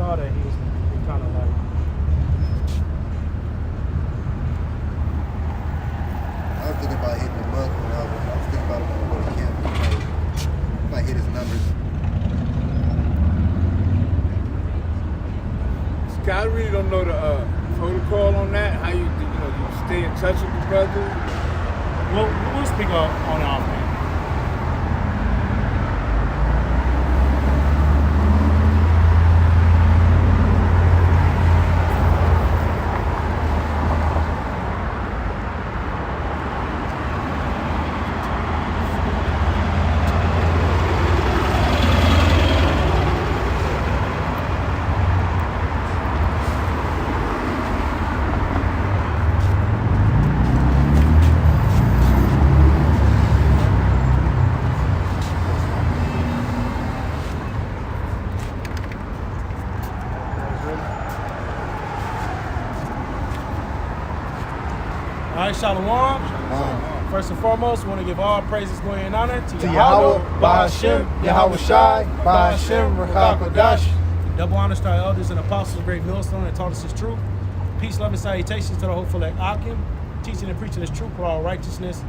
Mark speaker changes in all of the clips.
Speaker 1: saw that, he was kind of like,
Speaker 2: I was thinking about hitting him up when I was thinking about him when I go to camp. If I hit his numbers.
Speaker 3: Scott, I really don't know the protocol on that. How you stay in touch with the brother?
Speaker 1: we'll speak on it off, man. All right, Shalom. First and foremost, we want to give all praises, glory, and honor to
Speaker 2: Yahweh, Ba'ashem, Yahweh Shai, Ba'ashem, Ruach HaKodesh.
Speaker 1: Double honors to our elders and apostles of Great Millstone that taught us his truth. Peace, love, and salutations to the hopeful elect Akim, teaching and preaching his truth with all righteousness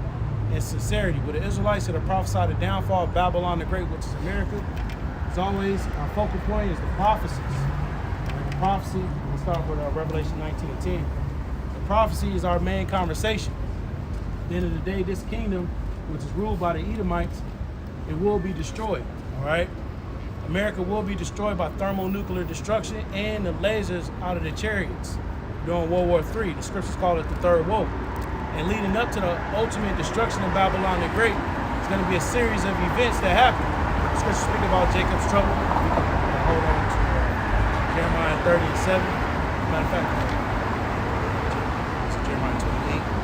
Speaker 1: and sincerity. With the Israelites that have prophesied the downfall of Babylon the Great, which is America. As always, our focal point is the prophecies. The prophecy, we'll start with Revelation 19 and 10. The prophecy is our main conversation. At the end of the day, this kingdom, which is ruled by the Edomites, it will be destroyed, all right? America will be destroyed by thermonuclear destruction and the lasers out of the chariots during World War III. The scriptures call it the third woe. And leading up to the ultimate destruction of Babylon the Great, it's going to be a series of events that happen. The scriptures speak about Jacob's trouble. We can hold on to Jeremiah 30 and 7. Matter of fact, it's Jeremiah 28.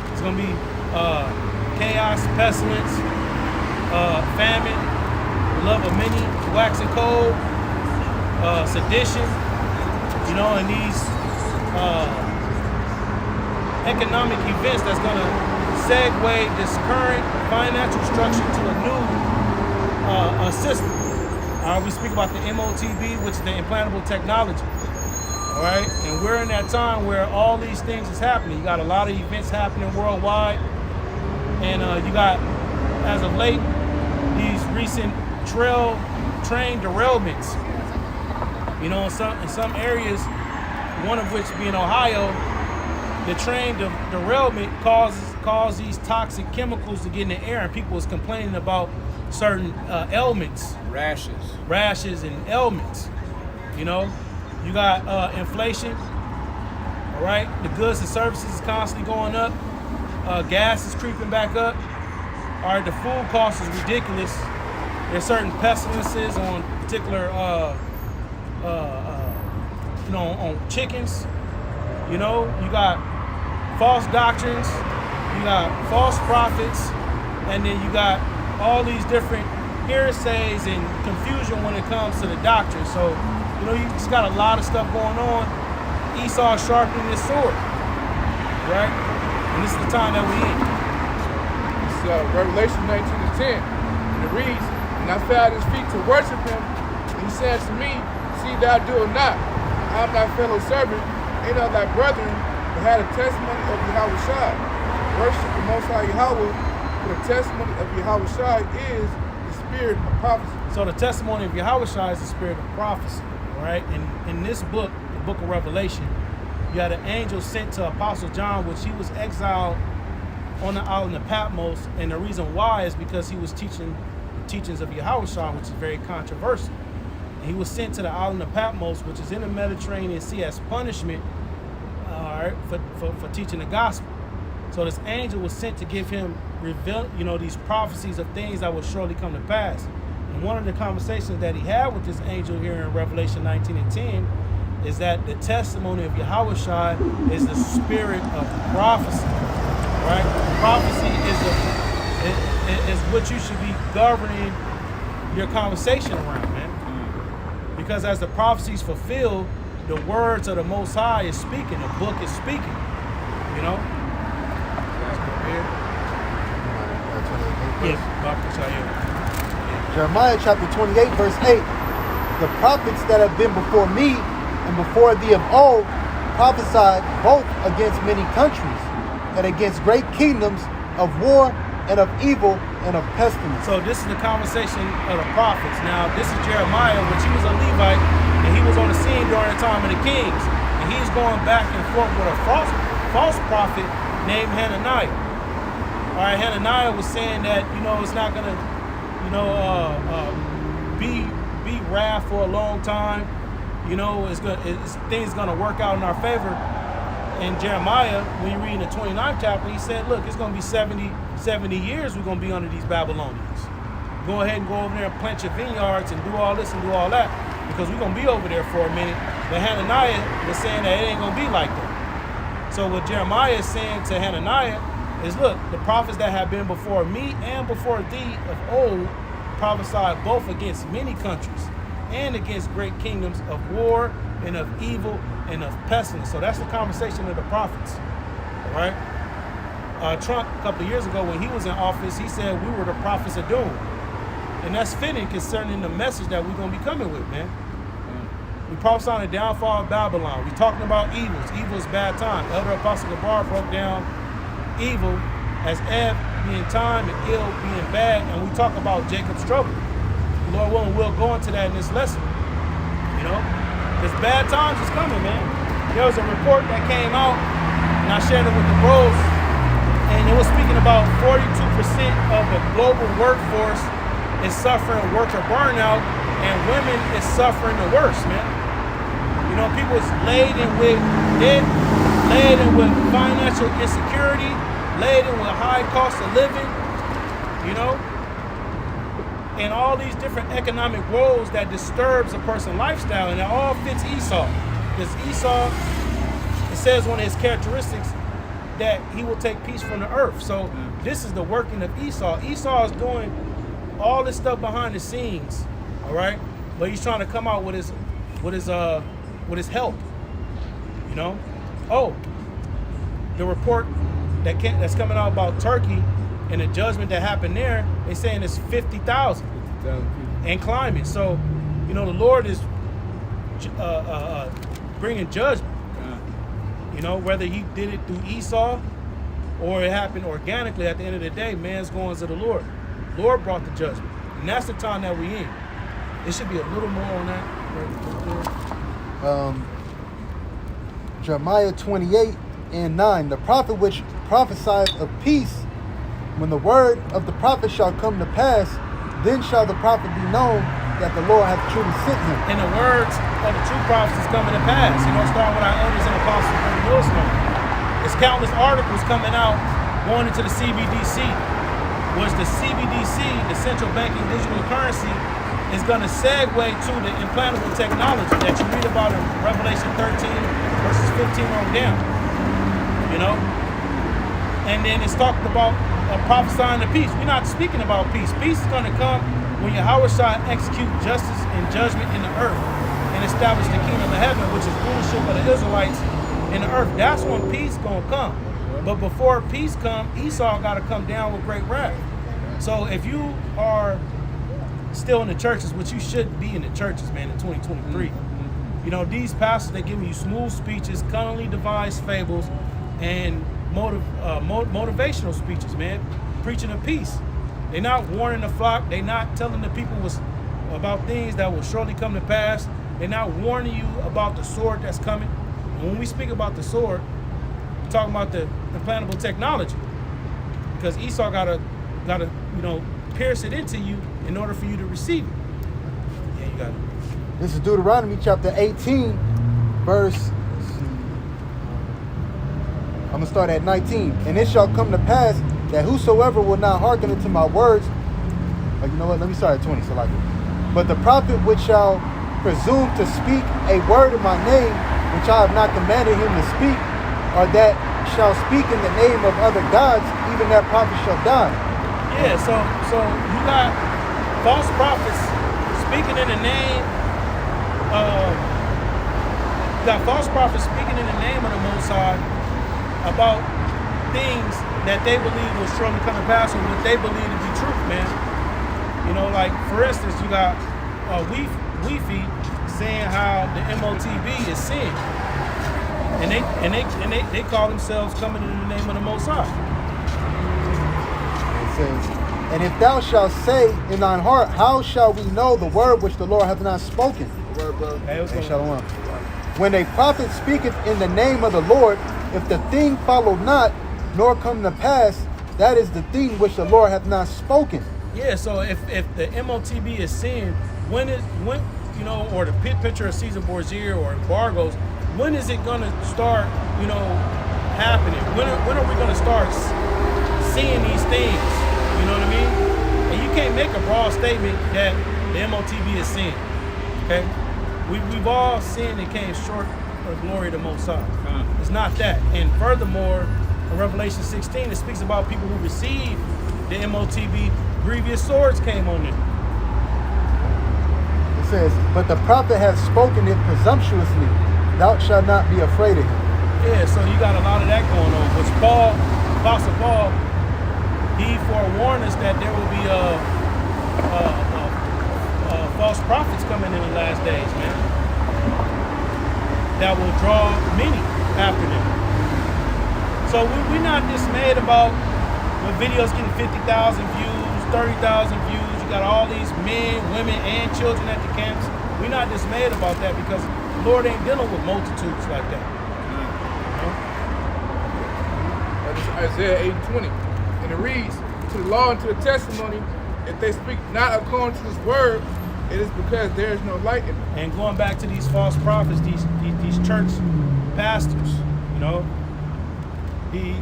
Speaker 1: It's going to be chaos, pestilence, famine, the love of many, wax and cold, sedition, and these economic events that's going to segue this current financial structure to a new system. We speak about the MOTB, which is the implantable technology. All right, and we're in that time where all these things is happening. You got a lot of events happening worldwide, and you got, as of late, these recent train derailments. In some areas, one of which being Ohio, the train derailment caused these toxic chemicals to get in the air, and people was complaining about certain ailments, rashes and ailments. You got inflation, all right? The goods and services is constantly going up. Gas is creeping back up. All right, the food cost is ridiculous. There's certain pestilences on particular, on chickens. You got false doctrines, you got false prophets, and then you got all these different heresies and confusion when it comes to the doctrine. So, you just got a lot of stuff going on. Esau sharpening his sword, right? And this is the time that we in.
Speaker 3: It's Revelation 19 and 10. And it reads, "And I fell at his feet to worship him. And he said to me, See thou do it not. I am thy fellow servant, and of thy brethren, that had a testimony of Yahweh Shai. Worship the Most High Yahweh, for the testimony of Yahweh Shai is the spirit of prophecy."
Speaker 1: So the testimony of Yahweh Shai is the spirit of prophecy. Right? And in this book, the book of Revelation, you had an angel sent to Apostle John, which he was exiled on the island of Patmos. And the reason why is because he was teaching the teachings of Yahweh Shai, which is very controversial. And he was sent to the island of Patmos, which is in the Mediterranean Sea, as punishment for teaching the gospel. So this angel was sent to give him these prophecies of things that will surely come to pass. And one of the conversations that he had with this angel here in Revelation 19 and 10 is that the testimony of Yahweh Shai is the spirit of prophecy, right? Prophecy is what you should be governing your conversation around, man. Because as the prophecies fulfill, the words of the Most High is speaking, the book is speaking,
Speaker 2: Jeremiah chapter 28, verse 8. the prophets that have been before me and before thee of old prophesied both against many countries and against great kingdoms of war and of evil and of pestilence.
Speaker 1: So this is the conversation of the prophets. Now, this is Jeremiah, which he was a Levite, and he was on the scene during the time of the kings. And he's going back and forth with a false prophet named Hananiah. All right, Hananiah was saying that, it's not going to, be wrath for a long time. Things going to work out in our favor. And Jeremiah, when you read in the 29th chapter, he said, look, it's going to be 70 years we're going to be under these Babylonians. Go ahead and go over there and plant your vineyards and do all this and do all that, because we're going to be over there for a minute. But Hananiah was saying that it ain't going to be like that. So what Jeremiah is saying to Hananiah is, look, the prophets that have been before me and before thee of old prophesied both against many countries and against great kingdoms of war and of evil and of pestilence. So that's the conversation of the prophets. All right. Trump, a couple of years ago when he was in office, he said we were the prophets of doom. And that's fitting concerning the message that we're going to be coming with, man. We prophesy on the downfall of Babylon. We're talking about evils. Evil is bad time. Elder Apostle Gabar broke down evil as ebb being time and ill being bad. And we talk about Jacob's trouble. Lord willing, we'll go into that in this lesson. Because bad times is coming, man. There was a report that came out, and I shared it with the bros, and it was speaking about 42% of the global workforce is suffering worker burnout, and women is suffering the worst, man. People is laden with debt, laden with financial insecurity, laden with high cost of living, and all these different economic woes that disturbs a person's lifestyle, and it all fits Esau. Because Esau, it says one of his characteristics that he will take peace from the earth. So this is the working of Esau. Esau is doing all this stuff behind the scenes, all right? But he's trying to come out with his help, Oh, the report that's coming out about Turkey and the judgment that happened there, they're saying it's 50,000 and climbing. So, the Lord is bringing judgment. Whether he did it through Esau or it happened organically, at the end of the day, man's going to the Lord. Lord brought the judgment. And that's the time that we're in. It should be a little more on that.
Speaker 2: Jeremiah 28:9, the prophet which prophesied of peace, when the word of the prophet shall come to pass, then shall the prophet be known that the Lord hath truly sent him.
Speaker 1: And the words of the true prophets is coming to pass. Starting with our elders and apostles in the millstone. There's countless articles coming out going into the CBDC, which the CBDC, the central banking digital currency, is going to segue to the implantable technology that you read about in Revelation 13 verses 15 on down. And then it's talked about prophesying the peace. We're not speaking about peace. Peace is going to come when Yahweh shall execute justice and judgment in the earth and establish the kingdom of heaven, which is rulership of the Israelites in the earth. That's when peace going to come. But before peace come, Esau got to come down with great wrath. So if you are still in the churches, which you should be in the churches, man, in 2023, these pastors, they're giving you smooth speeches, cunningly devised fables, and motivational speeches, man, preaching of peace. They're not warning the flock. They're not telling the people about things that will surely come to pass. They're not warning you about the sword that's coming. And when we speak about the sword, we're talking about the implantable technology, because Esau gotta pierce it into you in order for you to receive it. Yeah, you got it.
Speaker 2: This is Deuteronomy chapter 18, verse. I'm going to start at 19. And it shall come to pass that whosoever will not hearken unto my words, you know what, let me start at 20, so like it. But the prophet which shall presume to speak a word in my name, which I have not commanded him to speak, or that shall speak in the name of other gods, even that prophet shall die.
Speaker 1: Yeah, so you got false prophets speaking in the name of, of the Most High about things that they believe will surely come to pass, or what they believe to be truth, man. Like, for instance, you got Wi-Fi saying how the MOTB is sin, and they call themselves coming in the name of the Most High.
Speaker 2: It says, and if thou shalt say in thine heart, how shall we know the word which the Lord hath not spoken?
Speaker 3: Word, brother.
Speaker 1: Hey, what's
Speaker 2: Hey,
Speaker 1: going on?
Speaker 2: Shalom. When a prophet speaketh in the name of the Lord, if the thing follow not, nor come to pass, that is the thing which the Lord hath not spoken.
Speaker 1: Yeah, so if the MOTB is sin, when you know, or the picture of Caesar Borgia or embargoes, when is it gonna start, you know, happening? When are we gonna start seeing these things? You know what I mean? And you can't make a broad statement that the MOTB is sin. Okay? We've all sinned and came short of the glory of the Most High. It's not that. And furthermore, in Revelation 16, it speaks about people who received the MOTB. Grievous swords came on them.
Speaker 2: It says, but the prophet hath spoken it presumptuously. Thou shalt not be afraid of him.
Speaker 1: Yeah, so you got a lot of that going on. Which Paul, Apostle Paul, he forewarned us that there will be false prophets coming in the last days, man, that will draw many after them. So we're not dismayed about when videos getting 50,000 views, 30,000 views. You got all these men, women, and children at the camps. We're not dismayed about that because the Lord ain't dealing with multitudes like that.
Speaker 3: That is Isaiah 8:20. And it reads, to the law and to the testimony, if they speak not according to his word, it is because there is no light in them.
Speaker 1: And going back to these false prophets, these church pastors, you know, your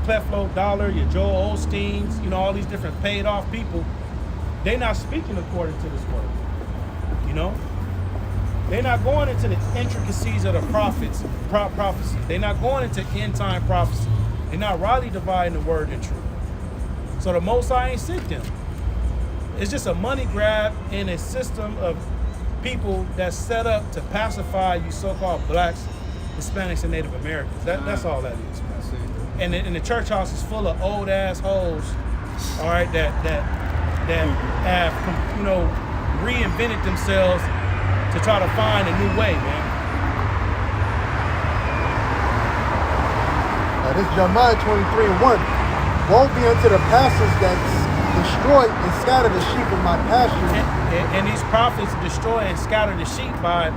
Speaker 1: Creflo Dollar, your Joel Osteens, you know, all these different paid off people, they're not speaking according to this word. You know? They're not going into the intricacies of the prophecy. They're not going into end time prophecy. They're not rightly dividing the word and truth. So the Most High ain't sent them. It's just a money grab in a system of people that's set up to pacify you so-called blacks, Hispanics, and Native Americans. That's all that is, man. And the church house is full of old ass hoes, all right, that have, you know, reinvented themselves to try to find a new way, man.
Speaker 2: Now this Jeremiah 23:1. Woe be unto the pastors that destroy and scatter the sheep of my pasture.
Speaker 1: And these prophets destroy and scatter the sheep by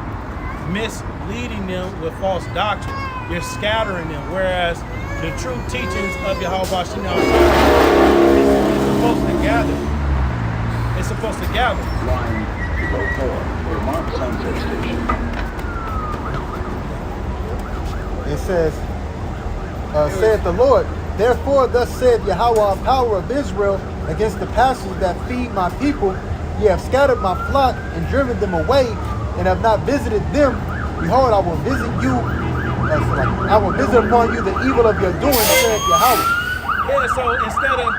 Speaker 1: misleading them with false doctrine. You're scattering them, whereas the true teachings of Yahweh Bashim is supposed to gather. It's supposed to gather.
Speaker 4: Line to go forward. We're marked Sunset Station.
Speaker 2: It says, saith the Lord, therefore thus saith Yahweh, power of Israel, against the pastors that feed my people. Ye have scattered my flock and driven them away, and have not visited them. Behold, I will visit you. I will visit upon you the evil of your doing, saith Yahweh.
Speaker 1: Yeah, so instead of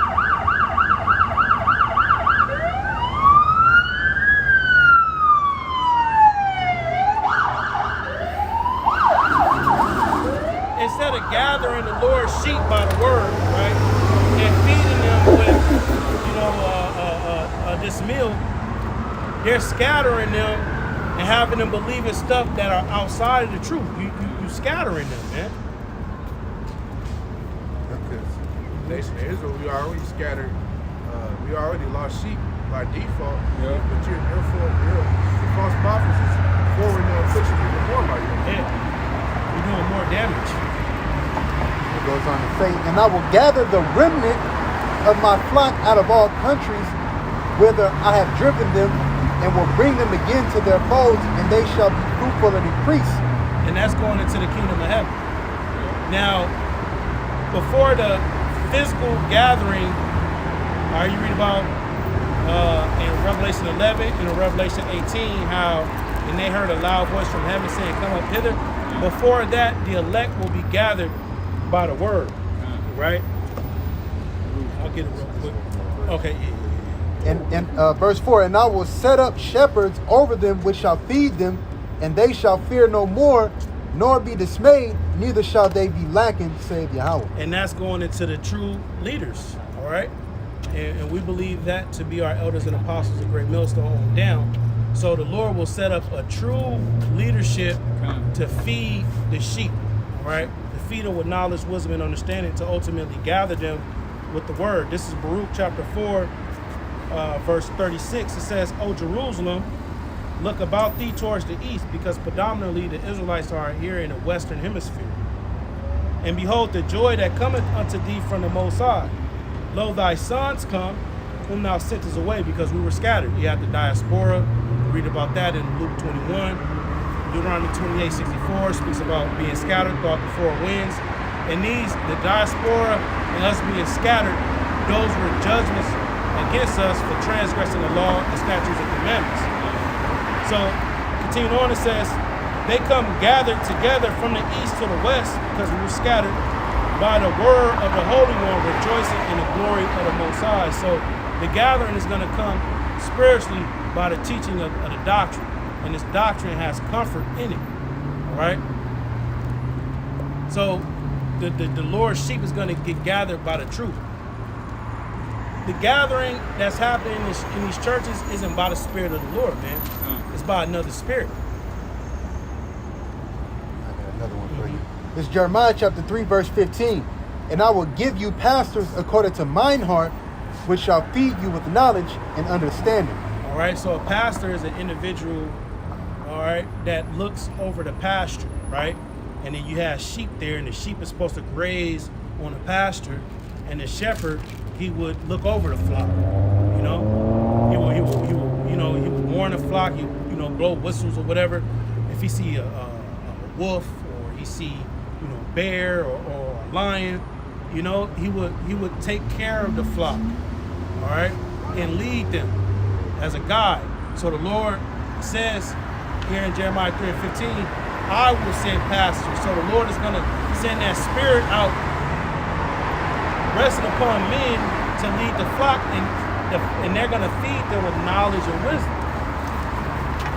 Speaker 1: gathering the Lord's sheep by the word, right, and feeding them with, you know, this meal, they're scattering them and having them believe in stuff that are outside of the truth. You scattering them, man.
Speaker 3: Because the nation of Israel, we already scattered. We already lost sheep by default.
Speaker 1: Yeah.
Speaker 3: But the false prophets is forwarding and pushing people more like that.
Speaker 1: Yeah, we're doing more damage.
Speaker 2: It goes on to say, and I will gather the remnant of my flock out of all countries, whither I have driven them, and will bring them again to their folds, and they shall be fruitful and increase.
Speaker 1: And that's going into the kingdom of heaven. Now, before the physical gathering, you read about in Revelation 11 and in Revelation 18 how, and they heard a loud voice from heaven saying, come up hither. Before that, the elect will be gathered by the word, right? I'll get it real quick. Okay, yeah.
Speaker 2: And verse 4, and I will set up shepherds over them which shall feed them, and they shall fear no more, nor be dismayed, neither shall they be lacking, saith Yahweh.
Speaker 1: And that's going into the true leaders, all right? And we believe that to be our elders and apostles of Great Millstone on down. So the Lord will set up a true leadership to feed the sheep, right? To feed them with knowledge, wisdom, and understanding, to ultimately gather them with the word. This is Baruch chapter 4, verse 36. It says, O Jerusalem, look about thee towards the east, because predominantly the Israelites are here in the western hemisphere. And behold, the joy that cometh unto thee from the Most High. Lo, thy sons come, whom thou sentest away, because we were scattered. You have the diaspora. Read about that in Luke 21. Deuteronomy 28:64 speaks about being scattered throughout the four winds. And these, the diaspora and us being scattered, those were judgments against us for transgressing the law, the statutes, and commandments. So, continue on, it says, they come gathered together from the east to the west, because we were scattered by the word of the Holy One, rejoicing in the glory of the Most High. So the gathering is going to come spiritually by the teaching of the doctrine. And this doctrine has comfort in it. All right? So the Lord's sheep is going to get gathered by the truth. The gathering that's happening in these churches isn't by the Spirit of the Lord, man. It's by another spirit.
Speaker 2: I got another one for you. It's Jeremiah chapter 3, verse 15. And I will give you pastors according to mine heart, which shall feed you with knowledge and understanding.
Speaker 1: All right, so a pastor is an individual, all right, that looks over the pasture, right? And then you have sheep there, and the sheep is supposed to graze on the pasture, and the shepherd, he would look over the flock, you know? He would warn the flock, he would, blow whistles or whatever. If he see a wolf, or he see, bear or a lion, he would take care of the flock, all right, and lead them as a guide. So the Lord says here in Jeremiah 3:15, I will send pastors. So the Lord is going to send that spirit out, resting upon men to lead the flock, and they're going to feed them with knowledge and wisdom.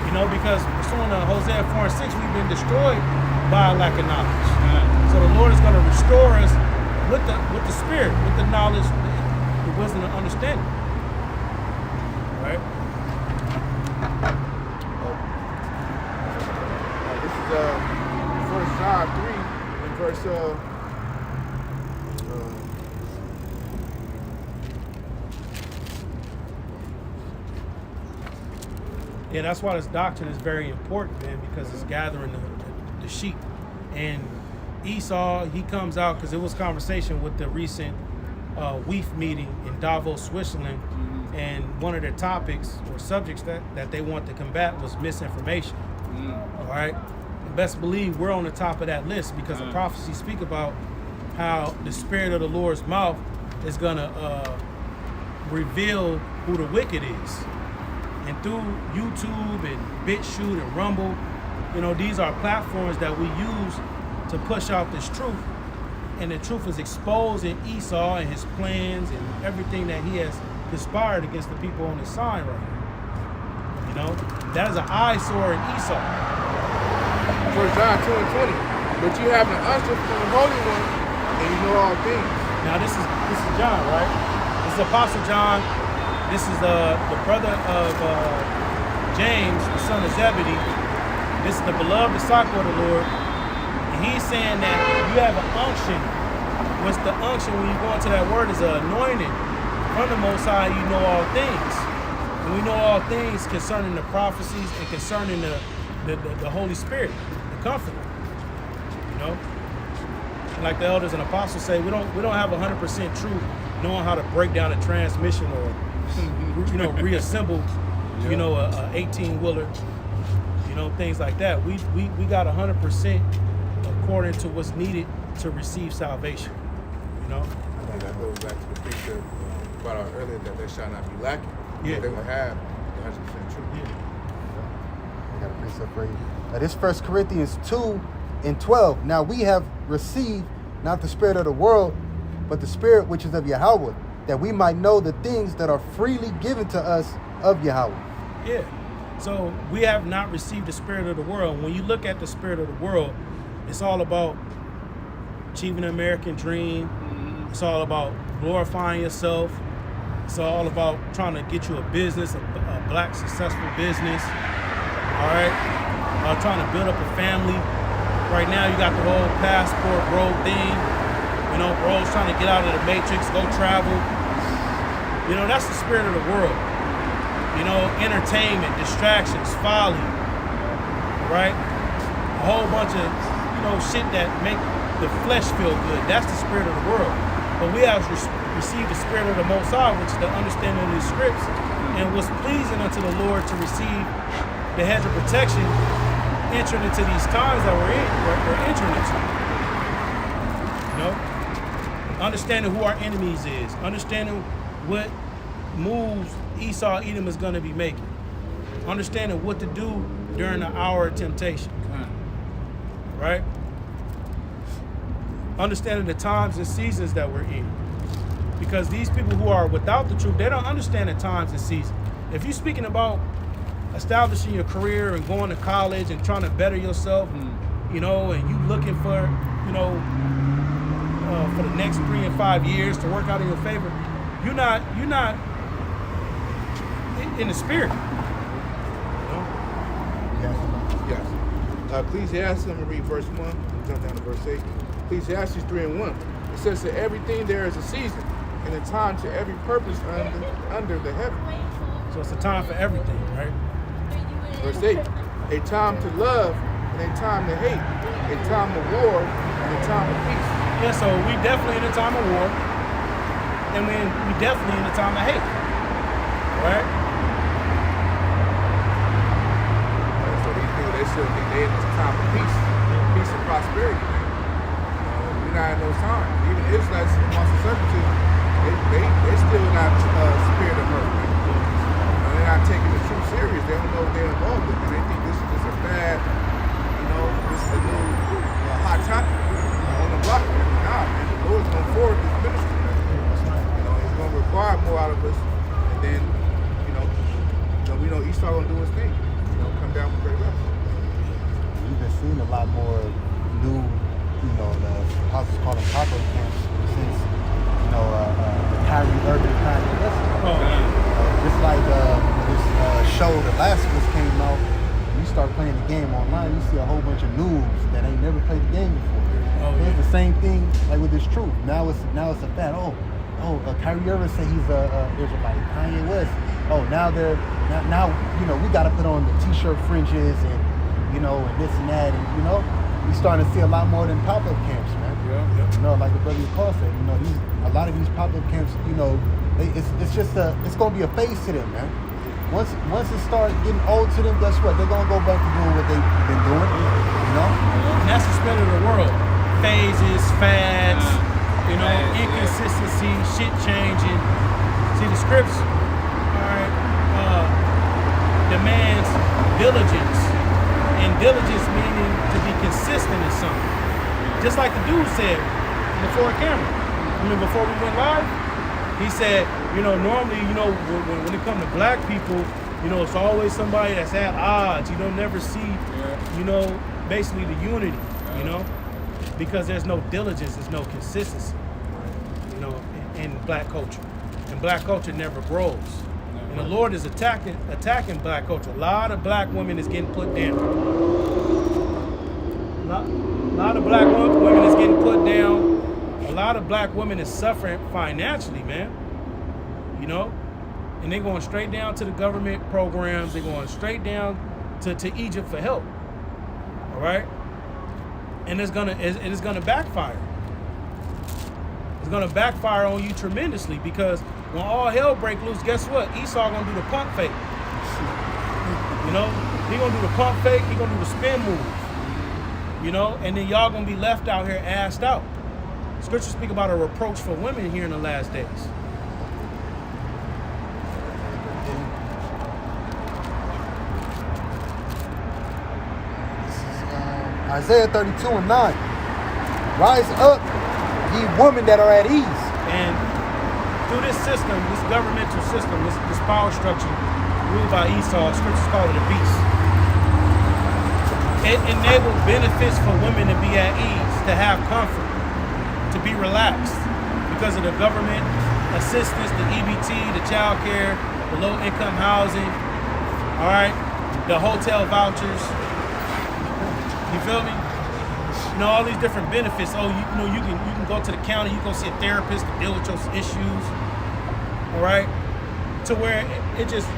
Speaker 1: Because pursuant to Hosea 4:6, we've been destroyed by a lack of knowledge. So the Lord is going to restore us with the spirit, with the knowledge, the wisdom, and understanding. Right?
Speaker 3: This is 1 John 3 and verse
Speaker 1: Yeah, that's why this doctrine is very important, man, because it's gathering the sheep. And Esau, he comes out because it was conversation with the recent WEF meeting in Davos, Switzerland, and one of their topics or subjects that they want to combat was misinformation. All right? And best believe we're on the top of that list, because the prophecies speak about how the spirit of the Lord's mouth is going to reveal who the wicked is. And through YouTube and BitChute and Rumble, these are platforms that we use to push out this truth. And the truth is exposing Esau and his plans and everything that he has conspired against the people on his side right here. That is an eyesore in Esau.
Speaker 3: 1 John 2:20. But you have an unction from the Holy One, and you know all things.
Speaker 1: Now this is John, right? This is Apostle John. This is the brother of James, the son of Zebedee. This is the beloved disciple of the Lord. And he's saying that you have an unction. What's the unction when you go into that word is an anointing from the Most High. You know all things. And we know all things concerning the prophecies and concerning the Holy Spirit, the Comforter. And like the elders and apostles say, we don't have 100% truth knowing how to break down a transmission or reassemble, a 18-wheeler, things like that. We got 100% according to what's needed to receive salvation.
Speaker 3: I think that goes back to the precept about earlier, that they shall not be lacking.
Speaker 1: Yeah.
Speaker 3: They will have 100% truth.
Speaker 1: Yeah.
Speaker 2: I got a precept for you. This 1 Corinthians 2:12. Now we have received not the spirit of the world, but the spirit which is of Yahweh, that we might know the things that are freely given to us of Yahweh.
Speaker 1: Yeah. So we have not received the spirit of the world. When you look at the spirit of the world, it's all about achieving the American dream. It's all about glorifying yourself. It's all about trying to get you a business, a black successful business. all right, trying to build up a family. Right now, you got the whole passport bro thing. You know, bro's trying to get out of the matrix, go travel. You know, that's the spirit of the world. You know, entertainment, distractions, folly, right? A whole bunch of, you know, shit that make the flesh feel good. That's the spirit of the world. But we have received the spirit of the Most High, which is the understanding of these scripts, and was pleasing unto the Lord to receive the hedge of protection entering into these times that we're entering into. You know? Understanding who our enemies is, understanding what moves Esau Edom is going to be making, understanding what to do during the hour of temptation, right? Understanding the times and seasons that we're in. Because these people who are without the truth, they don't understand the times and seasons. If you're speaking about establishing your career and going to college and trying to better yourself, you know, and you looking for, you know, for the next 3 and 5 years to work out in your favor, you're not in the spirit. You know?
Speaker 3: Yes. Ecclesiastes, I'm going to read verse 1, jump down to verse 8. Ecclesiastes 3:1. It says, to everything there is a season, and a time to every purpose under the heaven.
Speaker 1: So it's a time for everything, right?
Speaker 3: Verse 8. A time to love and a time to hate. A time of war and a time of peace.
Speaker 1: Yeah, so we definitely in a time of war, and we definitely in a time of hate, right?
Speaker 3: So these people, they still think they're in this time of peace and prosperity. We're not in those times. Even Israelites amongst the circumcision, they still not spirit of mirth. They're not taking the truth serious. They don't know what they're involved with, and they think this is just a fad. You know, this is a new hot topic on the block. Nah, man, the Lord's going forward this ministry. You know, He's going to require more out of us, and then, you know, we know Esau going to do his thing. You know, come down with great rest.
Speaker 2: We've been seeing a lot more new, you know, the apostles call them pop-up camps since, you know, the Kyrie Irving kind of just like this show, The Last of Us came out. You start playing the game online, you see a whole bunch of noobs that ain't never played the game before. It's the same thing like with this truth. Now it's a fad. Kyrie Irving said he's a Israelite. Kanye West. Now you know, we got to put on the t-shirt fringes and, you know, and this and that, and, you know, we starting to see a lot more than pop-up camps, man.
Speaker 3: Yeah.
Speaker 2: You know, like the brother Paul said, you know, a lot of these pop-up camps, you know, it's gonna be a phase to them, man. Once it starts getting old to them, guess what? They're gonna go back to doing what they've been doing, you know.
Speaker 1: And that's the spirit of the world. Phases, fads, you know, inconsistency, shit changing. See, the scripts, all right, demands diligence, and diligence meaning to be consistent in something. Just like the dude said before camera. Before we went live, he said, you know, normally, you know, when it comes to black people, you know, it's always somebody that's at odds. You don't never see, you know, basically the unity, you know, because there's no diligence, there's no consistency, you know, in black culture. And black culture never grows. And the Lord is attacking black culture. A lot of black women is getting put down. A lot of black women is getting put down. A lot of black women is suffering financially, man. You know? And they're going straight down to the government programs. They're going straight down to Egypt for help. All right? And it's gonna backfire. It's gonna backfire on you tremendously, because when all hell break loose, guess what? Esau gonna do the pump fake. You know? He gonna do the pump fake, he gonna do the spin move. You know? And then y'all gonna be left out here assed out. Scriptures speak about a reproach for women here in the last days.
Speaker 2: Isaiah 32:9. Rise up, ye women that are at ease.
Speaker 1: And through this system, this governmental system, this power structure ruled by Esau, scriptures call it a beast. It enables benefits for women to be at ease, to have comfort, to be relaxed, because of the government assistance, the EBT, the child care, the low income housing, all right? the hotel vouchers. You feel me? You know, all these different benefits. Oh, you can go to the county, you can see a therapist to deal with your issues. All right? To where it just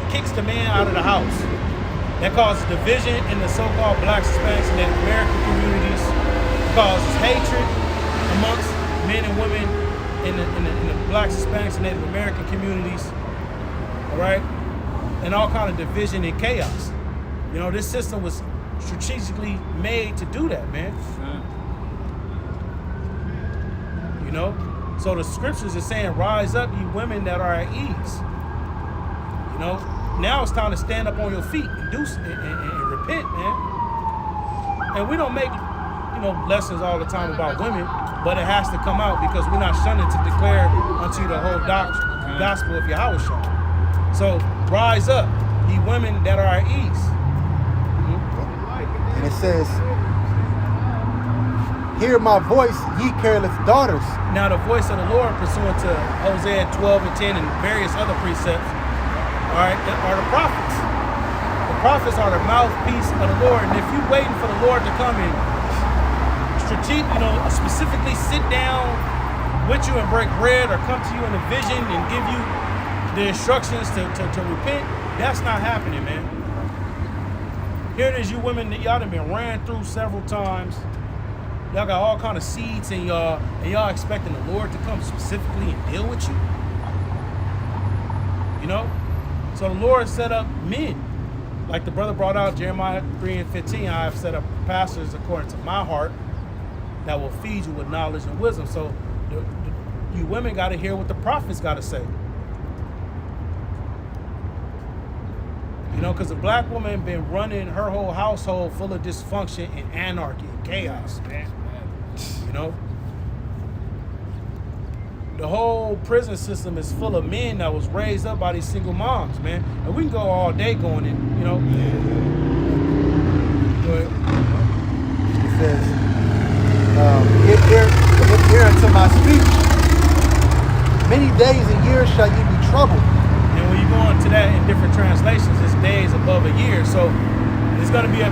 Speaker 1: kicks the man out of the house. That causes division in the so-called Black, Hispanics, and Native American communities. It causes hatred amongst men and women in the Black, Hispanics, and Native American communities. All right? And all kind of division and chaos. You know, this system was strategically made to do that, man. You know? So the scriptures are saying, rise up, ye women that are at ease. You know? Now it's time to stand up on your feet and and repent, man. And we don't make, lessons all the time about women, but it has to come out because we're not shunning to declare unto you the whole gospel of Yahweh Shah. So rise up, ye women that are at ease.
Speaker 2: And it says, hear my voice, ye careless daughters.
Speaker 1: Now the voice of the Lord, pursuant to Hosea 12 and 10 and various other precepts, all right, are the prophets. The prophets are the mouthpiece of the Lord. And if you're waiting for the Lord to come and specifically sit down with you and break bread or come to you in a vision and give you the instructions to repent, that's not happening, man. Here it is, you women that y'all done been ran through several times. Y'all got all kind of seeds in y'all, and y'all expecting the Lord to come specifically and deal with you. You know? So the Lord set up men. Like the brother brought out, Jeremiah 3 and 15, I have set up pastors according to my heart that will feed you with knowledge and wisdom. So you women got to hear what the prophets got to say. You know, because a black woman been running her whole household full of dysfunction and anarchy and chaos, man. You know? The whole prison system is full of men that was raised up by these single moms, man. And we can go all day going in, Go ahead.
Speaker 2: It says, hear unto my speech. Many days and years shall ye be troubled.
Speaker 1: And when you go into that in different translations, it's days above a year. So it's going to be a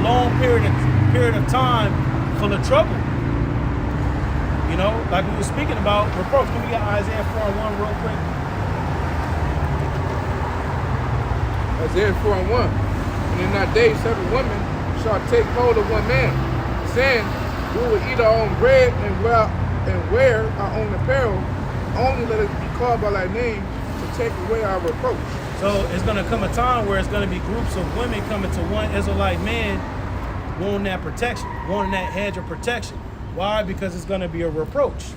Speaker 1: long period of time full of trouble. You know, like we were speaking about reproach. Can we get Isaiah 4:1 real quick?
Speaker 3: Isaiah 4:1. And in that day, 7 women shall take hold of one man, saying, we will eat our own bread and wear our own apparel. Only let us be called by thy name to take away our reproach.
Speaker 1: So it's going to come a time where it's going to be groups of women coming to one Israelite man wanting that protection, wanting that hedge of protection. Why? Because it's going to be a reproach.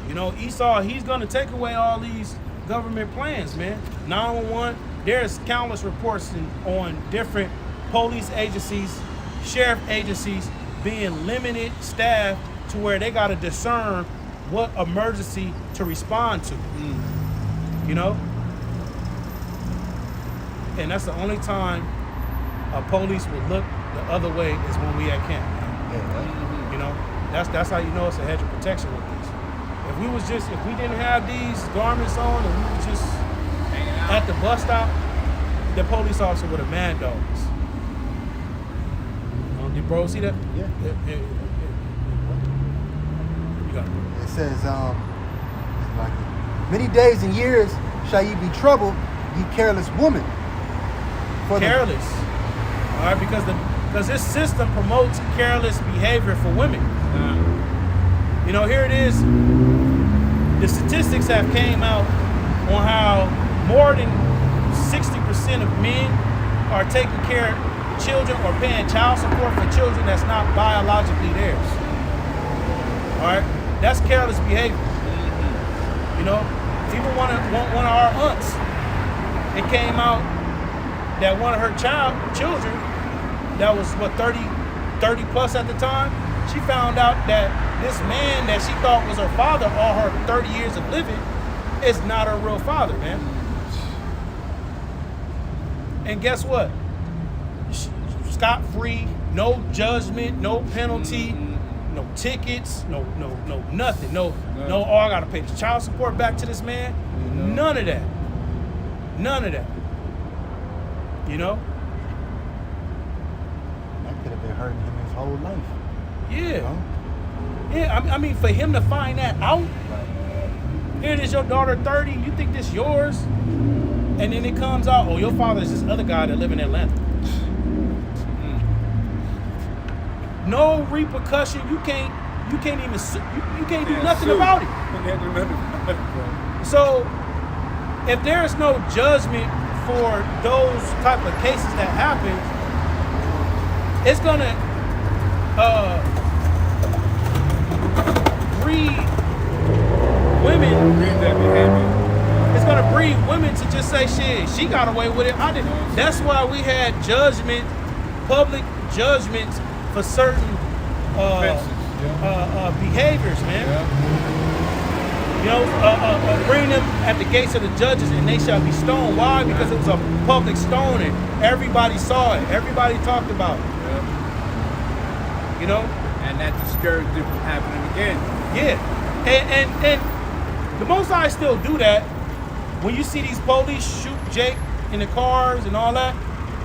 Speaker 1: You know, Esau, he's going to take away all these government plans, man. 911, there's countless reports on different police agencies, sheriff agencies being limited staff to where they got to discern what emergency to respond to. You know? And that's the only time a police will look the other way is when we at camp. You know, that's how you know it's a hedge of protection with this. If we didn't have these garments on and we were just at the bus stop, the police officer would have mad dogs. Did bro see that?
Speaker 2: Yeah.
Speaker 1: You got it.
Speaker 2: It says, many days and years shall ye be troubled, ye careless woman.
Speaker 1: Careless. All right, because this system promotes careless behavior for women. You know, here it is. The statistics have came out on how more than 60% of men are taking care of children or paying child support for children that's not biologically theirs. All right, that's careless behavior. You know, even one of our aunts, it came out that one of her children that was 30 plus at the time, she found out that this man that she thought was her father all her 30 years of living is not her real father, man. And guess what? Scot-free, no judgment, no penalty, no tickets, no nothing. No, I gotta pay the child support back to this man. None of that. You know?
Speaker 2: That could have been hurting him his whole life.
Speaker 1: Yeah.
Speaker 2: You know?
Speaker 1: Yeah, I mean, for him to find that out, here it is, your daughter 30, you think this yours? And then it comes out, oh, your father is this other guy that live in Atlanta. No repercussion. You can't even you can't do nothing about it. So if there is no judgment for those type of cases that happen, it's gonna breed women. It's gonna breed women to just say, shit, she got away with it. I didn't. That's why we had judgment, public judgments for certain behaviors, man. You know, bring them at the gates of the judges, and they shall be stoned. Why? Because it was a public stoning. Everybody saw it. Everybody talked about it. You know,
Speaker 5: and that discouraged it from happening again.
Speaker 1: yeah, and the Most High still do that. When you see these police shoot Jake in the cars and all that,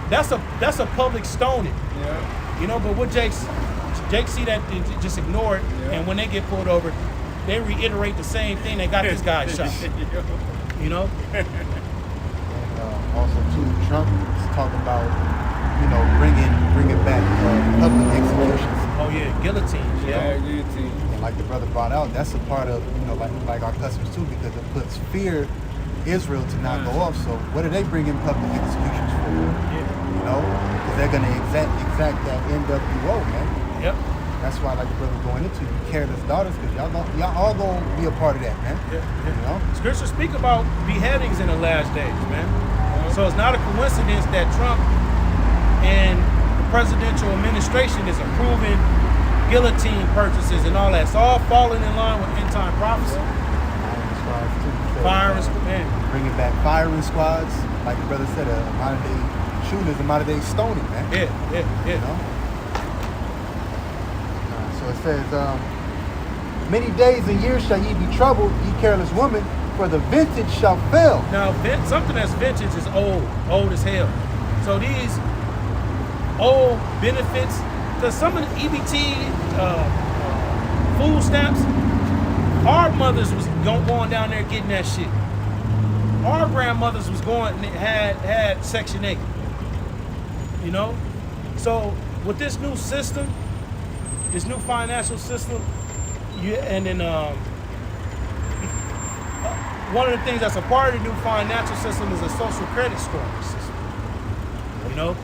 Speaker 1: that's a public stoning.
Speaker 5: Yeah.
Speaker 1: You know, but what Jake see that and just ignore it, and when they get pulled over, they reiterate the same thing. They got this guy shot. You know.
Speaker 2: And also too, Trump is talking about, you know, bringing back public executions.
Speaker 1: Oh yeah, guillotines. Yeah.
Speaker 5: guillotine.
Speaker 2: And like the brother brought out, that's a part of, you know, like our customs too, because it puts fear Israel to not go off. So what are they bringing public executions for?
Speaker 1: Yeah.
Speaker 2: You know, because they're gonna exact that NWO, man.
Speaker 1: Yep.
Speaker 2: That's why, like the brother going into, you careless daughters, because y'all all gonna be a part of that, man.
Speaker 1: Yeah.
Speaker 2: You know.
Speaker 1: Scripture speak about beheadings in the last days, man. So it's not a coincidence that Trump and the presidential administration is approving guillotine purchases and all that. It's all falling in line with end time prophecy. Firing squads, man.
Speaker 2: Bringing back firing squads, like the brother said, a modern day shooting is a modern day stoning, man.
Speaker 1: Yeah.
Speaker 2: You know? So it says, many days and years shall ye be troubled, ye careless woman, for the vintage shall fail.
Speaker 1: Now, something that's vintage is old as hell. So these old benefits, because some of the EBT food stamps, our mothers was going down there getting that shit. Our grandmothers was going and had Section 8. You know? So with this new system, this new financial system, one of the things that's a part of the new financial system is a social credit scoring system. You know?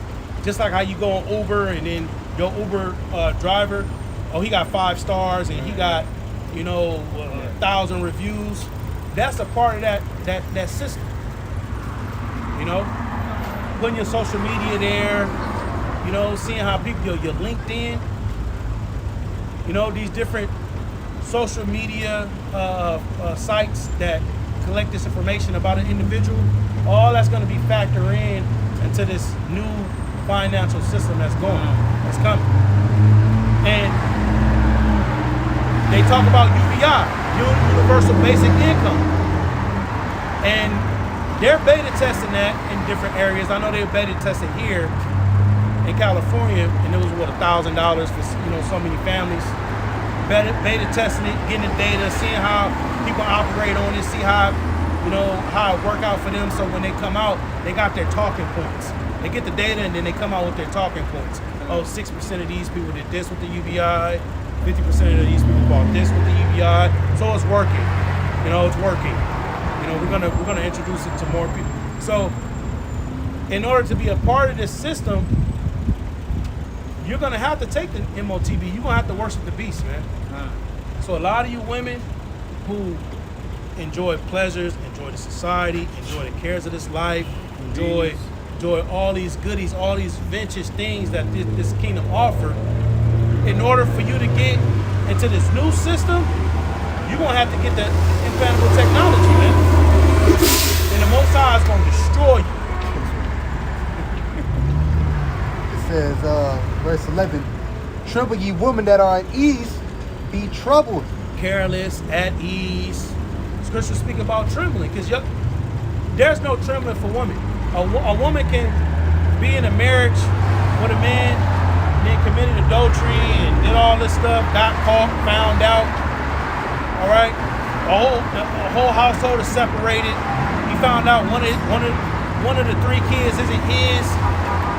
Speaker 1: Just like how you go on Uber and then your Uber driver, oh, he got 5 stars and he got, 1,000 reviews. That's a part of that system. You know? Putting your social media there, seeing how people, your LinkedIn, these different social media sites that collect this information about an individual, all that's going to be factored into this new financial system that's coming. And they talk about UBI, Universal Basic Income, and they're beta testing that in different areas. I know they're beta testing here in California, and it was $1,000 for so many families. Beta testing it, getting the data, seeing how people operate on it, see how it work out for them. So when they come out, they got their talking points. They get the data and then they come out with their talking points. Oh, 6% of these people did this with the UBI, 50% of these people bought this with the UBI. So it's working. It's working. We're gonna introduce it to more people. So in order to be a part of this system, you're gonna have to take the MOTB. You're gonna have to worship the beast, man. So a lot of you women who enjoy pleasures, enjoy the society, enjoy the cares of this life, enjoy all these goodies, all these vintage things that this kingdom offer. In order for you to get into this new system, you're gonna have to get the implantable technology, man. And the Most High is gonna destroy you.
Speaker 2: It says, verse 11, tremble ye women that are at ease, be troubled.
Speaker 1: Careless, at ease. Scripture speak about trembling, because there's no trembling for women. A woman can be in a marriage with a man, then committed adultery and did all this stuff, got caught, found out. All right, a whole household is separated. He found out one of the 3 kids isn't his,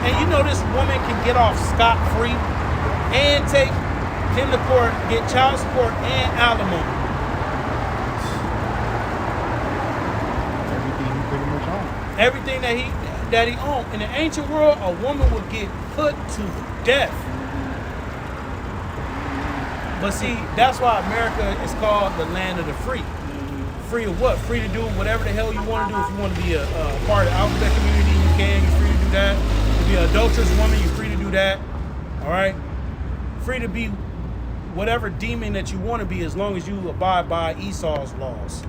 Speaker 1: and you know this woman can get off scot-free and take him to court, get child support and alimony.
Speaker 2: Everything he pretty much owned.
Speaker 1: Everything that he owned. In the ancient world, a woman would get put to death. But see, that's why America is called the land of the free. Free of what? Free to do whatever the hell you want to do. If you want to be a part of the alphabet community, you can. You're free to do that. To be an adulterous woman, you're free to do that. All right? Free to be whatever demon that you want to be, as long as you abide by Esau's laws.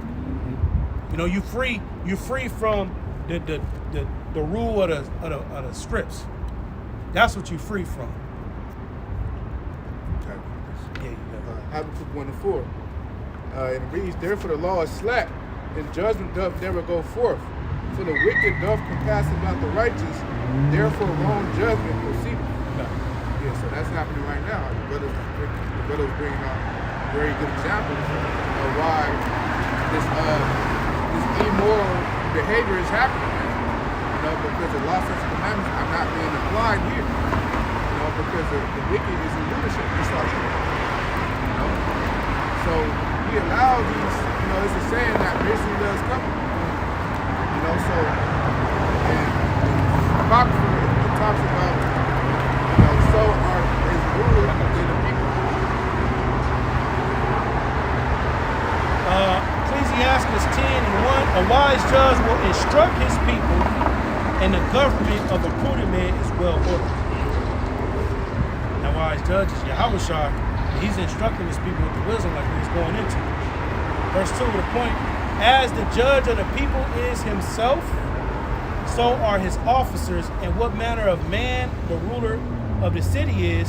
Speaker 1: You know, you're free from the rule of the scripts. That's what you're free from. Yeah, you go.
Speaker 3: Habakkuk 1:4. It reads, therefore the law is slack, and judgment doth never go forth. For the wicked doth compass about the righteous, therefore wrong judgment proceedeth. Yeah, so that's happening right now. The brother's bringing out very good examples of why this immoral behavior is happening. You know, because the law, statutes, and commandments are not being applied here. You know, because the wicked is in leadership. It's like, you know, so he allowed these. You know, it's a saying that misery does come. You know, so and Apocrypha, it talks about, you know, so are his rulers than the people.
Speaker 1: Ecclesiastes 10:1, a wise judge will instruct his people, and the government of a prudent man is well ordered. That wise judge is Yahushua. He's instructing his people with the wisdom like he's going into. Verse 2, the point, as the judge of the people is himself, so are his officers, and what manner of man the ruler of the city is,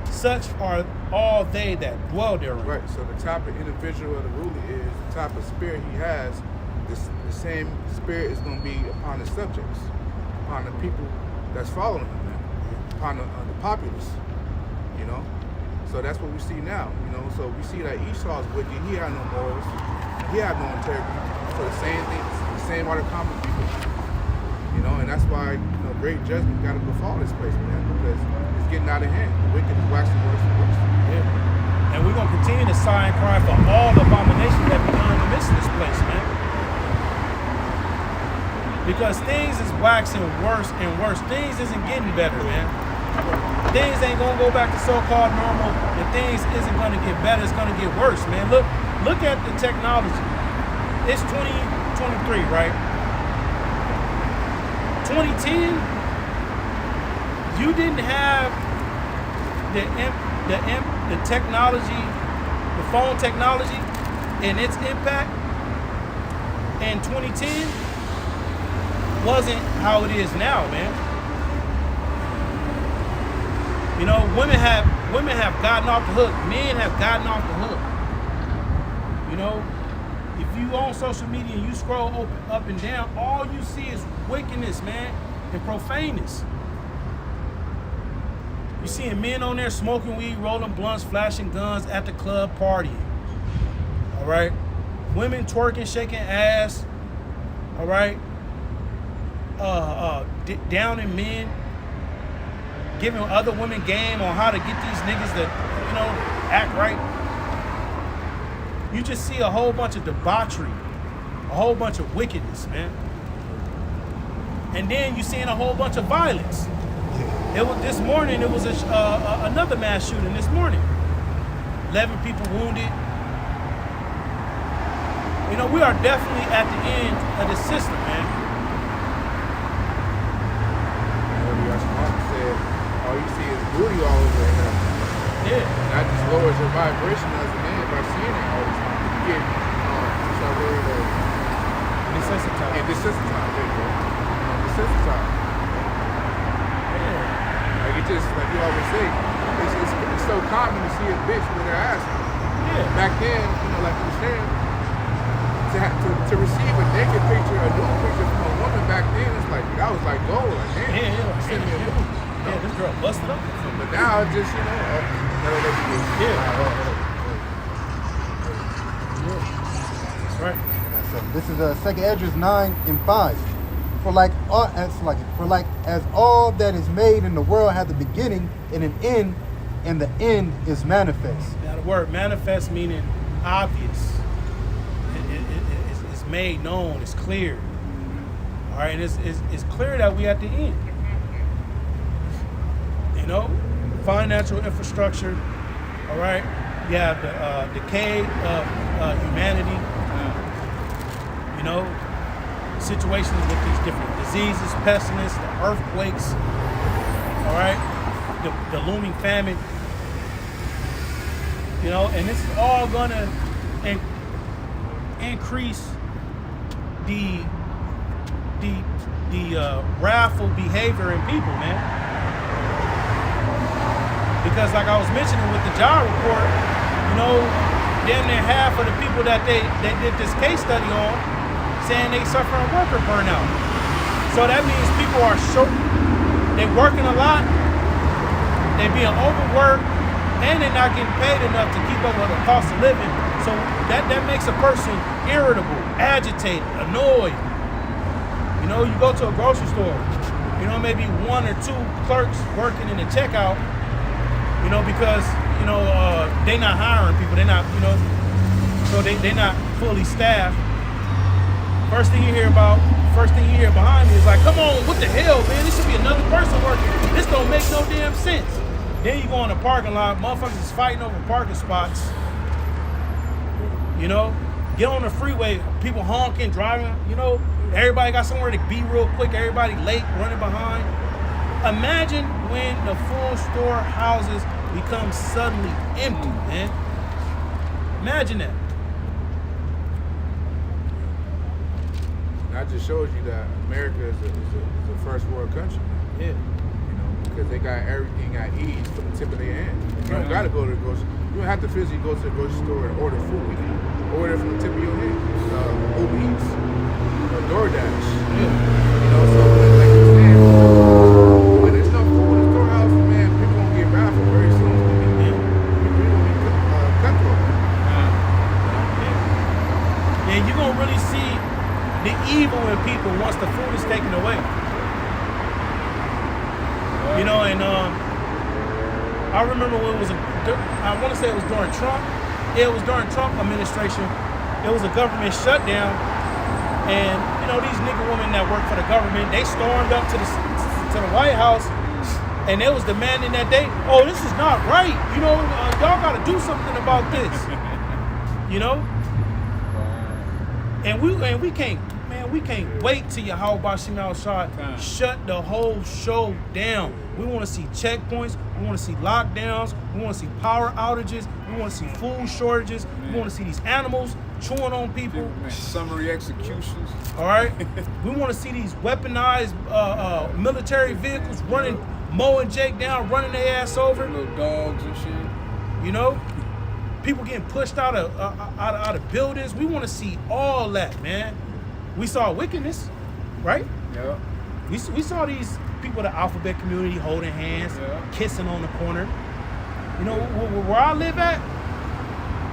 Speaker 1: such are all they that dwell therein.
Speaker 3: Right, so the type of individual of the ruler is the type of spirit he has. The same spirit is going to be upon the subjects, upon the people that's following him, man, upon the populace, you know. So that's what we see now, you know. So we see that Esau's wicked. He had no morals. He had no integrity. So the same thing, the same are the common people, you know. And that's why, you know, great judgment got to befall this place, man, because it's getting out of hand. The wicked is waxing worse and worse.
Speaker 1: Yeah. And we're going to continue to sigh and cry for all the abominations that be done in the midst of this place, man. Because things is waxing worse and worse. Things isn't getting better, man. Things ain't gonna go back to so-called normal, and things isn't gonna get better. It's gonna get worse, man. Look at the technology. It's 2023, right? 2010, you didn't have the technology, the phone technology, and its impact. And 2010 wasn't how it is now, man. You know, women have gotten off the hook. Men have gotten off the hook. You know, if you on social media and you scroll up and down, all you see is wickedness, man, and profaneness. You seeing men on there smoking weed, rolling blunts, flashing guns at the club, partying. All right, women twerking, shaking ass. All right, downing men, giving other women game on how to get these niggas to, you know, act right. You just see a whole bunch of debauchery, a whole bunch of wickedness, man. And then you seeing a whole bunch of violence. It was this morning. It was another mass shooting this morning. 11 people wounded. You know, we are definitely at the end of the system, man.
Speaker 3: All you see is booty all over it now.
Speaker 1: Yeah.
Speaker 3: And that just lowers your vibration as a man by seeing it all the time. You get,
Speaker 1: Desensitized.
Speaker 3: Yeah, desensitized. There you go. Desensitized.
Speaker 1: Yeah.
Speaker 3: Like it just, like you always say, it's so common to see a bitch with her ass.
Speaker 1: Yeah.
Speaker 3: Back then, you know, like you were saying, to receive a naked picture, a nude picture from a woman woman back then, it's like, that was like gold. Like, damn, send me a movie.
Speaker 1: Yeah, this girl busted up.
Speaker 3: But now it's just, you know,
Speaker 1: That's right.
Speaker 2: So this is 2 Esdras 9:5. For like as all that is made in the world has a beginning and an end, and the end is manifest.
Speaker 1: Now the word manifest meaning obvious. It's made known. It's clear. All right, and it's clear that we at the end. You know, financial infrastructure. All right, you have the decay of humanity. You know, situations with these different diseases, pestilence, the earthquakes. All right, the looming famine. You know, and this is all gonna increase the wrathful behavior in people, man. Because like I was mentioning with the job report, you know, damn near half of the people that they did this case study on saying they suffering worker burnout. So that means people are they working a lot, they being overworked, and they're not getting paid enough to keep up with the cost of living. So that makes a person irritable, agitated, annoyed. You know, you go to a grocery store, you know, maybe one or two clerks working in the checkout, you know, because, you know, they not hiring people. They're not, you know, so they not fully staffed. First thing you hear behind me is like, come on, what the hell, man? This should be another person working. This don't make no damn sense. Then you go in the parking lot, motherfuckers is fighting over parking spots. You know, get on the freeway, people honking, driving, you know, everybody got somewhere to be real quick, everybody late, running behind. Imagine when the full store houses become suddenly empty, man. Imagine that.
Speaker 3: That just shows you that America is a first world country.
Speaker 1: Yeah.
Speaker 3: You know, because they got everything at ease from the tip of their hand. You don't gotta go to the grocery. You don't have to physically go to the grocery store and order food. You can order from the tip of your hand. Uber Eats, DoorDash.
Speaker 1: Yeah.
Speaker 3: You know, so like you said, when there's no food in the storehouse, man, people gonna get raffled very soon. People gonna be cutthroat.
Speaker 1: Yeah, you're gonna really see the evil in people once the food is taken away. You know, and I remember when it was I want to say it was during Trump. Yeah, it was during Trump administration. It was a government shutdown, and you know these nigga women that work for the government, they stormed up to the White House, and they was demanding that this is not right. You know, y'all got to do something about this. You know, and we can't. Man, we can't wait till Yahweh Shemel Shah shut the whole show down. We want to see checkpoints. We want to see lockdowns. We want to see power outages. We want to see food shortages. We want to see these animals chewing on people.
Speaker 5: Summary executions.
Speaker 1: All right? We want to see these weaponized military vehicles running, mowing Jake down, running their ass over.
Speaker 5: Little dogs and shit.
Speaker 1: You know? People getting pushed out of buildings. We want to see all that, man. We saw wickedness, right?
Speaker 5: Yeah.
Speaker 1: We saw these people in the alphabet community holding hands, kissing on the corner. You know, where I live at,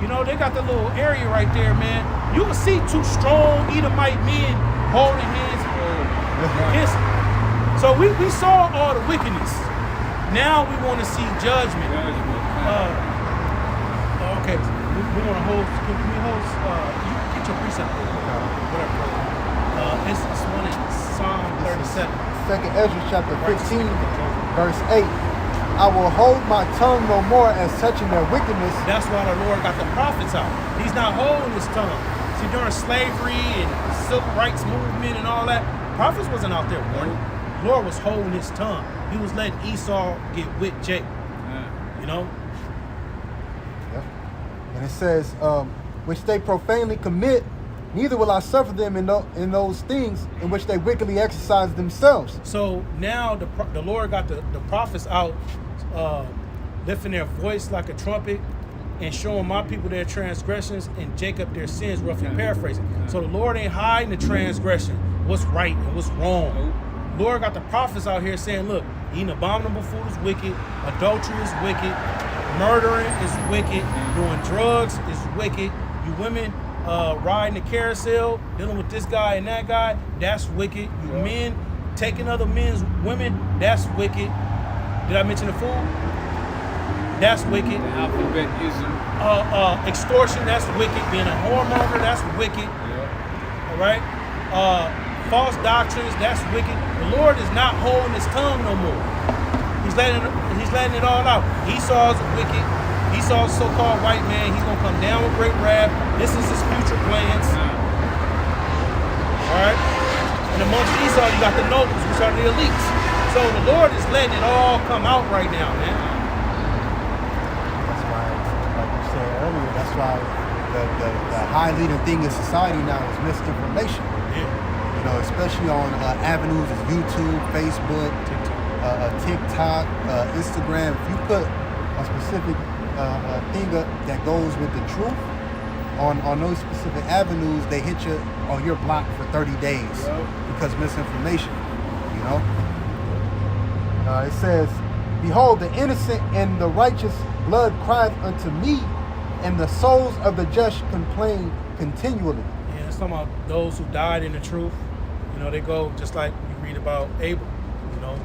Speaker 1: you know, they got the little area right there, man. You can see two strong Edomite men holding hands, kissing. So we saw all the wickedness. Now we want to see judgment. Okay, we want to hold. Can we hold? You get your precept. Whatever. It's one in Psalm 37.
Speaker 2: 2 Esdras chapter 15, verse 8. I will hold my tongue no more as touching their wickedness.
Speaker 1: That's why the Lord got the prophets out. He's not holding his tongue. See, during slavery and civil rights movement and all that, prophets wasn't out there warning. The Lord was holding his tongue. He was letting Esau get with Jacob. You know?
Speaker 2: Yep. And it says, which they profanely commit, neither will I suffer them in those things in which they wickedly exercise themselves.
Speaker 1: So now the Lord got the prophets out, lifting their voice like a trumpet and showing my people their transgressions and Jacob their sins, roughly paraphrasing. So the Lord ain't hiding the transgression. what's right and what's wrong. Lord got the prophets out here saying, look, eating abominable food is wicked, adultery is wicked, murdering is wicked, doing drugs is wicked, you women riding the carousel, dealing with this guy and that guy, that's wicked. You men taking other men's women, that's wicked. Did I mention the food? That's wicked.
Speaker 5: The alphabetism.
Speaker 1: Extortion, that's wicked. Being a whoremonger, that's wicked.
Speaker 5: Yeah.
Speaker 1: All right? False doctrines, that's wicked. The Lord is not holding his tongue no more. He's letting it all out. Esau's wicked. Esau's so-called white man. He's gonna come down with great wrath. This is his future plans. All right? And amongst Esau, you got the nobles, which are the elites. So the Lord is letting it all come out right now, man.
Speaker 2: That's why, like you said earlier, that's why the high leading thing in society now is misinformation.
Speaker 1: Yeah.
Speaker 2: You know, especially on avenues of YouTube, Facebook, TikTok, Instagram. If you put a specific thing up that goes with the truth on those specific avenues, they hit you or you're blocked for 30 days because misinformation. You know, it says, "Behold, the innocent and the righteous blood crieth unto me, and the souls of the just complain continually."
Speaker 1: Yeah, it's talking about those who died in the truth. You know, they go just like you read about Abel, you know,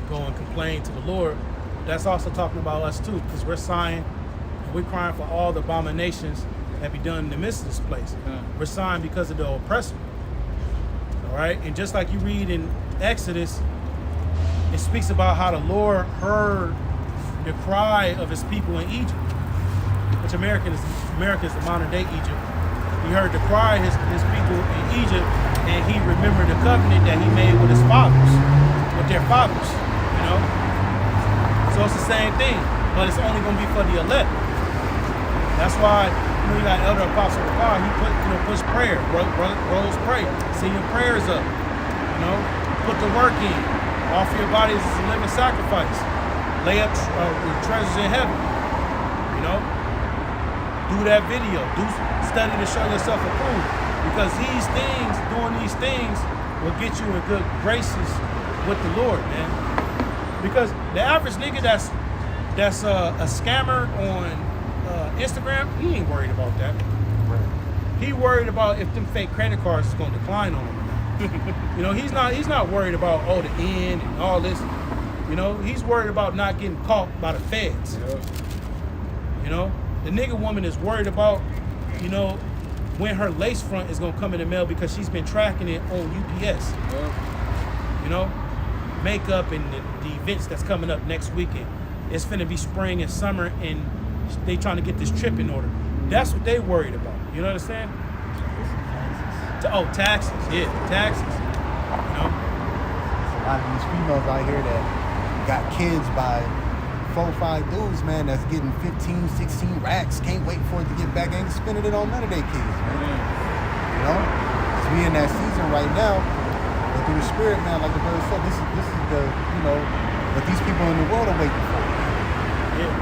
Speaker 1: go and complain to the Lord. That's also talking about us too, because we're sighing and we're crying for all the abominations that be done in the midst of this place. We're sighing because of the oppressor. All right, and just like you read in Exodus, it speaks about how the Lord heard the cry of his people in Egypt, which America is the modern day Egypt. He heard the cry of his people in Egypt, and he remembered the covenant that he made with his fathers, with their fathers, you know? So it's the same thing, but it's only gonna be for the elect. That's why, you know, you got Elder Apostle Bakar, he push prayer, Rose pray, send your prayers up, you know? Put the work in, offer your bodies as a living sacrifice, lay up your treasures in heaven, you know? Do that video, study to show yourself approved, because doing these things will get you in good graces with the Lord, man. Because the average nigga that's a scammer on Instagram, he ain't worried about that. He worried about if them fake credit cards is gonna decline on him or not. You know, he's not worried about the end and all this. You know, he's worried about not getting caught by the feds.
Speaker 5: Yeah.
Speaker 1: You know, the nigga woman is worried about, you know, when her lace front is gonna come in the mail because she's been tracking it on UPS.
Speaker 5: Yeah.
Speaker 1: You know, makeup and the events that's coming up next weekend. It's finna be spring and summer, and they trying to get this trip in order. That's what they worried about. You know what I'm saying? Taxes. Yeah, taxes. You know,
Speaker 2: A lot of these females out here that got kids by 4 or 5 dudes, man, that's getting 15, 16 racks. Can't wait for it to get back. Ain't spending it on none of their kids, man. You know, as we in that season right now, but through the spirit, man, like the brother said, this is the, you know, what these people in the world are waiting for.
Speaker 1: yeah.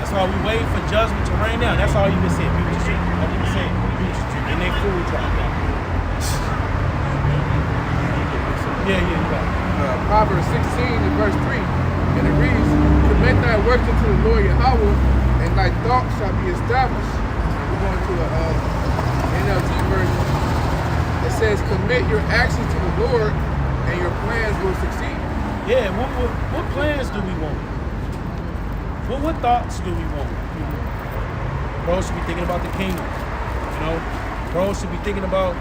Speaker 1: That's why we waiting for judgment to rain down. That's all you been saying. People just like you been saying, people just getting their food dropped down. Yeah, you got it.
Speaker 3: Proverbs 16 and verse 3, and it reads, "Commit thy work unto the Lord Yahweh, and thy thoughts shall be established." We're going to the NLT version. It says, "Commit your actions to the Lord, and your plans will succeed."
Speaker 1: Yeah, what plans do we want? What thoughts do we want? Bro should be thinking about the kingdom. You know, bro should be thinking about,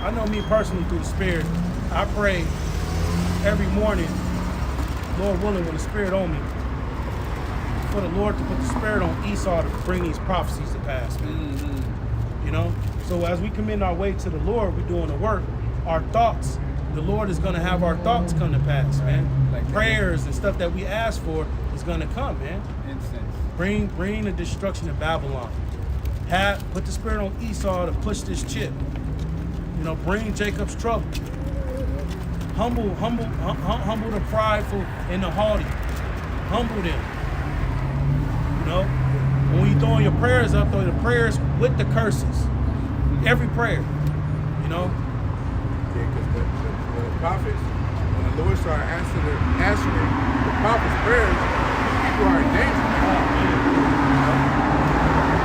Speaker 1: I know me personally through the Spirit, I pray every morning, Lord willing, when the Spirit on me, for the Lord to put the Spirit on Esau to bring these prophecies to pass, man.
Speaker 5: Mm-hmm.
Speaker 1: You know? So as we commit our way to the Lord, we're doing the work. Our thoughts, the Lord is going to have our thoughts come to pass, man.
Speaker 5: Like
Speaker 1: prayers and stuff that we ask for is going to come, man.
Speaker 5: Incense.
Speaker 1: Bring the destruction of Babylon. Put the Spirit on Esau to push this chip. You know, bring Jacob's trouble. Humble the prideful and the haughty. Humble them. You know, when you throwing your prayers up, throw the prayers with the curses. Every prayer. You know.
Speaker 3: Yeah, because prophets, when the Lord started answering the prophets' prayers, people are in danger.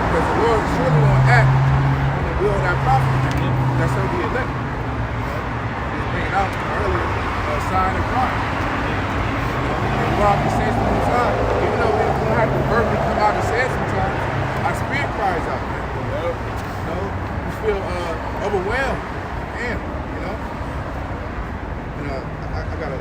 Speaker 3: Because the Lord surely won't act on the will of that prophet. That's how we elect. Just bringing out earlier a sign of crime. And we're all the same the Most High. Even though we don't have to verbally come out and say it sometimes, our spirit cries out, man. You know, we feel overwhelmed. Damn, you know. And I gotta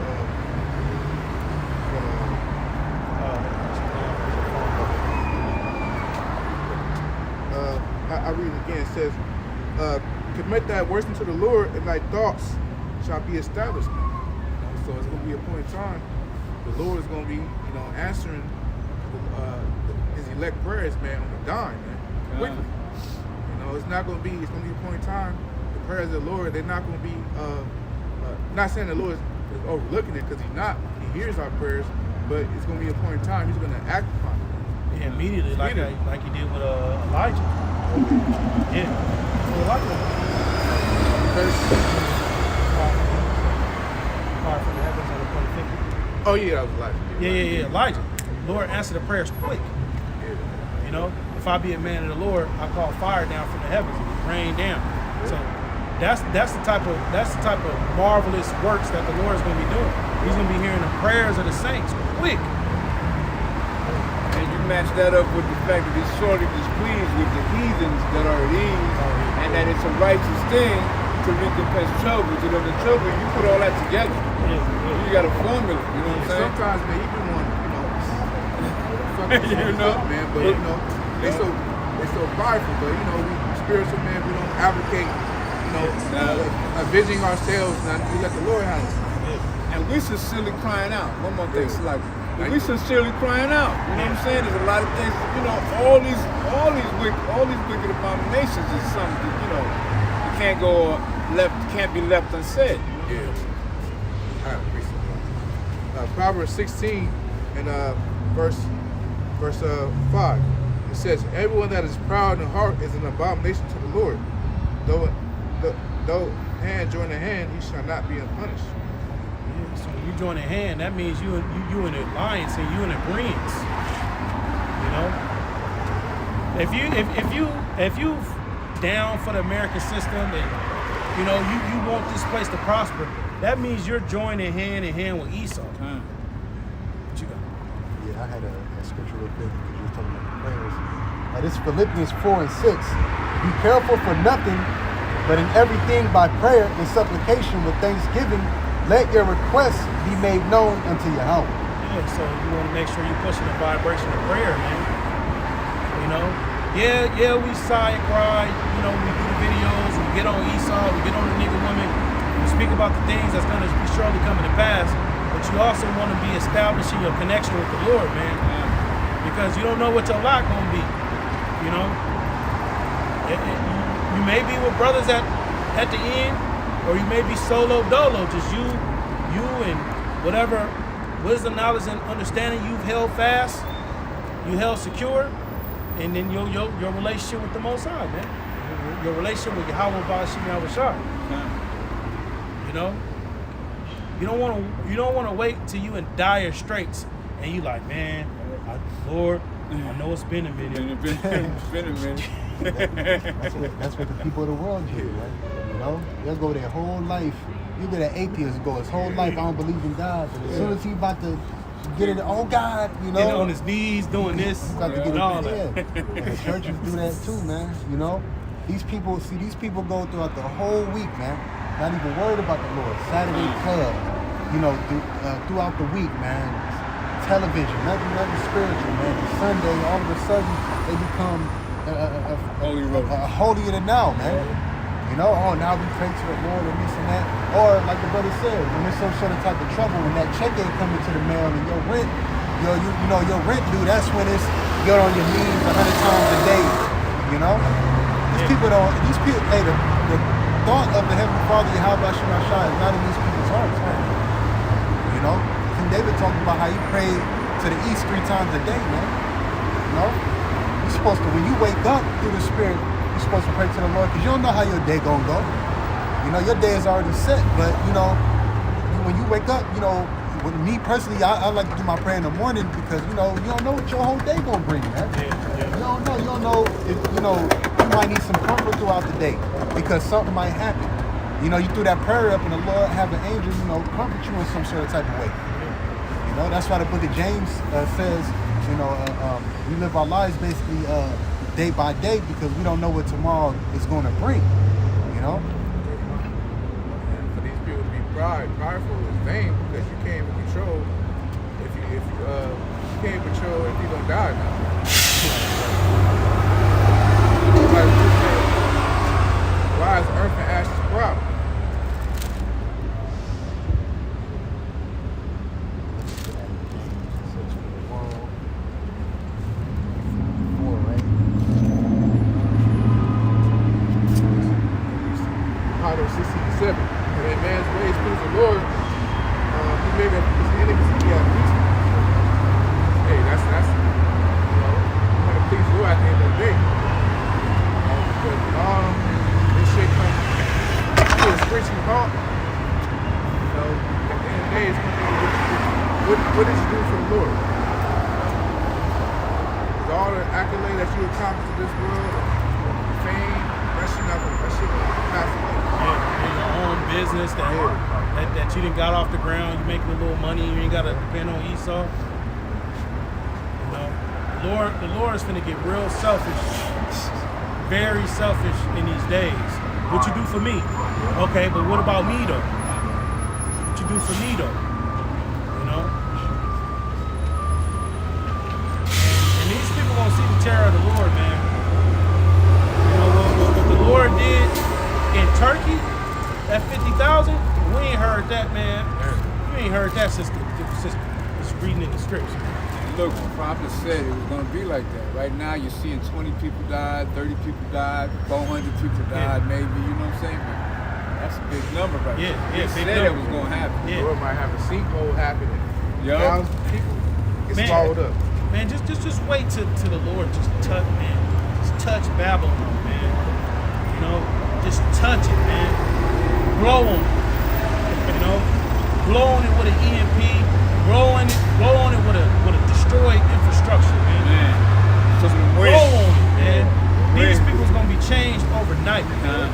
Speaker 3: I read it again. It says, commit thy works unto the Lord, and thy thoughts shall be established. You know, so it's going to be a point in time. The Lord is going to be, you know, answering his elect prayers, man, on the dime, man, quickly. You know, it's going to be a point in time. The prayers of the Lord, they're not going to be, not saying the Lord is overlooking it, because he's not. He hears our prayers, but it's going to be a point in time he's going to act upon it.
Speaker 1: Yeah, immediately, like he did with Elijah. Yeah. So Elijah.
Speaker 3: Verse.
Speaker 1: Fire from the heavens on the point of finger.
Speaker 3: Oh yeah, that was Elijah.
Speaker 1: Yeah. Elijah. Lord answered the prayers quick.
Speaker 3: Yeah.
Speaker 1: You know, if I be a man of the Lord, I call fire down from the heavens and rain down. So that's the type of marvelous works that the Lord is going to be doing. He's going to be hearing the prayers of the saints quick.
Speaker 6: And you match that up with the fact that he's sorely displeased with the heathens that are at ease, and that it's a righteous thing to recompense trouble. To them the trouble, you put all that together. You got a formula, you know what I'm saying?
Speaker 3: Sometimes, man, you can want, you know, man, but you know, they so prideful, but you know, we spiritual, man, we don't advocate, you know, avenging ourselves, and we let the Lord handle it.
Speaker 6: And we sincerely crying out. One more thing, like we sincerely crying out. You know what I'm saying? There's a lot of things, you know, all these wicked abominations is something that, you know, can't be left unsaid.
Speaker 3: Yeah. All right, appreciate that. Proverbs 16 and verse 5. It says, "Everyone that is proud in heart is an abomination to the Lord. Though hand join the hand, he shall not be unpunished."
Speaker 1: Yeah, so when you join a hand, that means you in an alliance and you in agreement. You know, if you down for the American system and you know you want this place to prosper, that means you're joining hand in hand with Esau. What you got?
Speaker 2: Yeah, I had a scripture real quick because you were talking about the prayers. This is Philippians 4 and 6. Be careful for nothing, but in everything by prayer and supplication with thanksgiving, let your requests be made known unto Yahweh.
Speaker 1: Yeah, so you want to make sure you're pushing the vibration of prayer, man. You know? Yeah, we sigh and cry. You know, we do the videos, we get on Esau, we get on the nigga woman, we speak about the things that's going to be surely coming to pass, but you also want to be establishing your connection with the Lord, man. Because you don't know what your lot going to be, you know? You may be with brothers at the end, or you may be solo dolo, just you and whatever wisdom, knowledge, and understanding you've held fast, you held secure, and then your relationship with the Most High, man. Your relationship with Yahweh Ba'ashim Yahushua. You know, you don't want to wait till you in dire straits, and you like, man, Lord, I know it's been a minute.
Speaker 6: It's been a minute.
Speaker 2: That's what the people of the world do, right? You know, they'll go their whole life. You get an atheist go his whole life, I don't believe in God. But as soon as he about to get it, oh God, you know.
Speaker 1: Getting on his knees, doing this,
Speaker 2: He's about to get
Speaker 1: and
Speaker 2: it.
Speaker 1: all that.
Speaker 2: Yeah. And the churches do that too, man. You know, these people go throughout the whole week, man. Not even worried about the Lord. Saturday club, you know, throughout the week, man. Television, nothing spiritual, man. And Sunday, all of a sudden, they become holier than now, man. You know, oh, now we pray to the Lord and this and that. Or, like the brother said, when there's some sort of type of trouble, when that check ain't coming to the mail and your rent, your rent due, that's when it's get on your knees 100 times a day. You know? These people, hey, the thought of the Heavenly Father, Yahweh Shemashah, is not in these people's hearts, man. You know? King David talked about how he prayed to the east 3 times a day, man. You know? You're supposed to, when you wake up through the Spirit, you're supposed to pray to the Lord, because you don't know how your day gonna go. You know, your day is already set, but you know, when you wake up, you know, with me personally, I like to do my prayer in the morning because, you know, you don't know what your whole day gonna bring, man. You don't know if, you know, you might need some comfort throughout the day because something might happen. You know, you threw that prayer up and the Lord have an angel, you know, comfort you in some sort of type of way. You know, that's why the book of James says, you know, we live our lives basically day by day because we don't know what tomorrow is going to bring, you know?
Speaker 3: And for these people to be prideful is vain because you can't even control if you can't control if you're gonna die now. Like you said, why is earth and ashes a problem? Proverbs 16:7. When a man's ways please the Lord, he maketh his enemies to be at peace. Hey, that's you know, you want to please the Lord at the end of the day. Because this shit comes to a screeching halt. You know, at the end of the day, it's going to be what did you do for the Lord? With all the accolades that you accomplished in this world, fame, that shit gonna pass away.
Speaker 1: Your own business that you done got off the ground, you making a little money, you ain't gotta depend on Esau. You know, the Lord is finna get real selfish, very selfish in these days. What you do for me? Okay, but what about me though? What you do for me though? You know? And these people gonna see the terror of the Lord, man. You know, what the Lord did in Turkey, that 50,000, we ain't heard that, man. You ain't heard that since just reading in the scripts.
Speaker 6: Look, the prophet said it was going to be like that. Right now, you're seeing 20 people died, 30 people died, 400 people died, maybe. You know what I'm saying? But that's a big number right there. He said it was going to happen.
Speaker 3: The Lord might have a sinkhole happening.
Speaker 6: Yo.
Speaker 3: Thousands of people get swallowed up.
Speaker 1: Man, just wait till the Lord just touch, man. Just touch Babylon, man. You know, just touch it, man. Blow on it. You know, blow on it with an EMP. Blow on it with a destroyed infrastructure, man. Blow on it, man. These people's gonna be changed overnight, man.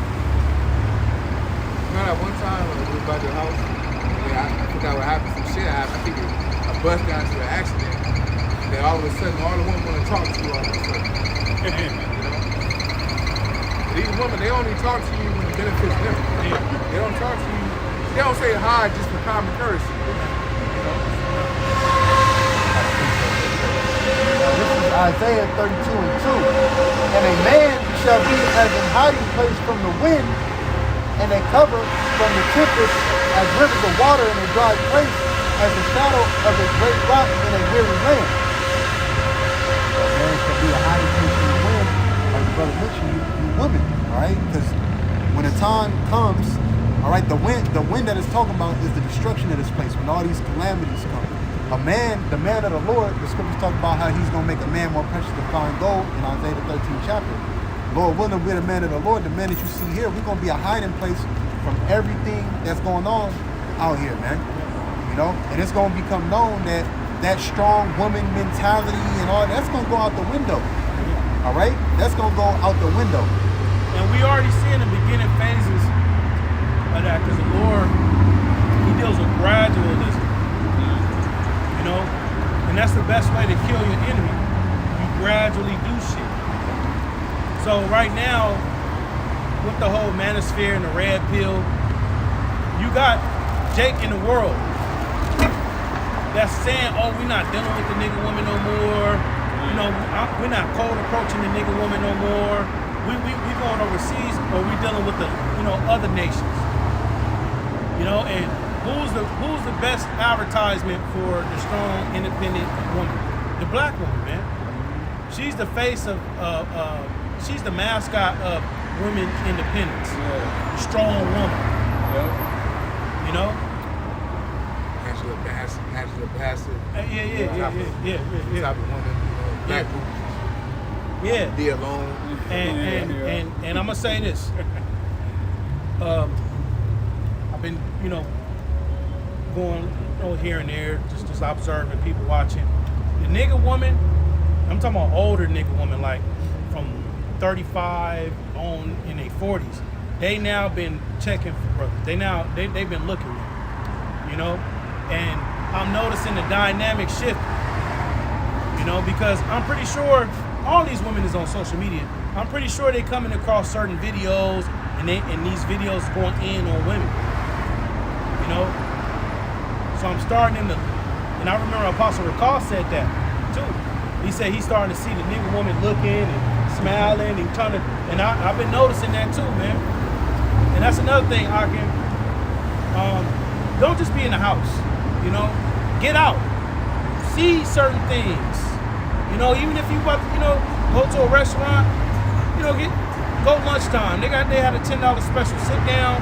Speaker 3: Remember that one time when we was by the house? Yeah, I forgot what happened. Some shit happened. I think a bus got into an accident. And then all of a sudden, all the women want to talk to you all of a sudden. You know? These women, they only talk to you when it benefits them. They don't talk to you. They don't say hi just for common courtesy. You know?
Speaker 2: This is Isaiah 32:2. And a man shall be as an hiding place from the wind, and a cover from the tempest, as rivers of water in a dry place, as the shadow of a great rock in a weary land. A man shall be a hiding place from the wind, like the brother mentioned, you women, all right? Because when the time comes, all right, the wind that it's talking about is the destruction of this place, when all these calamities come. The man of the Lord, the scriptures talk about how he's going to make a man more precious than fine gold in Isaiah the 13th chapter. Lord willing, we're the man of the Lord. The man that you see here, we're going to be a hiding place from everything that's going on out here, man. You know, and it's going to become known that that strong woman mentality and all that's going to go out the window. All right? That's going to go out the window.
Speaker 1: And we already see in the beginning phases of that because the Lord, he deals with gradualism. You know? And that's the best way to kill your enemy. You gradually do shit. So right now, with the whole manosphere and the red pill, you got Jake in the world that's saying, oh, we're not dealing with the nigga woman no more. You know, we're not cold approaching the nigga woman no more. We going overseas, or we dealing with the, you know, other nations. You know, and who's the best advertisement for the strong, independent woman? The black woman, man. She's the face of she's the mascot of women independence. Yeah. Strong woman.
Speaker 6: Yeah.
Speaker 1: You know?
Speaker 3: Angela Bassett.
Speaker 1: Yeah.
Speaker 3: Type of woman, you know, black woman.
Speaker 1: Yeah.
Speaker 3: Be alone.
Speaker 1: And I'm gonna say this. I've been, you know, going, here and there, just observing people watching. The nigga woman, I'm talking about older nigga woman, like from 35 on in their 40s. They now been checking for brothers. They've been looking at them, and I'm noticing the dynamic shift, because I'm pretty sure all these women is on social media. I'm pretty sure they coming across certain videos and these videos going in on women, So I'm starting to, and I remember Apostle Recall said that too. He said he's starting to see the nigga woman looking and smiling and trying to, and I've been noticing that too, man. And that's another thing, Akim. Don't just be in the house, get out, see certain things, even if you about to, go to a restaurant, go lunchtime. They had a $10 special. Sit down,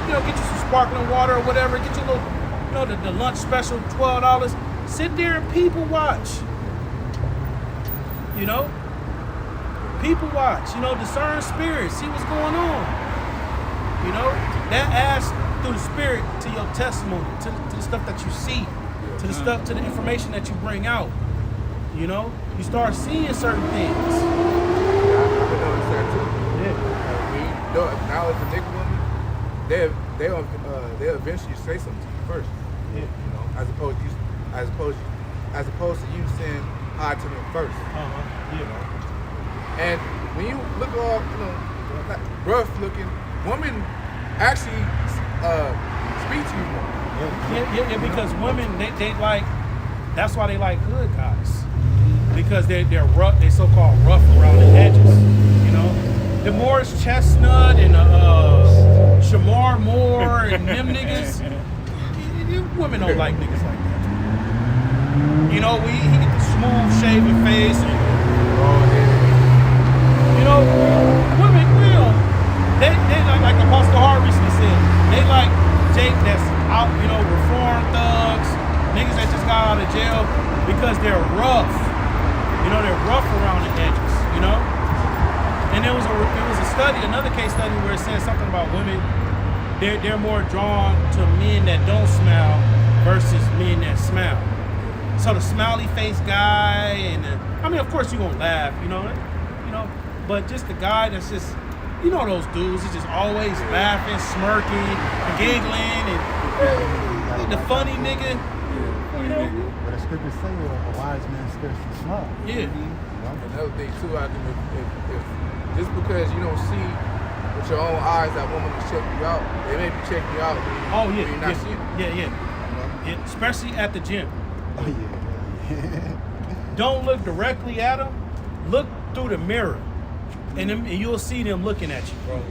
Speaker 1: get you some sparkling water or whatever. Get you a little, the lunch special, $12. Sit there and people watch. People watch. Discern spirits. See what's going on. That adds through the spirit to your testimony, to the stuff that you see, to the stuff, to the information that you bring out. You start seeing certain things.
Speaker 3: I've been noticing that too.
Speaker 1: Yeah.
Speaker 3: Now as a nigga woman, they'll eventually say something to you first.
Speaker 1: Yeah.
Speaker 3: As opposed to you saying hi to them first. And when you look all, like rough looking, women actually speak to you more.
Speaker 1: Yeah, because women, they like, that's why they like hood guys. Because they're rough, they so-called rough around the edges, The Morris Chestnut and Shamar Moore and them niggas, women don't like niggas like that. He get the smooth shaven face and, women, they like Apostle Hart recently said, they like Jake that's out, reformed thugs, niggas that just got out of jail because they're rough. They're rough around the edges, And there was a study, another case study where it said something about women, they're more drawn to men that don't smile versus men that smile. So the smiley face guy and of course you're gonna laugh, but just the guy that's just, those dudes is just always laughing, smirking, giggling, and the funny nigga,
Speaker 2: But the scriptures say a wise man scarcely smile.
Speaker 1: Yeah.
Speaker 3: Another thing too, I think if just because you don't see with your own eyes that woman will check you out, they may be checking you out when you're not seeing it.
Speaker 1: Yeah, especially at the gym.
Speaker 2: Oh yeah.
Speaker 1: Don't look directly at them. Look through the mirror, and you'll see them looking at you, bro.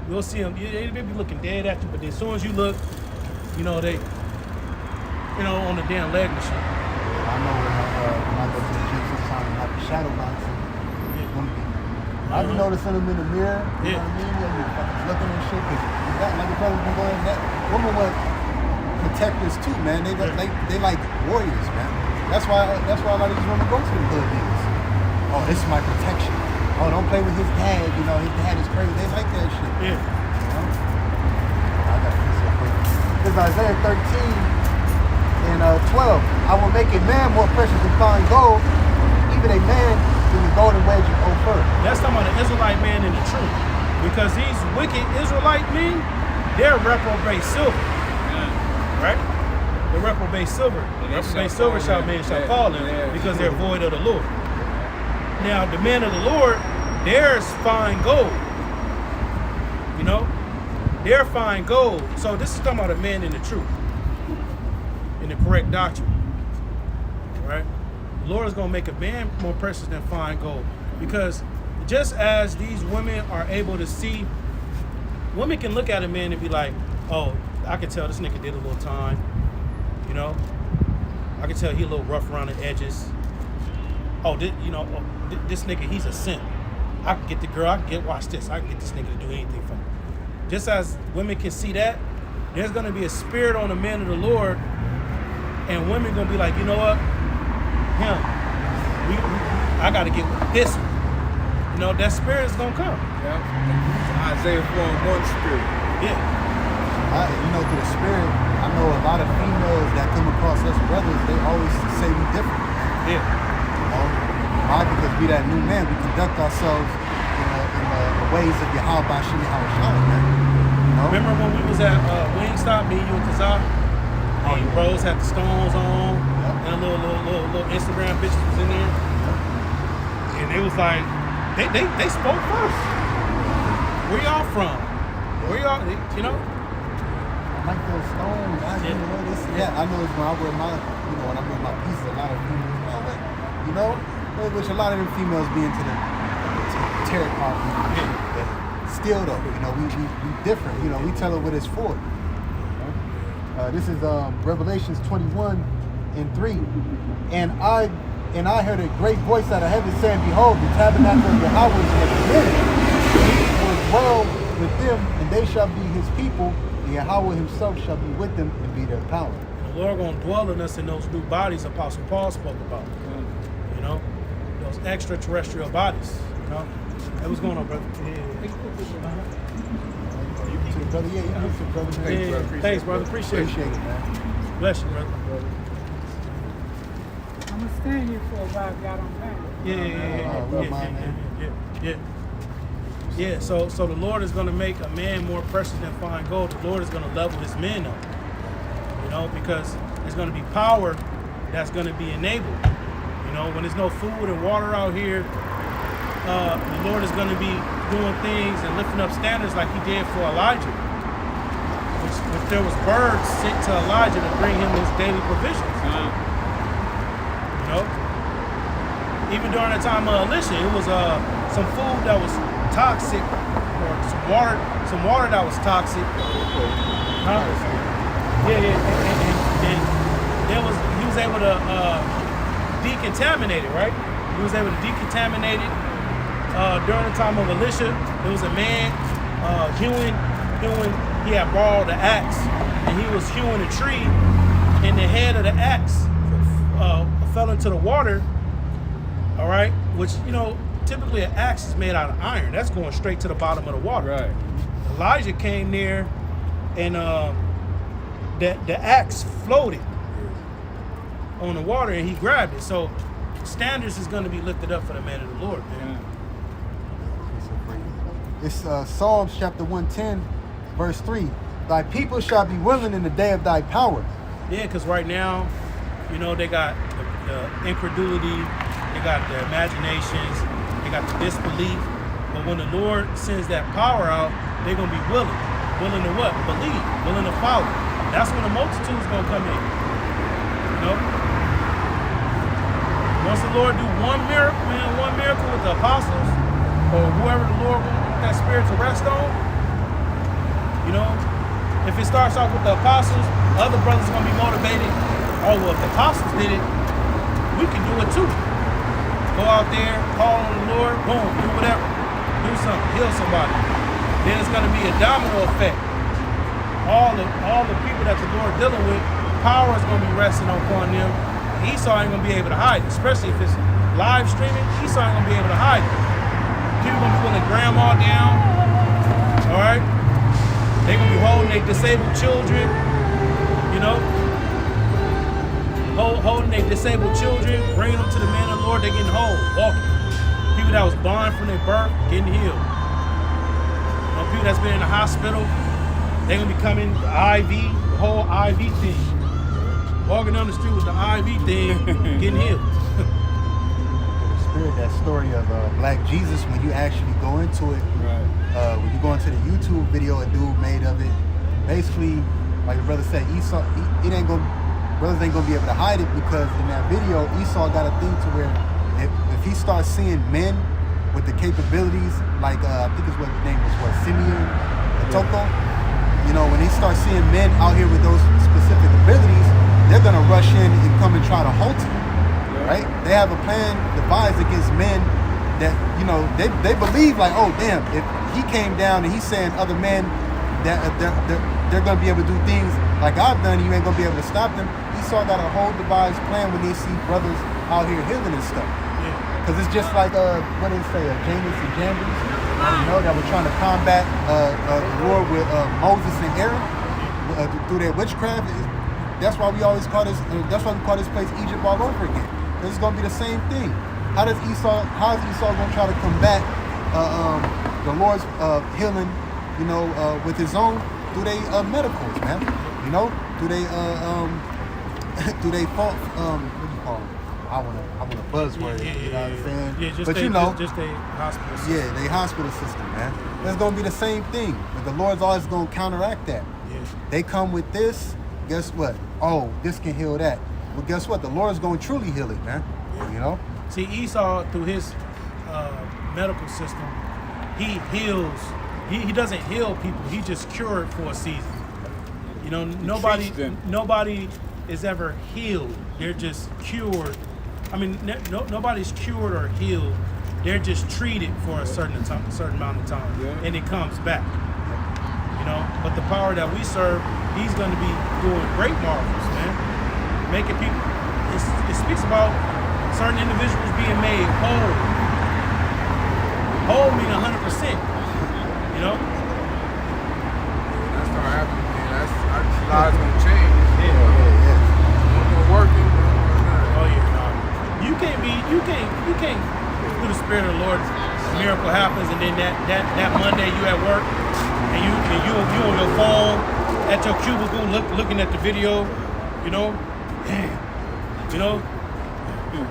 Speaker 1: You'll see them. They may be looking dead at you, but as soon as you look, they, on the damn leg machine.
Speaker 2: I know when I go to the gym sometimes and have shadow boxing. I've been noticing them in the mirror. You know what I mean? When you're fucking looking and shit. Cause that, like the brother been going, that woman was protectors too, man. They like warriors, man. That's why a lot of these women go to the hood niggas. Oh, this is my protection. Oh, don't play with his dad. His dad is crazy. They like that shit.
Speaker 1: Yeah.
Speaker 2: I got this so quick. This is Isaiah 13 and 12. I will make a man more precious than fine gold, even a man than the golden wedge of Ophir.
Speaker 1: That's talking about the Israelite man in the truth. Because these wicked Israelite men, they're reprobate silver. Right? They're reprobate silver. Reprobate silver shall men shall fall in because they're void of the Lord. Now, the men of the Lord, theirs fine gold. They're fine gold. So this is talking about a man in the truth, in the correct doctrine. Right? The Lord is going to make a man more precious than fine gold. Because just as these women are able to see, women can look at a man and be like, oh, I can tell this nigga did a little time. I can tell he a little rough around the edges. Oh, this nigga, he's a simp. I can get the girl, watch this, I can get this nigga to do anything for me. Just as women can see that, there's going to be a spirit on the man of the Lord, and women going to be like, you know what? I got to get with this one. That spirit is going to come.
Speaker 6: Yeah. Isaiah 4:1 spirit.
Speaker 1: Yeah.
Speaker 2: Through the spirit, I know a lot of females that come across us brothers, they always say we different.
Speaker 1: Yeah.
Speaker 2: Why? Because we that new man, we conduct ourselves in the ways of Yahweh Shimi Hawashai, man.
Speaker 1: Remember when we was at Wingstop, me, you, and Kazak? And bros had the stones on, and a little Instagram bitches was in there. And it was like, they spoke first. Where y'all from? Where y'all,
Speaker 2: I like those stones. I know it's when I wear my pieces, a lot of females all that. Which a lot of them females be into the tarot card. Still though, we different. We tell her what it's for. This is Revelations 21:3. And I heard a great voice out of heaven saying, "Behold, the tabernacle of Yahweh is with men. He will dwell with them, and they shall be his people. And Yahweh himself shall be with them and be their power."
Speaker 1: The Lord gonna dwell in us in those new bodies Apostle Paul spoke about. Those extraterrestrial bodies. That was going on, brother.
Speaker 2: To the brother, you to the brother.
Speaker 1: Thanks, brother. Appreciate
Speaker 2: it, man.
Speaker 1: Bless you, brother.
Speaker 7: I'm gonna stand here for a while if y'all don't mind.
Speaker 1: Yeah. So the Lord is gonna make a man more precious than fine gold. The Lord is gonna level his men up. Because there's gonna be power that's gonna be enabled. When there's no food and water out here, the Lord is going to be doing things and lifting up standards like he did for Elijah. Which there was birds sent to Elijah to bring him his daily provisions. Even during the time of Elisha, it was some food that was toxic, or some water that was toxic. And he was able to decontaminate it, right? He was able to decontaminate it. During the time of Elisha, there was a man hewing. He had borrowed the axe, and he was hewing a tree, and the head of the axe fell into the water. All right, which typically an axe is made out of iron. That's going straight to the bottom of the water.
Speaker 6: Right.
Speaker 1: Elijah came there, and the axe floated on the water, and he grabbed it. So standards is going to be lifted up for the man of the Lord, man.
Speaker 2: It's Psalms chapter 110, verse 3. Thy people shall be willing in the day of thy power.
Speaker 1: Yeah, because right now, they got the incredulity, they got the imaginations, they got the disbelief. But when the Lord sends that power out, they're going to be willing. Willing to what? Believe. Willing to follow. That's when the multitude's going to come in. Once the Lord do one miracle with the apostles, or whoever the Lord wants that spirit to rest on, if it starts off with the apostles, other brothers are going to be motivated. Oh, well, if the apostles did it, we can do it too. Go out there, call on the Lord, boom, do whatever. Do something, heal somebody. Then it's going to be a domino effect. All the people that the Lord dealing with, power is going to be resting upon them. Esau ain't going to be able to hide it, especially if it's live streaming. Esau ain't going to be able to hide it. People going to be willing to grandma down, all right? They're going to be holding their disabled children, holding their disabled children, bringing them to the man of the Lord. They're getting whole, walking. People that was blind from their birth, getting healed. People that's been in the hospital, they're going to be coming, the IV, the whole IV thing. Walking down the street with the IV thing, getting healed.
Speaker 2: That story of Black Jesus, when you actually go into it,
Speaker 6: right.
Speaker 2: When you go into the YouTube video a dude made of it, basically, like the brother said, Esau, brothers ain't gonna be able to hide it, because in that video, Esau got a thing to where if he starts seeing men with the capabilities, like I think it's what his name was, Simeon Toko, when he starts seeing men out here with those specific abilities, they're gonna rush in and come and try to halt him. Right? They have a plan devised against men that, they believe like, oh damn, if he came down and he's saying other men that they're going to be able to do things like I've done, you ain't going to be able to stop them. Esau got a whole devised plan when they see brothers out here healing and stuff. Because it's just like, what did it say, Janus and Jambres, that were trying to combat the war with Moses and Aaron. through their witchcraft. That's why we always call this. That's why we call this place Egypt all over again. This is gonna be the same thing. How is Esau gonna try to combat the Lord's healing? You know, with his own through they medicals, man. You know, through they through they fault. What do you call them? I want a buzzword. You know what I'm saying?
Speaker 1: Yeah, just
Speaker 2: but
Speaker 1: they,
Speaker 2: you know,
Speaker 1: just a hospital system.
Speaker 2: yeah, they hospital system, man. That's gonna be the same thing. But the Lord's always gonna counteract that.
Speaker 1: Yeah.
Speaker 2: They come with this. Guess what? Oh, this can heal that. Well, guess what? The Lord's gonna truly heal it, man. You know.
Speaker 1: See, Esau, through his medical system, he heals. He doesn't heal people. He just cured for a season. You know, nobody is ever healed. They're just cured. I mean, nobody's cured or healed. They're just treated for a certain amount of time, and it comes back. You know, but the power that we serve, he's going to be doing great marvels, man. Making people. It speaks about certain individuals being made whole. Whole mean 100%. You know.
Speaker 3: That's start happening, man. That's lives gonna change.
Speaker 2: Yeah.
Speaker 3: No more working.
Speaker 1: Oh yeah, nah. You can't through the Spirit of the Lord, a miracle happens, and then that Monday you at work and you on your phone at your cubicle looking at the video, you know, no.
Speaker 3: Your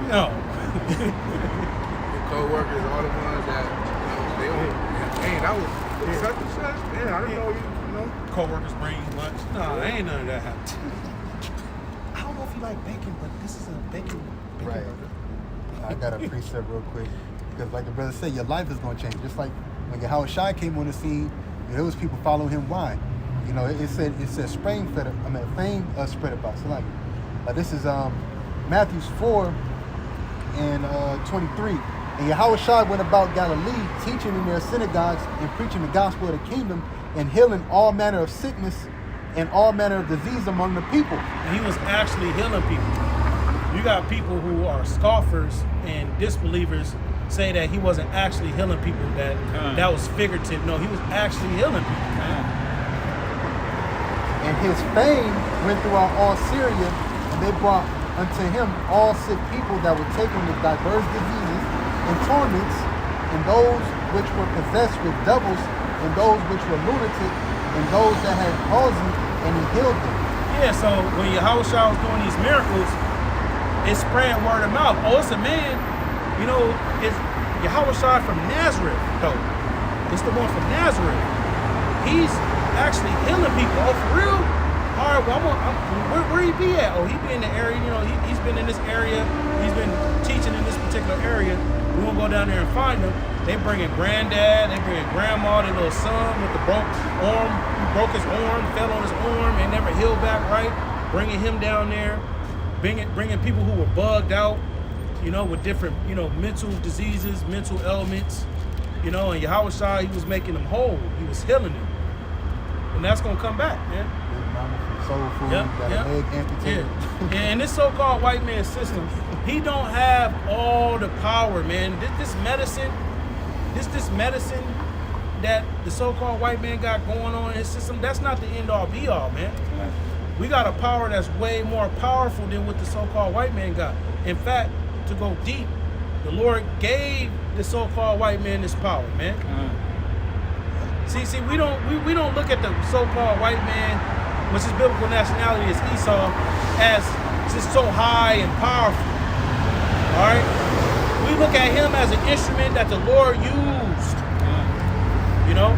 Speaker 3: co-workers, all the ones that they don't. Hey, that was such and such. Man, I didn't know you know.
Speaker 1: Co-workers bring you lunch. No, ain't none of that happen. I don't know if you like bacon, but this is a bacon
Speaker 2: Right.
Speaker 1: burger.
Speaker 2: I got a precept real quick because, like the brother said, your life is gonna change. Just like when Yahweh Shai came on the scene, there was people following him. Why? You know, it said fame spread about. So like this is Matthew 4 and 23. And Yahweh Shai went about Galilee, teaching in their synagogues and preaching the gospel of the kingdom and healing all manner of sickness and all manner of disease among the people.
Speaker 1: And he was actually healing people. You got people who are scoffers and disbelievers say that he wasn't actually healing people, that was figurative. No, he was actually healing people.
Speaker 2: And his fame went throughout all Syria, and they brought unto him all sick people that were taken with diverse diseases and torments, and those which were possessed with devils, and those which were lunatic, and those that had palsy, and he healed them.
Speaker 1: Yeah, so when Yahweh Shai was doing these miracles, it spread word of mouth. Oh, it's a man, you know, it's Yahweh Shai from Nazareth, though. It's the one from Nazareth. He's actually healing people. Oh, for real? All right, well, where he be at? Oh, he be in the area, you know, he's been in this area. He's been teaching in this particular area. We won't go down there and find him. They bring in granddad, they bring in grandma, their little son with the broke arm. He broke his arm, fell on his arm, and never healed back right. Bringing him down there. Bringing people who were bugged out, you know, with different, you know, mental diseases, mental ailments, you know, and Yahweh Shai, he was making them whole. He was healing them. And that's going to come back, man.
Speaker 2: Soul food, got a leg amputated.
Speaker 1: Yeah, and this so-called white man system, he don't have all the power, man. This medicine that the so-called white man got going on in his system, that's not the end-all, be-all, man. We got a power that's way more powerful than what the so-called white man got. In fact, to go deep, the Lord gave the so-called white man this power, man. See, we don't look at the so-called white man, which is biblical nationality, as Esau, as just so high and powerful. All right, we look at him as an instrument that the Lord used. You know.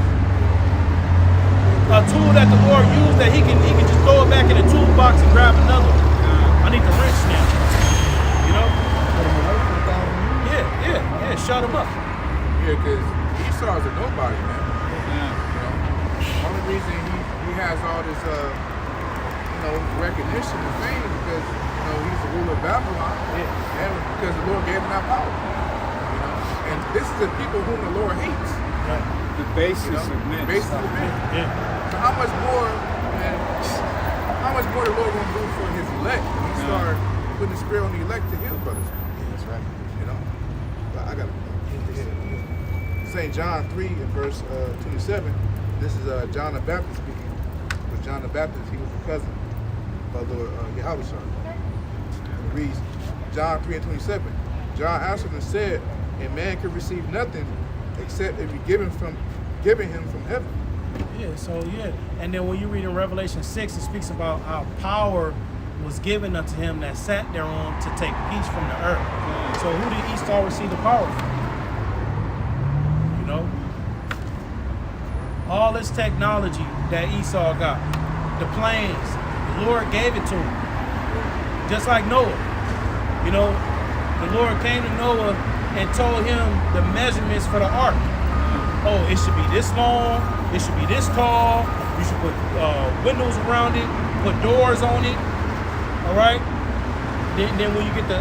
Speaker 1: A tool that the Lord used that he can just throw it back in the toolbox and grab another one. I need the wrench now. You know? Yeah, shut him up.
Speaker 3: Yeah, because Esau's a nobody, man. You know? The only reason he has all this recognition and fame is because he's the ruler of Babylon. Yeah. And because the Lord gave him that power. You know? And this is the people whom the Lord hates.
Speaker 1: Right.
Speaker 6: The basis of men.
Speaker 3: Basis of men.
Speaker 1: Yeah.
Speaker 3: So how much more the Lord gonna do for his elect when he start putting the spirit on the elect to heal brothers?
Speaker 2: That's right.
Speaker 3: You know? But I gotta St. John 3 and verse 27. This is John the Baptist speaking. Because John the Baptist, he was the cousin of Lord Yahweh. It reads, John 3:27. John answered and said, a man can receive nothing except it be given him from heaven.
Speaker 1: Yeah, so yeah. And then when you read in Revelation 6, it speaks about how power was given unto him that sat thereon to take peace from the earth. So who did Esau receive the power from? You know? All this technology that Esau got, the planes, the Lord gave it to him. Just like Noah. You know, the Lord came to Noah and told him the measurements for the ark. Oh, it should be this long, it should be this tall, you should put windows around it, put doors on it, all right? Then when you get the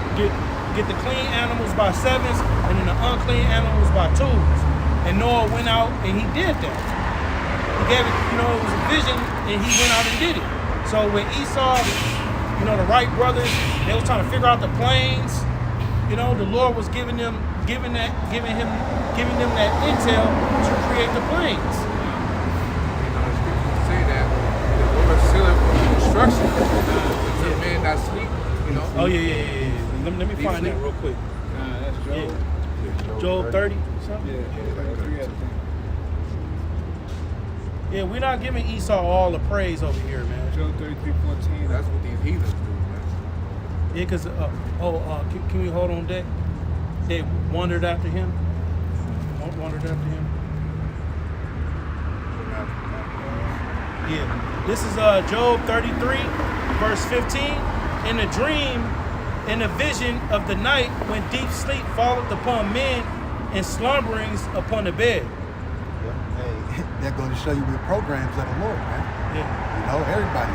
Speaker 1: clean animals by sevens, and then the unclean animals by twos. And Noah went out and he did that. He gave it, you know, it was a vision, and he went out and did it. So with Esau, you know, the Wright brothers, they was trying to figure out the planes. You know, the Lord was giving them that intel to create the planes.
Speaker 3: You know, the scriptures say that the Lord sealed instructions to the man that sleep, you know.
Speaker 1: Oh yeah. Let me find that real quick.
Speaker 6: Nah, that's Job.
Speaker 1: Yeah. Job 30 something?
Speaker 6: Yeah, 33, I think.
Speaker 1: Yeah, we're not giving Esau all the praise over here, man.
Speaker 6: Job 33:14.
Speaker 3: That's what these heathens do, man.
Speaker 1: Yeah, because, can we hold on deck? They wandered after him. Wandered after him. Yeah. This is Job 33, verse 15. In a dream, in a vision of the night, when deep sleep falleth upon men and slumberings upon the bed.
Speaker 2: Hey, that goes to show you the programs of the Lord, man.
Speaker 1: Yeah.
Speaker 2: You know, everybody.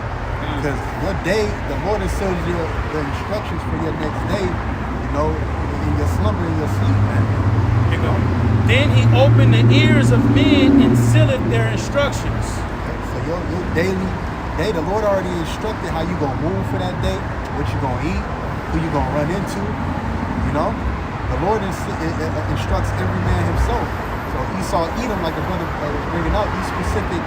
Speaker 2: Because your day, the Lord has showed you the instructions for your next day, you know, in your slumber, in your sleep, man.
Speaker 1: Here you go. Then he opened the ears of men and sealeth their instructions.
Speaker 2: So your daily day, the Lord already instructed how you gonna move for that day, what you gonna eat, who you gonna run into, you know? The Lord instructs every man himself. So Esau, Edom, like the brother was bringing out, these specific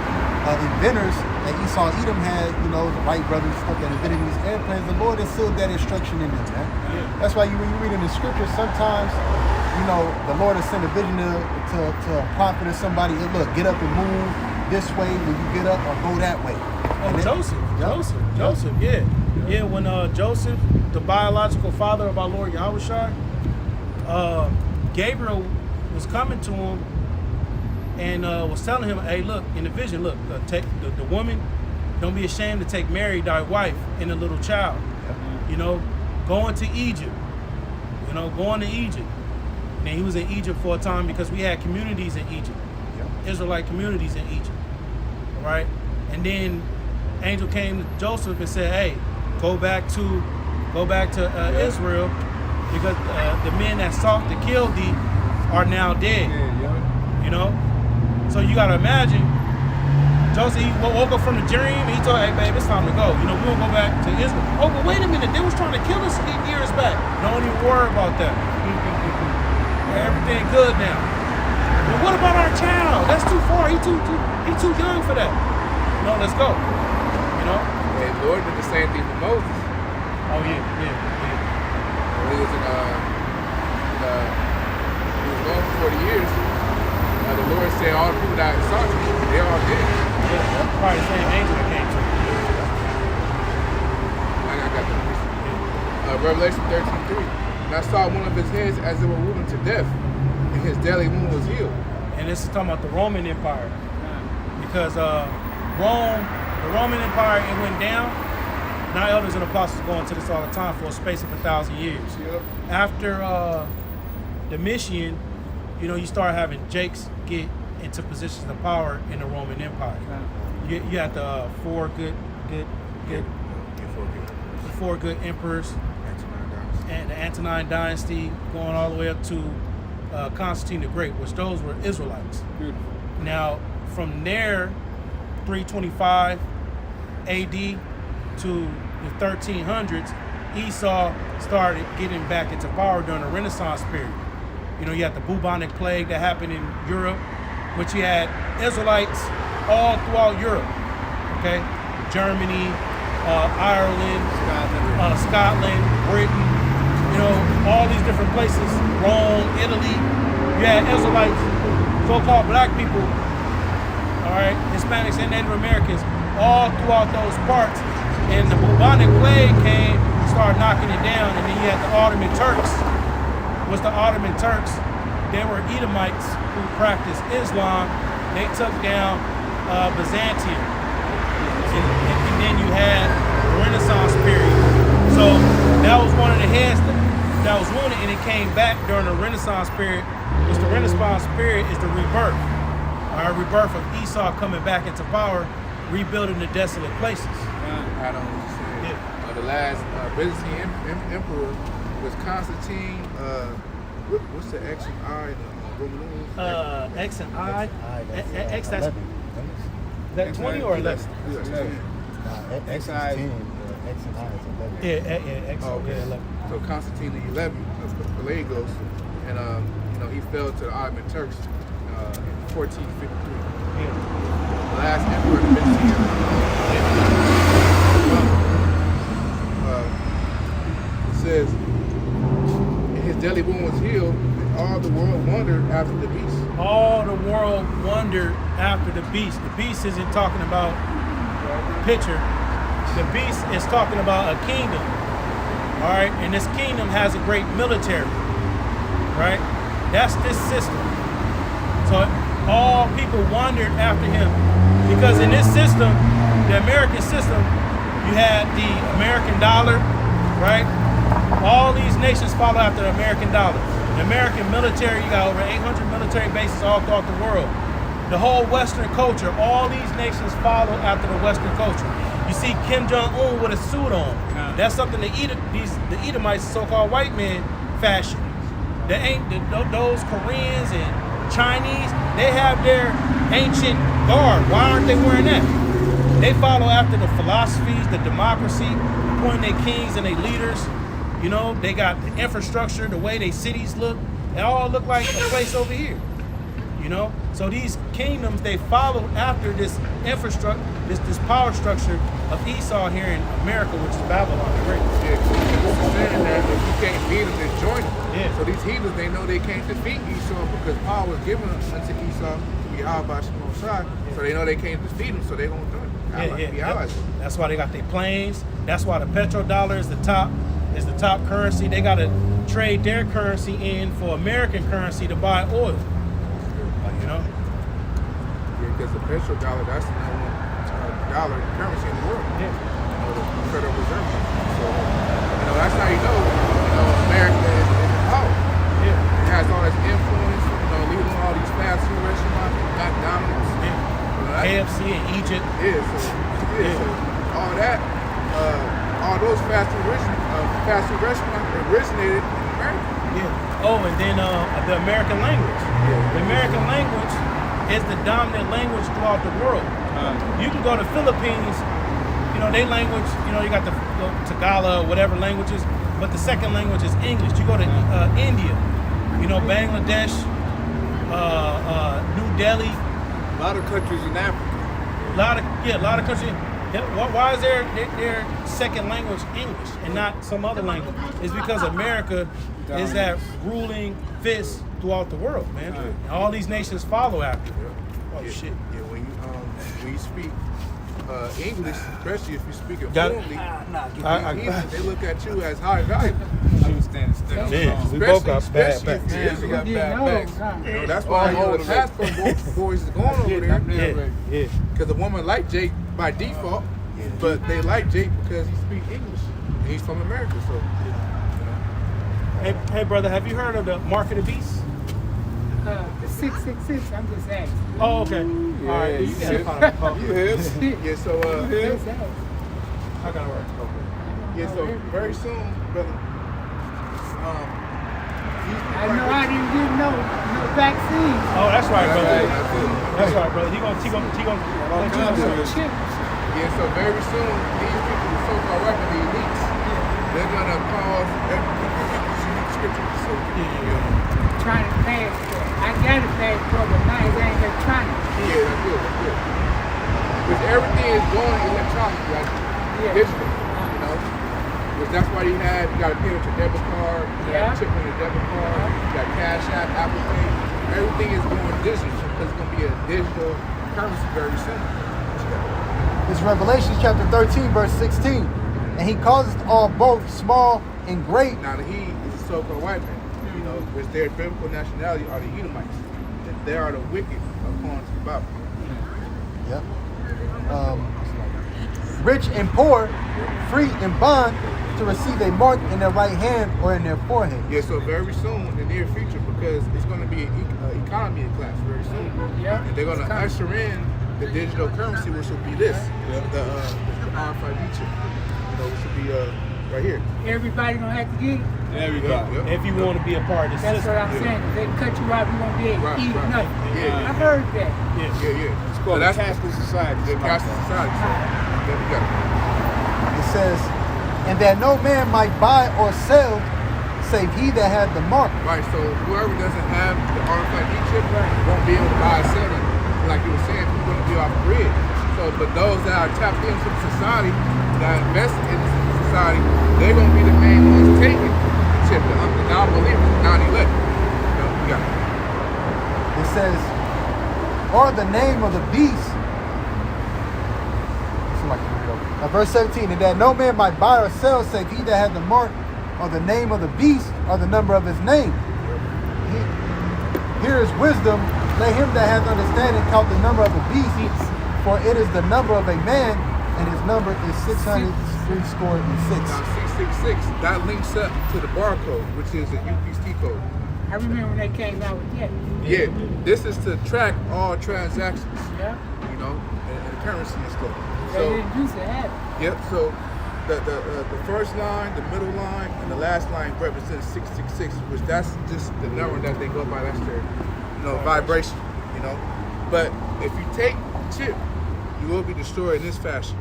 Speaker 2: inventors that Esau, Edom had, you know, the Wright brothers, stuff that invented these airplanes, the Lord instilled that instruction in them, man.
Speaker 1: Yeah.
Speaker 2: That's why when you read in the scriptures, sometimes, you know, the Lord has sent a vision to a prophet or somebody, look, get up and move this way when you get up, or go that way.
Speaker 1: Oh, Joseph, yeah. Yeah, when Joseph, the biological father of our Lord Yahushua, Gabriel was coming to him and was telling him, hey, look, in the vision, look, take the woman, don't be ashamed to take Mary, thy wife, and a little child. You know, going to Egypt. You know, going to Egypt. And he was in Egypt for a time because we had communities in Egypt. Israelite communities in Egypt. All right? And then angel came to Joseph and said, hey, go back to Israel, because the men that sought to kill thee are now dead. You know? So you gotta imagine, Joseph, he woke up from the dream and he told, hey babe, it's time to go. You know, we'll go back to Israel. Oh, but wait a minute, they was trying to kill us 8 years back. Don't even worry about that. Everything good now. But what about our child? That's too far. He too young for that. No, let's go. You know?
Speaker 3: And the Lord did the same thing for Moses.
Speaker 1: Oh yeah.
Speaker 3: When he was in he was gone for 40 years. The Lord said all the people that saw you, they all dead.
Speaker 1: Yeah, that's probably the same angel that came to him.
Speaker 3: I got that. Revelation 13:3. And I saw one of his heads as it were wounded to death, and his deadly wound was healed.
Speaker 1: And this is talking about the Roman Empire. Because Rome, the Roman Empire, it went down. Now elders and apostles go into this all the time for a space of 1,000 years.
Speaker 3: Yep.
Speaker 1: After Domitian, you know, you start having Jakes get into positions of power in the Roman Empire. You had the four good emperors, and the Antonine dynasty going all the way up to Constantine the Great, which those were Israelites.
Speaker 6: Beautiful.
Speaker 1: Now, from there, 325 AD to the 1300s, Esau started getting back into power during the Renaissance period. You know, you had the bubonic plague that happened in Europe, which you had Israelites all throughout Europe, okay? Germany, Ireland, Scotland, Britain, you know, all these different places, Rome, Italy. You had Israelites, so-called black people, all right, Hispanics and Native Americans, all throughout those parts. And the bubonic plague came, started knocking it down, and then you had the Ottoman Turks. What's the Ottoman Turks? They were Edomites who practiced Islam. They took down Byzantium. And then you had the Renaissance period. So that was one of the heads that was wounded, and it came back during the Renaissance period. Because the Renaissance period is the rebirth. Rebirth of Esau coming back into power, rebuilding the desolate places.
Speaker 3: I don't understand.
Speaker 1: Yeah.
Speaker 3: The last Byzantine emperor was Constantine. What's the X and I in the Roman numerals?
Speaker 1: X and I. X, that's
Speaker 2: 11.
Speaker 1: that 20 or 11?
Speaker 2: X is 10. X and I is 11.
Speaker 1: Yeah, X.
Speaker 3: Oh, okay.
Speaker 1: Yeah, 11.
Speaker 3: So Constantine the 11th, Pelagos, and you know, he fell to the Ottoman Turks in 1453.
Speaker 1: Yeah.
Speaker 3: The last emperor of the Byzantine it says, and his deadly wound was healed, and all the world wondered after the beast.
Speaker 1: All the world wondered after the beast. The beast isn't talking about picture. The beast is talking about a kingdom. All right, and this kingdom has a great military. Right? That's this system. So all people wondered after him. Because in this system, the American system, you had the American dollar, right? All these nations follow after the American dollar. The American military, you got over 800 military bases all throughout the world. The whole Western culture, all these nations follow after the Western culture. You see Kim Jong-un with a suit on. That's something the Edomites, so-called white men, fashion. Those Koreans and Chinese, they have their ancient garb. Why aren't they wearing that? They follow after the philosophies, the democracy, appointing their kings and their leaders. You know, they got the infrastructure, the way their cities look. They all look like a place over here. You know, so these kingdoms, they follow after this infrastructure, this power structure of Esau here in America, which is Babylon the Great.
Speaker 3: Yeah, because saying that if you can't beat them, then join them.
Speaker 1: Yeah.
Speaker 3: So these heathens, they know they can't defeat Esau because power was given unto Esau to be allied by Shimon Shai. So they know they can't defeat him, so they gonna join him. Be allies.
Speaker 1: That's why they got their planes. That's why the petrodollar is the top currency. They got to trade their currency in for American currency to buy oil. You know?
Speaker 3: Yeah, because the petrodollar, that's the number one dollar currency in the world.
Speaker 1: Yeah.
Speaker 3: You know, the Federal Reserve. So, you know, that's how you know America is in power.
Speaker 1: Yeah.
Speaker 3: It has all this influence, leading all these fast food restaurants, McDonald's.
Speaker 1: Yeah. KFC in Egypt.
Speaker 3: So all that, all those fast food restaurants originated in America.
Speaker 1: Yeah. Oh, and then the American language.
Speaker 3: Yeah.
Speaker 1: The American language is the dominant language throughout the world. You can go to Philippines, you know, their language, you know, you got the Tagalog, whatever languages, but the second language is English. You go to India, you know, Bangladesh, New Delhi.
Speaker 6: A lot of countries in Africa.
Speaker 1: A lot of countries. Why is their second language English and not some other language? It's because America is that ruling fist throughout the world, man. And all these nations follow after. Oh shit.
Speaker 3: Yeah, when you speak English, especially if you speak it
Speaker 1: Got it.
Speaker 3: fluently, they look at you as high value.
Speaker 6: I was standing still.
Speaker 1: Yeah, we both got bad
Speaker 3: Especially
Speaker 1: backs.
Speaker 3: if you got
Speaker 7: Yeah,
Speaker 3: bad
Speaker 7: no,
Speaker 3: backs.
Speaker 7: no.
Speaker 3: You know, that's why the passport boys is going over there.
Speaker 1: Yeah.
Speaker 3: Because a woman like Jake by default, but they like Jake because he speaks English. And he's from America, so.
Speaker 1: Hey, brother, have you heard of the Mark of the Beast?
Speaker 7: The 666, I'm just asking.
Speaker 1: Oh, okay. All right. You gotta find a pump.
Speaker 3: Yeah, so
Speaker 7: Just asking.
Speaker 1: I gotta work.
Speaker 3: yeah, so very soon, brother.
Speaker 7: I know I didn't get no vaccine.
Speaker 1: Oh, that's right, brother.
Speaker 3: Right.
Speaker 1: That's right, brother. He gonna let you know.
Speaker 7: Chips.
Speaker 3: Yeah, so very soon, these people, the so-called right, the elites, they're gonna cause scripture. So,
Speaker 7: Trying to pass that. I got a passport, but mine ain't electronic.
Speaker 3: yeah, that's good. Because everything is going electronically, like digital, you know. Because that's why you got to pay with your debit card, you got to chip on your debit card, you got Cash App, Apple Pay. Everything is going digital. So it's going to be a digital currency very soon.
Speaker 2: It's Revelation chapter 13, verse 16. And he causeth all both small and great.
Speaker 3: Now the he is a so-called white man, you know, which their biblical nationality are the Edomites. That they are the wicked according to the Bible.
Speaker 2: Yep. Rich and poor, free and bond, to receive a mark in their right hand or in their forehead.
Speaker 3: Yeah, so very soon in the near future, because it's going to be an economy class very soon.
Speaker 7: Yeah.
Speaker 3: And they're going to usher in the digital currency, which will be this, the RFID chip. You know, which will be right here.
Speaker 7: Everybody gonna have to get it.
Speaker 6: Everybody.
Speaker 3: Yep.
Speaker 1: If you want to be a part of the
Speaker 7: That's
Speaker 1: system.
Speaker 7: what I'm saying. If they cut you out, you won't be able to eat nothing.
Speaker 3: Yeah.
Speaker 7: I heard that.
Speaker 3: Yeah.
Speaker 6: It's called a cashless society.
Speaker 3: The cashless society. So there we go.
Speaker 2: It says, and that no man might buy or sell save he that had the mark.
Speaker 3: Right, so whoever doesn't have the RFID chip won't be able to buy or sell it. Like you were saying, people going to be off grid. So, but those that are tapped into the society, that are invested in the society, they're going to be the main ones taking the chip. The non-believers, non-elect. You know, we got it.
Speaker 2: It says, or the name of the beast. Verse 17, and that no man might buy or sell save he that had the mark or the name of the beast or the number of his name. Here is wisdom. Let him that hath understanding count the number of the beast, for it is the number of a man, and his number is 666.
Speaker 3: Now, 666, that links up to the barcode, which is a UPC code.
Speaker 7: I remember when they came out with that.
Speaker 3: Yeah, this is to track all transactions,
Speaker 7: Yeah.
Speaker 3: you know, and currency and stuff.
Speaker 7: They didn't used to have it.
Speaker 3: Yep. So the first line, the middle line, and the last line represents 666, which that's just the number that they go by. That's their, vibration. You know. But if you take the chip, you will be destroyed in this fashion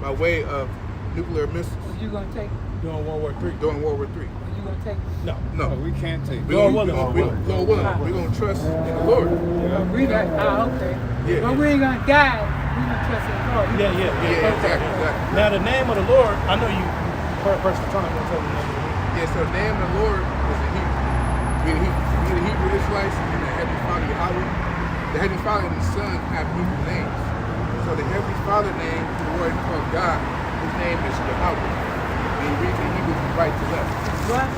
Speaker 3: by way of nuclear missiles
Speaker 7: What you gonna take?
Speaker 1: During World War III.
Speaker 3: during World War III.
Speaker 7: What you gonna take?
Speaker 1: No.
Speaker 3: No,
Speaker 6: We can't take
Speaker 3: we
Speaker 6: it.
Speaker 1: Lord willing.
Speaker 3: Lord willing, we're gonna trust in the Lord.
Speaker 7: We got. Okay.
Speaker 3: Yeah,
Speaker 7: But
Speaker 3: yeah.
Speaker 7: we ain't gonna die. We gonna trust in the Lord.
Speaker 1: Yeah.
Speaker 3: Yeah, exactly.
Speaker 1: Now the name of the Lord, I know you personal time gonna tell me the name of the Lord.
Speaker 3: Yeah, so the name of the Lord is the Hebrew. We the Hebrew Israelites and the Heavenly Father Yahweh. The Heavenly Father and the Son have Hebrew names. So the Heavenly Father name, the word called God, his name is Yahweh. And you read the Hebrew from right to left.
Speaker 7: What?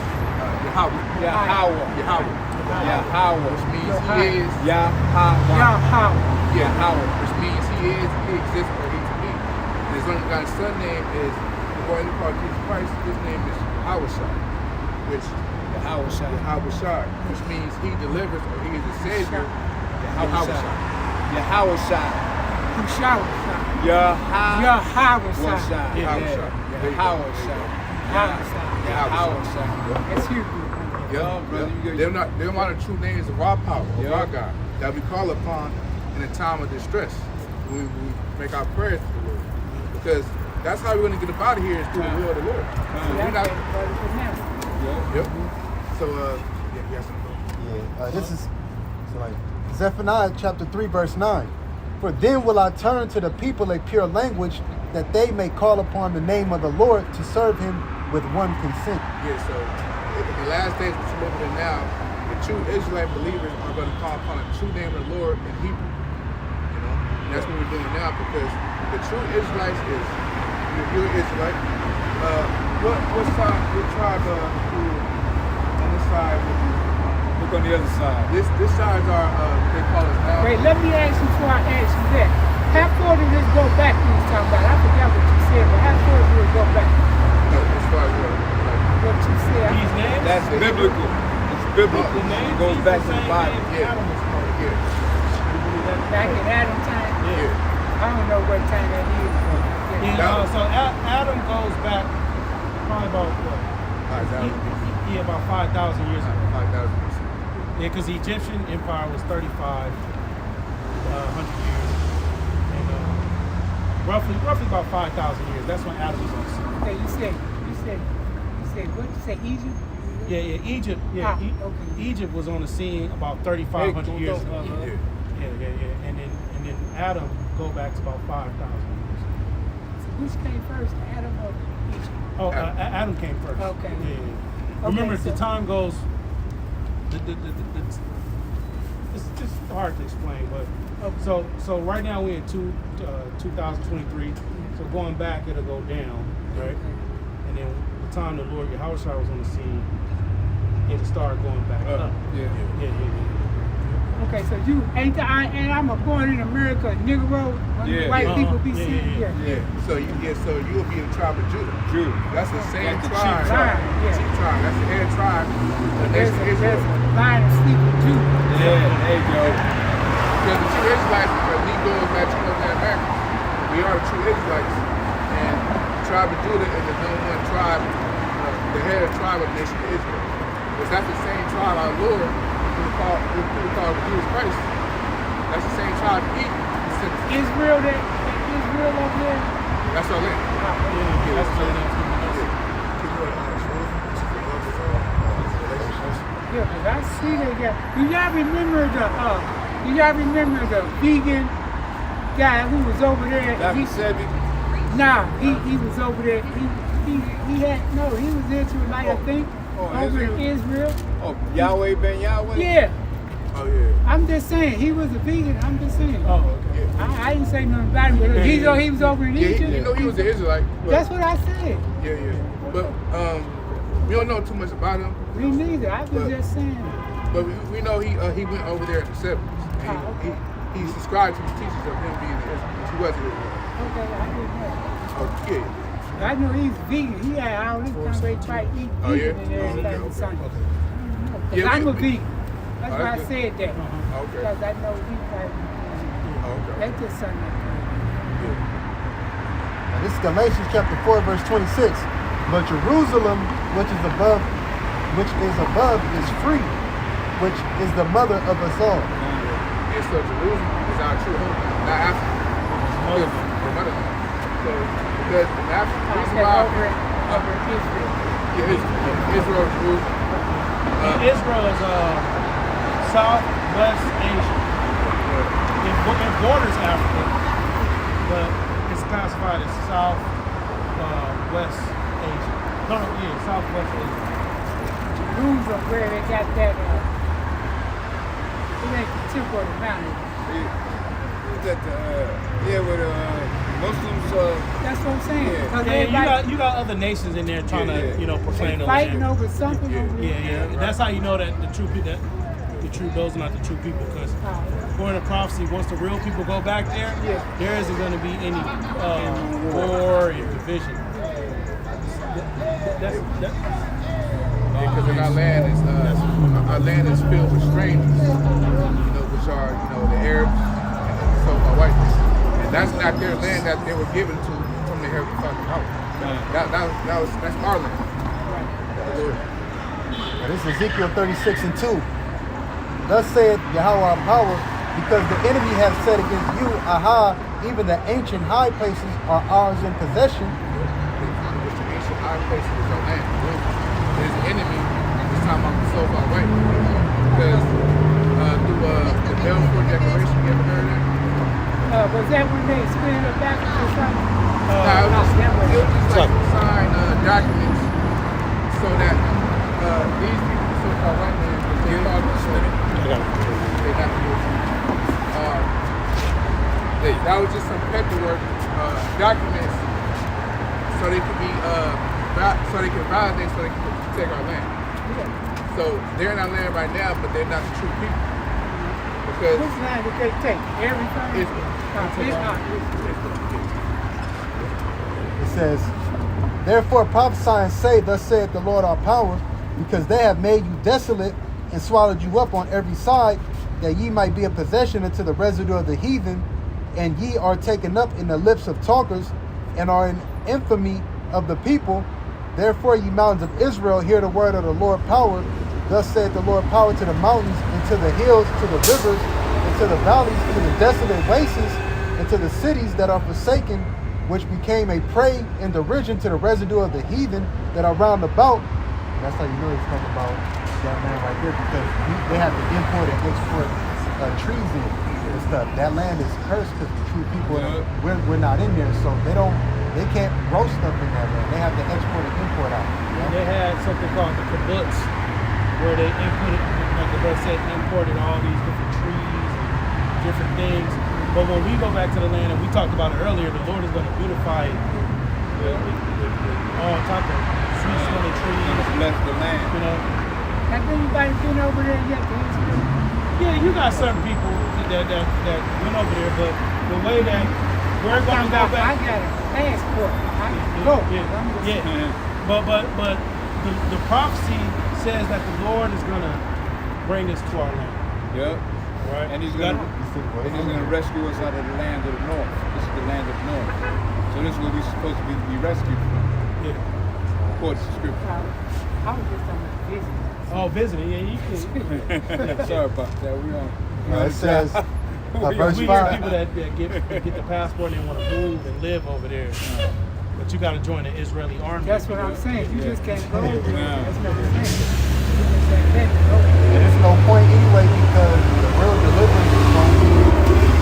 Speaker 3: Yahweh.
Speaker 6: Yahweh.
Speaker 3: Yahweh.
Speaker 6: Yahweh.
Speaker 3: Which means he is.
Speaker 6: Yahweh.
Speaker 7: Yahweh.
Speaker 3: Yahweh. Which means he is, he exists, or he to be. And his only God's son name is the one called Jesus Christ. His name is Yahweh, which Yahweh, which means he delivers or he is the savior.
Speaker 6: Yahweh.
Speaker 7: Who showered?
Speaker 6: Yahweh.
Speaker 7: That's Hebrew.
Speaker 3: Yeah, they're not the true names of our power, of our God, that we call upon in a time of distress. We make our prayers to the Lord. Because that's how we're going to get up out of here is through the will of the Lord. So we're not, yep. So, yes.
Speaker 2: This is Zephaniah chapter 3, verse 9. For then will I turn to the people a pure language, that they may call upon the name of the Lord to serve him with one consent.
Speaker 3: Yeah, so in the last days which we're living in now, the true Israelite believers are going to call upon the true name of the Lord in Hebrew. You know, and that's what we're doing now, because the true Israelites is, you're an Israelite. What tribe who on this side would you?
Speaker 6: Look on the other side.
Speaker 3: This side's our they call us now.
Speaker 7: Wait, let me ask you before I ask you that. How far did this go back you was talking about? I forgot what you said, but how far did it go back?
Speaker 3: As far as
Speaker 7: What you said?
Speaker 1: These names?
Speaker 6: That's biblical. It's biblical. It goes back to the Bible.
Speaker 3: yeah.
Speaker 7: Back in Adam time?
Speaker 3: Yeah.
Speaker 7: I don't know what time that is.
Speaker 1: So Adam goes back probably about what?
Speaker 3: 5,000.
Speaker 1: About 5,000 years ago.
Speaker 3: 5,000.
Speaker 1: Yeah, because the Egyptian Empire was 3,500 years, and roughly about 5,000 years. That's when Adam was on the scene.
Speaker 7: Okay, you said what? You said Egypt?
Speaker 1: Yeah, Egypt. Yeah,
Speaker 7: okay.
Speaker 1: Egypt was on the scene about 3,500 years ago.
Speaker 3: Yeah.
Speaker 1: Yeah, and and then Adam go back to about 5,000 years.
Speaker 7: Which came first, Adam or Eve?
Speaker 1: Oh, Adam came first.
Speaker 7: Okay.
Speaker 1: Yeah. Remember,
Speaker 7: so-
Speaker 1: the time goes. It's just hard to explain, but so right now we're in 2023. So going back, it'll go down, right? And then the time the Lord Yahushua was on the scene, it'll start going back up.
Speaker 6: Yeah.
Speaker 7: Okay, so you ain't I'm born in America, Negro,
Speaker 6: Yeah.
Speaker 7: white people be
Speaker 1: Yeah,
Speaker 7: seeing,
Speaker 1: yeah,
Speaker 7: yeah.
Speaker 3: So you will be in the tribe of Judah.
Speaker 6: Jew.
Speaker 3: That's the same
Speaker 6: That's the
Speaker 3: tribe.
Speaker 6: chief
Speaker 7: tribe, yeah.
Speaker 3: Chief tribe. That's the head tribe of the
Speaker 7: There's
Speaker 3: nation of
Speaker 7: a
Speaker 3: Israel.
Speaker 7: line of sleeping Jew.
Speaker 6: Yeah, there you go.
Speaker 3: Because the true Israelites, because we go back to America, we are the true Israelites. And the tribe of Judah is the number one tribe, the head tribe of the nation of Israel. Because that's the same tribe our Lord, who called Jesus Christ. That's the same tribe he sent.
Speaker 7: Israel Israel over there.
Speaker 3: That's our land.
Speaker 1: That's what it is.
Speaker 7: Yeah, but I see that guy. Do y'all remember the vegan guy who was over there?
Speaker 6: Dr. Sebi.
Speaker 7: He was over there. He was Israelite, I think, over in Israel.
Speaker 6: Oh, Yahweh Ben Yahweh?
Speaker 7: Yeah,
Speaker 3: Oh, yeah.
Speaker 7: I'm just saying, he was a vegan, I'm just saying.
Speaker 1: Oh, okay.
Speaker 7: I didn't say nothing about him, but he was over in
Speaker 3: Yeah,
Speaker 7: Egypt.
Speaker 3: you know he was an Israelite. But,
Speaker 7: That's what I said.
Speaker 3: yeah. But we don't know too much about him.
Speaker 7: Me neither, I was just saying.
Speaker 3: But we know he went over there in the 70s. And
Speaker 7: okay.
Speaker 3: he subscribed to the teachings of him being an Israelite. He wasn't Israelite.
Speaker 7: Okay, I didn't know.
Speaker 3: Oh, yeah.
Speaker 7: I know he's vegan. He had all this kind of try to eat vegan
Speaker 3: Oh, yeah?
Speaker 7: and everything.
Speaker 3: Okay.
Speaker 7: Sunday.
Speaker 3: Yeah,
Speaker 7: I'm a
Speaker 3: we-
Speaker 7: vegan. That's
Speaker 3: Oh,
Speaker 7: why I
Speaker 3: that's
Speaker 7: said that.
Speaker 3: Okay.
Speaker 7: Because I know he like,
Speaker 3: Oh, okay.
Speaker 7: that's just something.
Speaker 2: Now, this is Galatians chapter 4, verse 26. But Jerusalem, which is above, is free, which is the mother of us all.
Speaker 3: Yeah, so Jerusalem is our true home, not Africa. The motherland. So, because in Africa, the reason why
Speaker 7: Over in Israel.
Speaker 3: Israel, Jerusalem.
Speaker 1: Israel is Southwest Asia. It borders Africa, but it's classified as Southwest Asia. Southwest Asia.
Speaker 7: Jerusalem where they got that, it ain't the tip of the mountain.
Speaker 6: Is that where Muslims,
Speaker 7: That's what I'm saying.
Speaker 6: Yeah.
Speaker 7: 'Cause
Speaker 1: Yeah,
Speaker 7: everybody
Speaker 1: you got other nations in there trying to proclaim those
Speaker 7: fighting
Speaker 1: areas.
Speaker 7: over something over there.
Speaker 1: Yeah. That's how you know that those are not the true people, because according to prophecy, once the real people go back there, there isn't going to be any war and division.
Speaker 3: Because in our land is filled with strangers, which are the Arabs and the so-called white people. And that's not their land that they were given to from the Heavenly Father's house. That's our land.
Speaker 2: Now, this is Ezekiel 36 and 2. Thus saith Yahweh our power, because the enemy hath said against you, aha, even the ancient high places are ours in possession.
Speaker 3: Which the ancient high places is our land. His enemy is talking about the so-called white people. Because through the Balfour Declaration, you ever heard of that?
Speaker 7: Was that when they split it back or something?
Speaker 3: It was just like sign documents so that these people, the so-called white men, they call them they got to do it. That was just some paperwork documents so they could be so they can validate, so they can take our land. So they're in our land right now, but they're not the true people. Because
Speaker 7: Which land did they take? Everything?
Speaker 2: It says, therefore prophesy and say, thus saith the Lord our power, because they have made you desolate and swallowed you up on every side, that ye might be a possession unto the residue of the heathen, and ye are taken up in the lips of talkers, and are in infamy of the people. Therefore, ye mountains of Israel, hear the word of the Lord power. Thus saith the Lord power to the mountains, and to the hills, to the rivers, and to the valleys, to the desolate wastes, and to the cities that are forsaken, which became a prey and derision to the residue of the heathen that are round about. And that's how you know he's talking about that man right there, because they have to import and export trees in. and stuff. That land is cursed because the true people,
Speaker 6: Yeah.
Speaker 2: we're not in there, so they can't grow stuff in that land. They have to export and import out.
Speaker 1: And they had something called the kibbutz, where they imported, like the brother said, imported all these different trees and different things. But when we go back to the land, and we talked about it earlier, the Lord is going to beautify it with all type of sweet smelling trees.
Speaker 6: Bless the land.
Speaker 1: You know,
Speaker 7: Has anybody been over there yet to Israel?
Speaker 1: yeah, you got certain people that went over there, but the way that we're going to go
Speaker 7: I
Speaker 1: back.
Speaker 7: got a passport. I can go. I'm just
Speaker 1: Yeah. But the prophecy says that the Lord is gonna bring us to our land,
Speaker 6: Yep.
Speaker 1: right?
Speaker 6: And he's
Speaker 1: You
Speaker 6: gonna
Speaker 1: got-
Speaker 6: and he's gonna rescue us out of the land of the north. This is the land of the north. So this is where we're supposed to be rescued from,
Speaker 1: yeah.
Speaker 6: according to scripture.
Speaker 7: I was just on a visit.
Speaker 1: Oh, visiting. Yeah, you can.
Speaker 6: Sorry about that. We on.
Speaker 2: It says, verse
Speaker 1: We hear
Speaker 2: 5.
Speaker 1: people that get the passport and they want to move and live over there, but you got to join the Israeli army.
Speaker 7: That's what I'm saying. You just can't go over there.
Speaker 6: Yeah.
Speaker 7: That's what I'm saying. You just can't go.
Speaker 2: And there's no point anyway because the real deliverance is going to be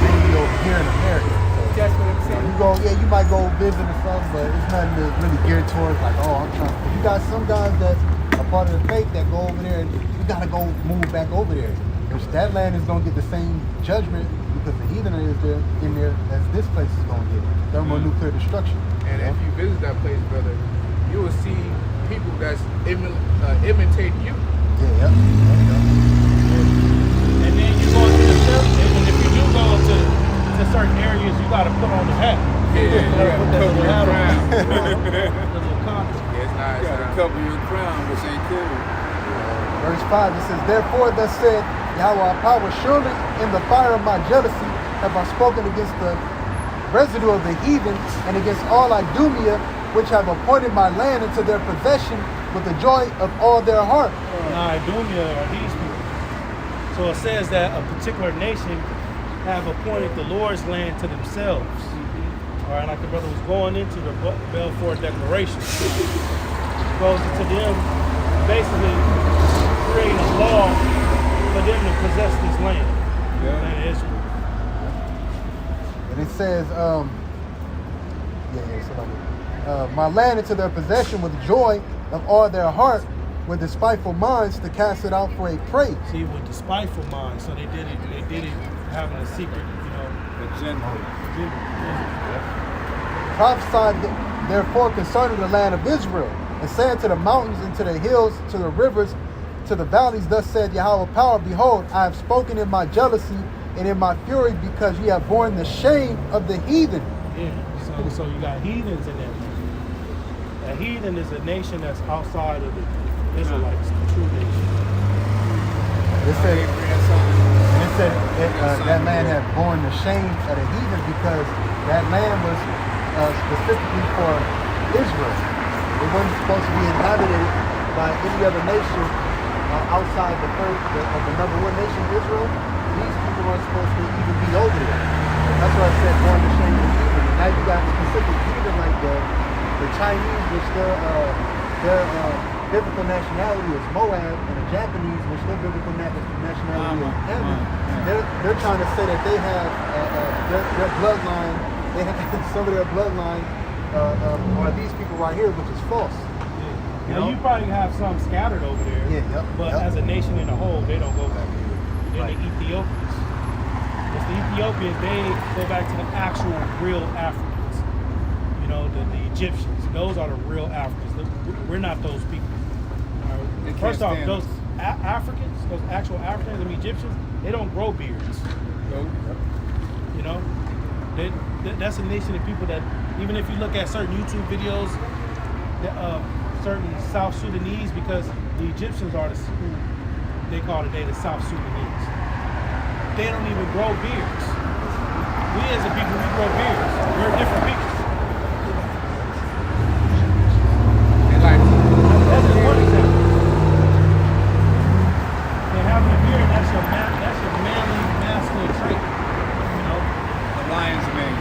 Speaker 2: mainly over here in America.
Speaker 7: That's what I'm
Speaker 2: So
Speaker 7: saying.
Speaker 2: you go, yeah, you might go visit or something, but it's nothing to really geared towards like, oh, I'm trying. You got some guys that are part of the faith that go over there and you gotta go move back over there. Which that land is gonna get the same judgment because the heathen is there in there as this place is gonna get. Thermonuclear destruction.
Speaker 3: And if you visit that place, brother, you will see people that's imitating you.
Speaker 2: Yeah, yep.
Speaker 1: And then you go into the church, and if you do go to certain areas, you got to put on the hat.
Speaker 6: Yeah, you gotta
Speaker 1: put that
Speaker 6: cover
Speaker 1: little
Speaker 6: your
Speaker 1: hat on.
Speaker 6: crown.
Speaker 1: The little collar.
Speaker 3: Yeah, it's not.
Speaker 6: You gotta cover your crown, which ain't cool.
Speaker 2: Verse 5, it says, therefore thus said Yahweh power, surely in the fire of my jealousy have I spoken against the residue of the heathen and against all Idumea, which have appointed my land into their possession with the joy of all their heart.
Speaker 1: Now, Idumea are these people. So it says that a particular nation have appointed the Lord's land to themselves. All right, like the brother was going into the Balfour Declaration. It goes into them basically creating a law for them to possess this land.
Speaker 6: Yeah.
Speaker 1: Land of Israel.
Speaker 2: And it says, my land into their possession with joy of all their heart, with despiteful minds to cast it out for a prey.
Speaker 1: See, with the spiteful mind, so they did it having a secret, you know.
Speaker 6: Agenda.
Speaker 2: Prophesied therefore concerning the land of Israel, and saying to the mountains and to the hills, to the rivers, to the valleys, thus said Yahweh power, behold, I have spoken in my jealousy and in my fury, because ye have borne the shame of the heathen.
Speaker 1: Yeah. So you got heathens in there. A heathen is a nation that's outside of the Israelites, the true nation.
Speaker 2: It said, and it said that man had borne the shame of the heathen because that land was specifically for Israel. It wasn't supposed to be inhabited by any other nation outside the number one nation, Israel. These people weren't supposed to even be over there. That's why I said born the shame of the heathen. Now you got specific heathen like the Chinese, which their biblical nationality is Moab, and the Japanese, which their biblical nationality is Ammon. They're trying to say that they have their bloodline. They have some of their bloodline are these people right here, which is false.
Speaker 1: You know, you probably have some scattered over there.
Speaker 2: Yeah, yep,
Speaker 1: But
Speaker 2: yep.
Speaker 1: as a nation in a whole, they don't go back there. Then the Ethiopians. It's the Ethiopians, they go back to the actual real Africans. You know, the Egyptians. Those are the real Africans. We're not those people. All
Speaker 6: They
Speaker 1: right.
Speaker 6: can't
Speaker 1: First off,
Speaker 6: stand
Speaker 1: those
Speaker 6: us.
Speaker 1: Africans, those actual Africans and Egyptians, they don't grow beards. You know? That's a nation of people that, even if you look at certain YouTube videos, certain South Sudanese, because the Egyptians are who they call today the South Sudanese. They don't even grow beards. We as a people, we grow beards. We're different people.
Speaker 3: They like
Speaker 1: That's just one example. And having a beard, that's your manly, masculine trait. You know?
Speaker 6: The lion's mane.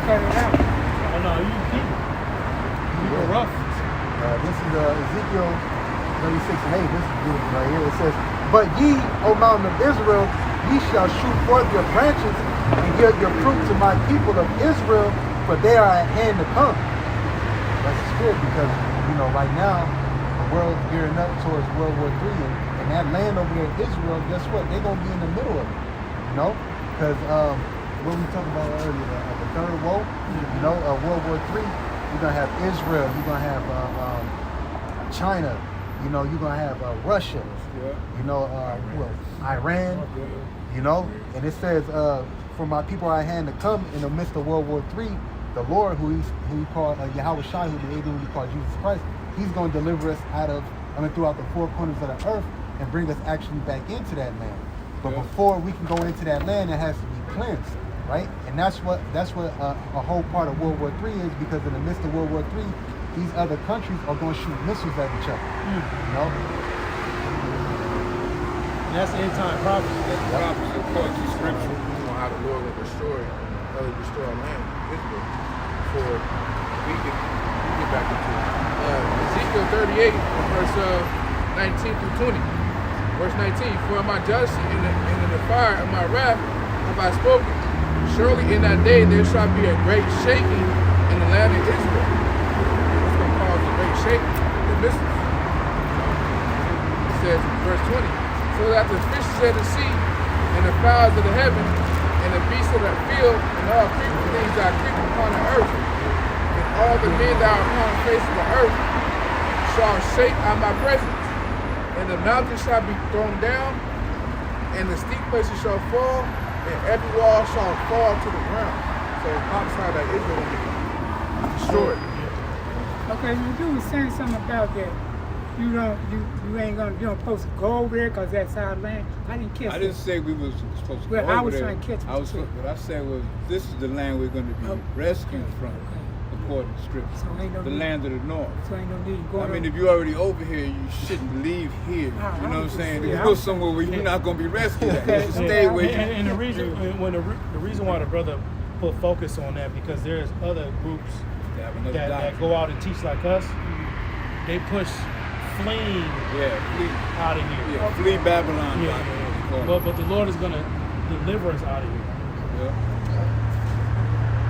Speaker 7: Cut it out.
Speaker 1: Oh no, you people. People are rough.
Speaker 2: This is Ezekiel 36 and 8. This is beautiful right here. It says, but ye, O mountain of Israel, ye shall shoot forth your branches and yield your fruit to my people of Israel, for they are at hand to come. That's the spirit, because right now the world's gearing up towards World War III, and that land over there, Israel, guess what? They're gonna be in the middle of it, because what we talked about earlier, the third woe, World War III. You're gonna have Israel. You're gonna have China. You're gonna have Russia. Iran. And it says, "For my people are at hand to come in the midst of World War III." The Lord, who he called Yahweh Shai, who he called Jesus Christ, He's going to deliver us throughout the four corners of the earth and bring us actually back into that land. But before we can go into that land, it has to be cleansed, right? And that's what a whole part of World War III is, because in the midst of World War III, these other countries are going to shoot missiles at each other.
Speaker 1: And that's the end time prophecy.
Speaker 3: That's the prophecy according to scripture. How the Lord will restore our land, Israel, before we get back into it. Ezekiel 38, verse 19 through 20. Verse 19, for my jealousy and in the fire of my wrath have I spoken. Surely in that day there shall be a great shaking in the land of Israel. It's going to cause a great shaking, the missiles. It says in verse 20, so that the fishes of the sea and the fowls of the heaven and the beasts of the field and all creeping things that creep upon the earth and all the men that are upon the face of the earth shall shake at my presence. And the mountains shall be thrown down, and the steep places shall fall, and every wall shall fall to the ground. So it's prophesied that Israel will be destroyed.
Speaker 7: Okay, you do was saying something about that. You don't supposed to go over there because that's our land. I didn't catch
Speaker 6: I didn't say we was supposed to go
Speaker 7: I
Speaker 6: over
Speaker 7: was
Speaker 6: there.
Speaker 7: trying to catch what you said.
Speaker 6: What I said was, this is the land we're going to be rescued from, according to scripture.
Speaker 7: So ain't no
Speaker 6: the
Speaker 7: need-
Speaker 6: land of the north.
Speaker 7: So ain't no need going
Speaker 6: I mean,
Speaker 7: over.
Speaker 6: if you're already over here, you shouldn't leave here. You know what I'm saying? If you go somewhere where you're not going to be rescued, you should stay where you.
Speaker 1: And the reason why the brother put focus on that, because there's other groups that go out and teach like us. They push fleeing out of here.
Speaker 6: Yeah, flee Babylon.
Speaker 1: But the Lord is going to deliver us out of here.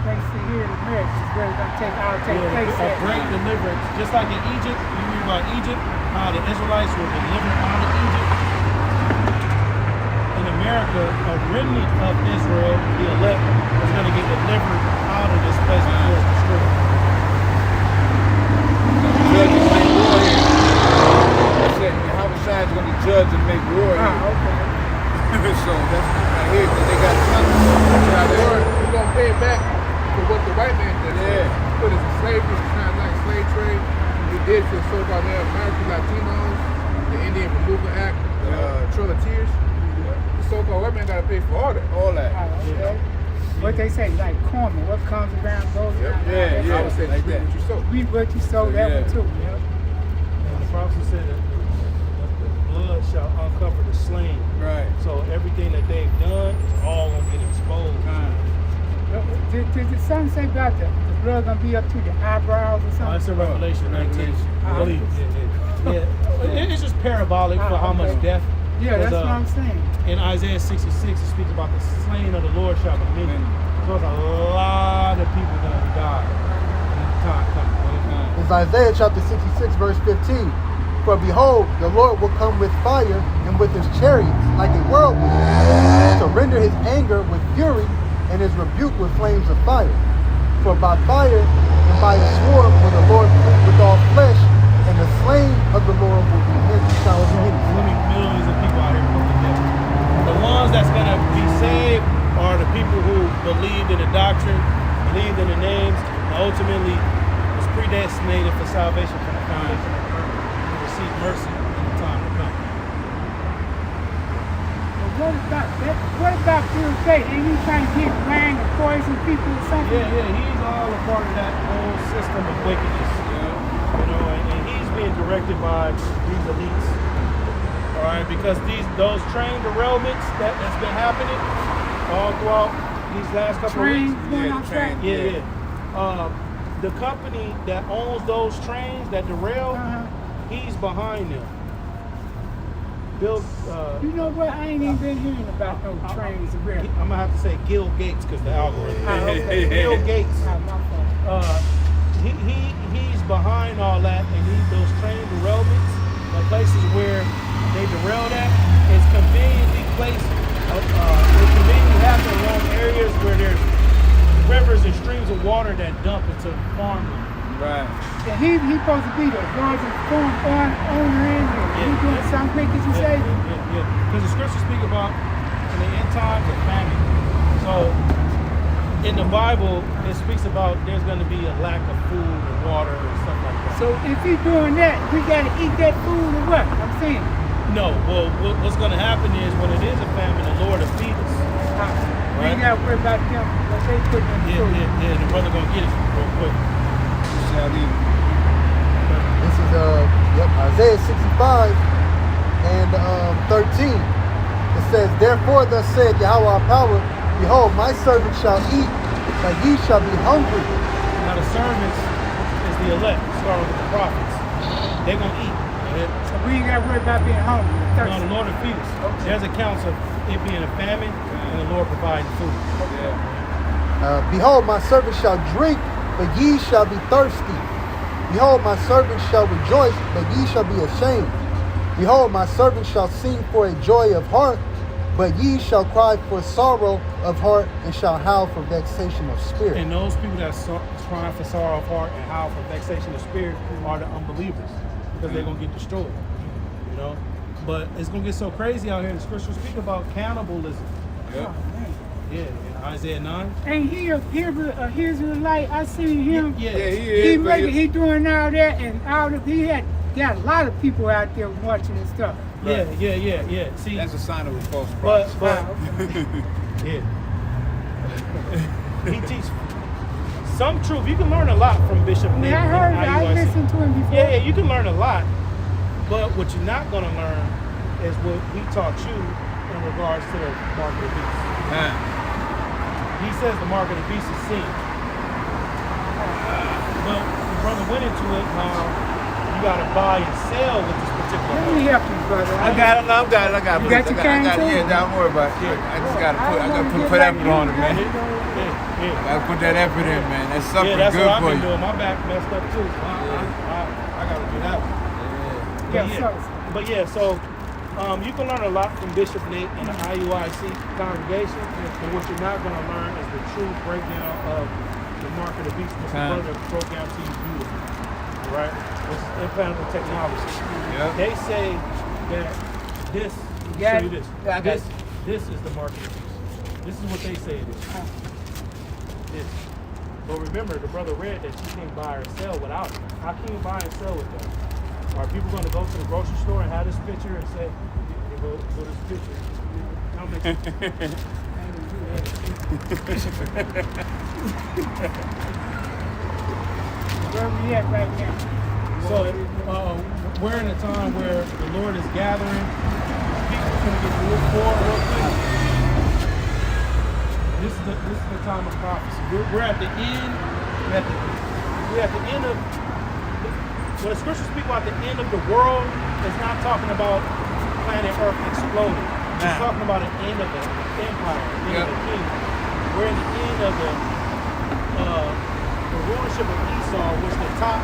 Speaker 7: Thanks to here in America, it's really going to take place
Speaker 1: A great deliverance. Just like in Egypt, you read about Egypt, how the Israelites were delivered out of Egypt. In America, a remnant of Israel, the elect, is going to get delivered out of this place before it's destroyed.
Speaker 6: Judges make war here. I said, Yahushua is going to judge and make war here. So that's right here, because they got tons.
Speaker 3: Now we're going to pay it back for what the white man did. Put us in slavery, transatlantic slave trade. He did to so-called Native American Latinos, the Indian Removal Act, Trail of Tears. The so-called white man got to pay for all that.
Speaker 6: All that.
Speaker 7: What they say, like karma, what comes around goes around.
Speaker 3: I would say
Speaker 6: like
Speaker 3: reap
Speaker 6: that.
Speaker 3: what you sow.
Speaker 7: Reap what you sow, that one too.
Speaker 1: And the prophecy said that the blood shall uncover the slain.
Speaker 6: Right.
Speaker 1: So everything that they've done is all going to get exposed.
Speaker 7: Did the son say about the blood gonna be up to the eyebrows or something?
Speaker 1: That's in Revelation 19. I believe. It's just parabolic for how much death.
Speaker 7: Yeah, that's what I'm saying.
Speaker 1: In Isaiah 66, it speaks about the slain of the Lord shall be many. So there's a lot of people going to die when the time comes.
Speaker 2: It's Isaiah chapter 66, verse 15. For behold, the Lord will come with fire and with his chariots like a whirlwind, to render his anger with fury and his rebuke with flames of fire. For by fire and by his sword will the Lord plead with all flesh, and the slain of the Lord will be his shall be his.
Speaker 1: Millions of people out here put to death. The ones that's going to be saved are the people who believed in the doctrine, believed in the names, and ultimately was predestinated for salvation from the foundation of the earth, to receive mercy in the time to come.
Speaker 7: What about Bill Gates? Ain't he trying to get land and poison people or something?
Speaker 1: Yeah, he's all a part of that whole system of wickedness. And he's being directed by these elites. All right, because those train derailments that's been happening all throughout these last couple of weeks.
Speaker 7: Going on track?
Speaker 1: Yeah. The company that owns those trains that derail, he's behind them. Bill.
Speaker 7: You know what? I ain't even been hearing about no trains around.
Speaker 1: I'm gonna have to say Gil Gates because the algorithm.
Speaker 7: Okay.
Speaker 1: Bill Gates.
Speaker 7: My fault.
Speaker 1: He's behind all that, and those train derailments, the places where they derailed at, is conveniently placed. They conveniently happen along areas where there's rivers and streams of water that dump into farmland.
Speaker 6: Right.
Speaker 7: Yeah, he's supposed to be the largest farm owner in here. He doing something big, as you say?
Speaker 1: Yeah. Because the scriptures speak about in the end times of famine. So in the Bible, it speaks about there's going to be a lack of food and water and stuff like that.
Speaker 7: So if he's doing that, we got to eat that food or what? I'm saying.
Speaker 1: No, well, what's going to happen is when it is a famine, the Lord will feed us.
Speaker 7: We ain't got to worry about them, what they put in the food.
Speaker 1: Yeah, the brother going to get it real quick.
Speaker 6: Shall eat.
Speaker 2: This is Isaiah 65 and 13. It says, "Therefore thus said Yahweh our power, behold, my servant shall eat, but ye shall be hungry."
Speaker 1: Now the servants is the elect, starting with the prophets. They're going to eat.
Speaker 7: So we ain't got to worry about being hungry.
Speaker 1: No, the Lord will feed us. There's accounts of it being a famine and the Lord providing food.
Speaker 2: Behold, my servant shall drink, but ye shall be thirsty. Behold, my servant shall rejoice, but ye shall be ashamed. Behold, my servant shall sing for a joy of heart, but ye shall cry for sorrow of heart, and shall howl for vexation of spirit.
Speaker 1: And those people that crying for sorrow of heart and howl for vexation of spirit are the unbelievers, because they're going to get destroyed. You know? But it's going to get so crazy out here. The scriptures speak about cannibalism.
Speaker 6: Yep.
Speaker 1: Yeah, in Isaiah 9.
Speaker 7: Ain't he a Israelite? I seen him.
Speaker 6: Yeah, he is.
Speaker 7: He doing all that, and he had got a lot of people out there watching and stuff.
Speaker 1: Yeah. See,
Speaker 6: That's a sign of a false
Speaker 1: but
Speaker 6: prophet.
Speaker 1: yeah, he teaches some truth. You can learn a lot from Bishop Nate.
Speaker 7: I heard, I listened to him before.
Speaker 1: Yeah, you can learn a lot. But what you're not gonna learn is what he taught you in regards to the mark of the beast. He says the mark of the beast is sin. But the brother went into it how you gotta buy and sell with this particular
Speaker 7: Let me
Speaker 1: mark.
Speaker 7: help you, brother.
Speaker 6: I got it.
Speaker 7: You got your cane too?
Speaker 6: Yeah, don't worry about it. I just gotta put effort on it, man. I gotta put that effort in, man. That's something
Speaker 1: Yeah, that's
Speaker 6: good
Speaker 1: what I've
Speaker 6: for
Speaker 1: been
Speaker 6: you.
Speaker 1: doing. My back messed up too. So I gotta do that one. But so you can learn a lot from Bishop Nate and the IUIC congregation, but what you're not gonna learn is the true breakdown of the mark of the beast, which the brother broke down to you beautifully. Right? Which is implantable technology.
Speaker 6: Yep.
Speaker 1: They say that this,
Speaker 7: got
Speaker 1: show you
Speaker 7: it?
Speaker 1: this.
Speaker 7: Yeah, I got
Speaker 1: This is the mark of the beast. This is what they say it is. This. But remember, the brother read that you can't buy or sell without it. How can you buy and sell with that? Are people going to go to the grocery store and have this picture and say, "You go this picture"? How much?
Speaker 7: Where we at right now?
Speaker 1: So we're in a time where the Lord is gathering. People are going to get real poor real quick. This is the time of prophecy. We're at the end. We're at the end of. When the scriptures speak about the end of the world, it's not talking about planet Earth exploding. It's talking about the end of the empire, the end of the kingdom. We're in the end of the rulership of Esau, which the top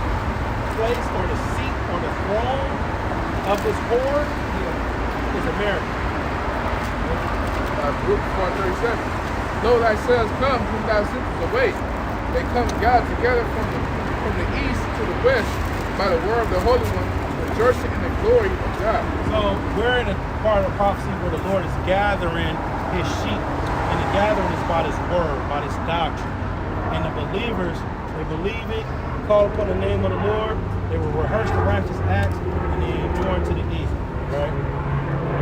Speaker 1: place or the seat or the throne of this horde is America.
Speaker 3: Luke 4:37. Lo, thy sons come, whom thou sentest away. They come gathered together from the east to the west by the word of the Holy One, rejoicing in the glory of God.
Speaker 1: So we're in a part of prophecy where the Lord is gathering his sheep. And the gathering is by his word, by his doctrine. And the believers, they believe it, call upon the name of the Lord, they will rehearse the righteous acts, and they endure to the end. Right?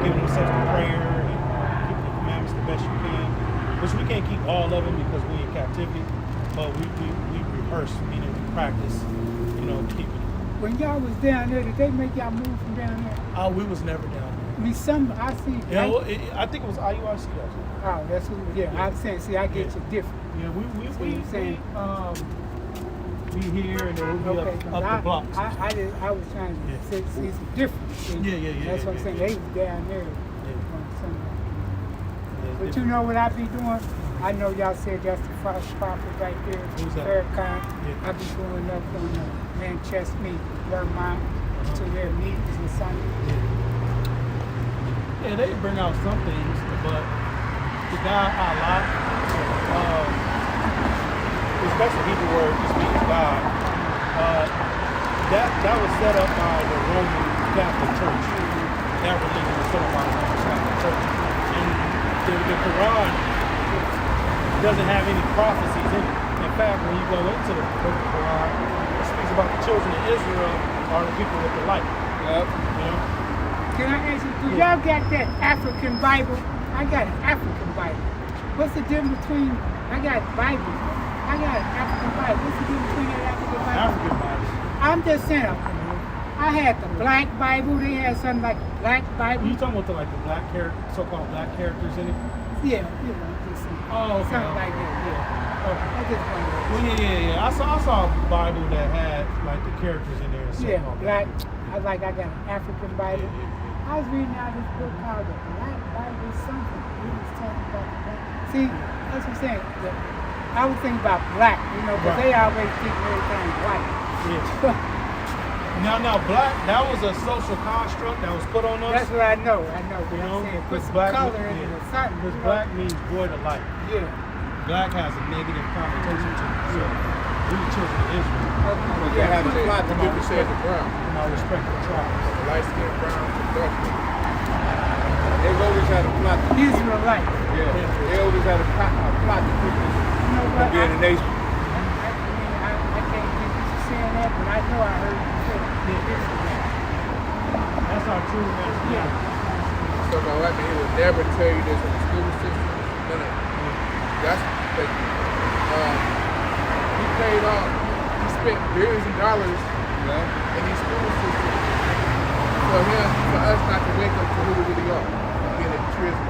Speaker 1: Giving themselves to prayer and keeping the commandments the best you can. Which we can't keep all of them because we're in captivity. But we rehearse, meaning we practice, keeping it.
Speaker 7: When y'all was down there, did they make y'all move from down there?
Speaker 1: Oh, we was never down there.
Speaker 7: I mean, I see.
Speaker 1: Yeah, well, I think it was IUIC actually.
Speaker 7: Oh, that's what. Yeah, I'm saying. See, I get you different.
Speaker 1: Yeah,
Speaker 7: what you're saying.
Speaker 1: be here and then we'll be
Speaker 7: Okay,
Speaker 1: up the block.
Speaker 7: I was trying to
Speaker 1: Yeah.
Speaker 7: see some difference. See?
Speaker 1: Yeah.
Speaker 7: That's what I'm saying. They was down there
Speaker 1: Yeah.
Speaker 7: on Sunday.
Speaker 1: Yeah,
Speaker 7: But you know what I be doing? I know y'all said that's the false prophet right there.
Speaker 1: Who's that?
Speaker 7: Farrakhan.
Speaker 1: Yeah.
Speaker 7: I be going up on Manchester, Vermont, to their meetings and Sunday.
Speaker 1: Yeah, they bring out some things, but the guy Allah, especially Hebrew word, just means God. That was set up by the Roman Catholic Church. That religion was set up by the Roman Catholic Church. And the Quran doesn't have any prophecies in it. In fact, when you go into the book of the Quran, it speaks about the children of Israel are the people with the light.
Speaker 6: Yep.
Speaker 1: You know?
Speaker 7: Can I ask you, do y'all got that African Bible? I got an African Bible. What's the difference between, I got Bible. I got an African Bible. What's the difference between that African Bible?
Speaker 1: African Bible.
Speaker 7: I'm just saying, I had the Black Bible. They had something like Black Bible.
Speaker 1: You talking about the black so-called black characters in it?
Speaker 7: Yeah, you know, just
Speaker 1: Oh, okay.
Speaker 7: something like that. Yeah.
Speaker 1: Okay.
Speaker 7: I just wondered.
Speaker 1: Well, yeah. I saw a Bible that had like the characters in there. And stuff
Speaker 7: Yeah,
Speaker 1: like that.
Speaker 7: black. I got an African Bible. I was reading out this book called the Black Bible something. He was talking about the black. See, that's what I'm saying. I was thinking about black, you know, because
Speaker 1: Right.
Speaker 7: they always think everything white.
Speaker 1: Yeah. Now, black, that was a social construct that was put on us.
Speaker 7: That's what I know. But
Speaker 1: You know,
Speaker 7: I'm saying, put
Speaker 1: because
Speaker 7: some
Speaker 1: black,
Speaker 7: color in it or something.
Speaker 1: because
Speaker 7: you know?
Speaker 1: black means void of light.
Speaker 7: Yeah.
Speaker 1: Black has a negative connotation to it. So, we the children of Israel,
Speaker 6: But
Speaker 7: Okay.
Speaker 6: they have a plot to
Speaker 3: The
Speaker 6: do
Speaker 3: different shades of brown.
Speaker 1: in our respective tribes.
Speaker 3: The light skin brown to dark skin.
Speaker 6: They've always had a plot to
Speaker 7: Israelite.
Speaker 6: Yeah. They always had a plot to keep us
Speaker 7: You know
Speaker 6: from
Speaker 7: what?
Speaker 6: being a nation.
Speaker 7: I can't get you to saying that, but I know I heard you say Israelite.
Speaker 1: That's our true nationality.
Speaker 7: Yeah.
Speaker 3: So my wife, he would never tell you this in the school system. No. That's the he paid off. He spent billions of dollars
Speaker 6: Yeah.
Speaker 3: in these school systems for us not to wake up to who we really are. Being a trism.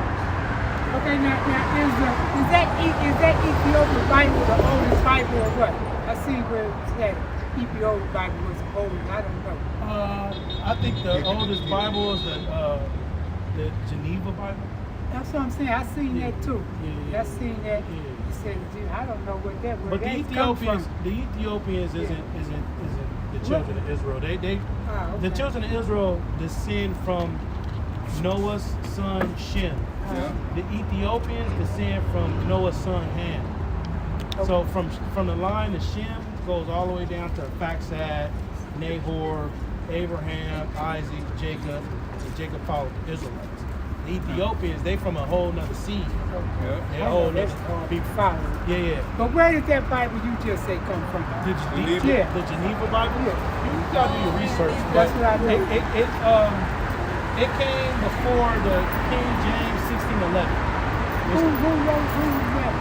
Speaker 7: Okay, now is that Ethiopian Bible the oldest Bible or what? I see where it said Ethiopian Bible was the oldest. I don't know.
Speaker 1: I think the oldest Bible is the Geneva Bible.
Speaker 7: That's what I'm saying. I seen
Speaker 1: Yeah.
Speaker 7: that too.
Speaker 1: Yeah.
Speaker 7: I seen that.
Speaker 1: Yeah.
Speaker 7: It said, I don't know what that. Where
Speaker 1: But the
Speaker 7: that come
Speaker 1: Ethiopians,
Speaker 7: from.
Speaker 1: the Ethiopians isn't the children of Israel. They
Speaker 7: Ah,
Speaker 1: the
Speaker 7: okay.
Speaker 1: children of Israel descend from Noah's son Shem. The Ethiopians descend from Noah's son Ham. So from the line of Shem goes all the way down to Faxad, Nahor, Abraham, Isaac, Jacob, and Jacob followed the Israelites. The Ethiopians, they from a whole nother seed. They're a whole
Speaker 7: That's
Speaker 1: nother
Speaker 7: big
Speaker 1: people.
Speaker 7: follow.
Speaker 1: Yeah.
Speaker 7: But where did that Bible you just say come from?
Speaker 1: The
Speaker 6: Geneva?
Speaker 7: Yeah.
Speaker 1: The Geneva Bible?
Speaker 7: Yeah.
Speaker 1: You gotta do your research.
Speaker 7: That's
Speaker 1: but
Speaker 7: what I know.
Speaker 1: It came before the King James 1611.
Speaker 7: Who wrote that?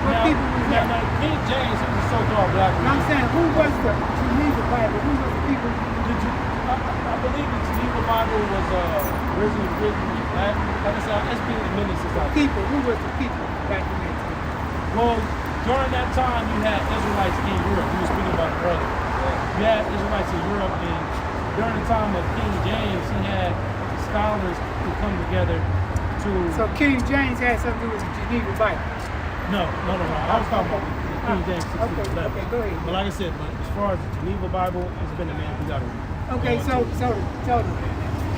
Speaker 7: What
Speaker 1: Now,
Speaker 7: people was that?
Speaker 1: now, King James, he was a so-called black
Speaker 7: No, I'm
Speaker 1: man.
Speaker 7: saying, who was the Geneva Bible? Who was the people?
Speaker 1: I believe the Geneva Bible was originally written in Latin. Like I said, it's been a minute since I.
Speaker 7: People. Who was the people back in that time?
Speaker 1: Well, during that time, you had Israelites in Europe. We were speaking about it earlier. You had Israelites in Europe, and during the time of King James, he had scholars who come together to.
Speaker 7: So King James had something to do with the Geneva Bible.
Speaker 1: No. I was talking about the King James 1611.
Speaker 7: Okay, go ahead.
Speaker 1: But like I said, but as far as the Geneva Bible, it's been a man who got it.
Speaker 7: Okay, so the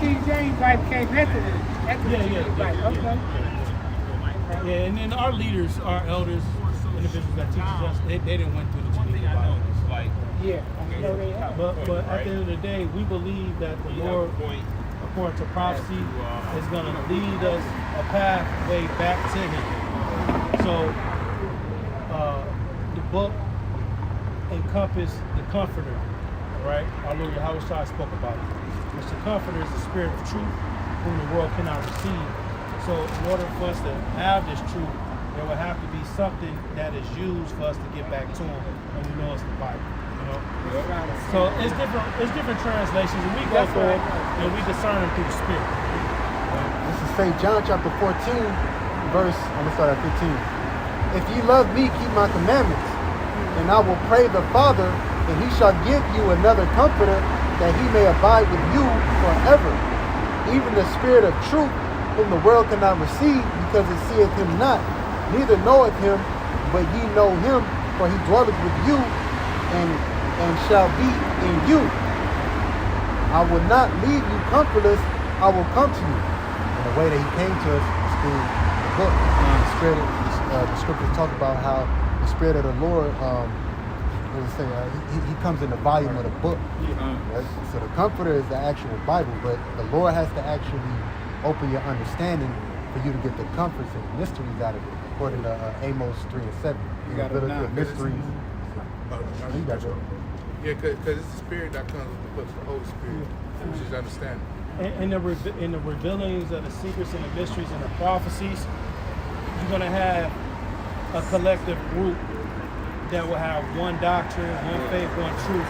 Speaker 7: King James Bible came after the Geneva Bible. Okay.
Speaker 1: Yeah, and then our leaders, our elders, individuals that teach us, they didn't went through the Geneva Bible.
Speaker 7: Yeah. No, they have.
Speaker 1: But at the end of the day, we believe that the Lord, according to prophecy, is going to lead us a pathway back to Him. So the book encompassed the Comforter, right? Our Lord Yahweh Shai spoke about it. Which the Comforter is the Spirit of truth, whom the world cannot receive. So in order for us to have this truth, there will have to be something that is used for us to get back to Him, and we know it's the Bible. You know? So it's different translations, and we go through it and we discern them through the Spirit.
Speaker 2: This is St. John chapter 14, verse, I'm going to start at 15. If ye love me, keep my commandments, and I will pray the Father, and he shall give you another comforter, that he may abide with you forever. Even the Spirit of truth, whom the world cannot receive, because it seeth him not, neither knoweth him, but ye know him, for he dwelleth with you, and shall be in you. I will not leave you comfortless, I will come to you. And the way that he came to us is through the book. The scriptures talk about how the Spirit of the Lord, what does it say? He comes in the volume of the book. Right? So the Comforter is the actual Bible, but the Lord has to actually open your understanding for you to get the comforts and mysteries out of it, according to Amos 3 and 7.
Speaker 6: You got it now.
Speaker 2: The mysteries. You got it.
Speaker 3: Yeah, because it's the Spirit that comes with the book, the Holy Spirit, which is understanding.
Speaker 1: In the revealings of the secrets and the mysteries and the prophecies, you're going to have a collective group that will have one doctrine, one faith, one truth,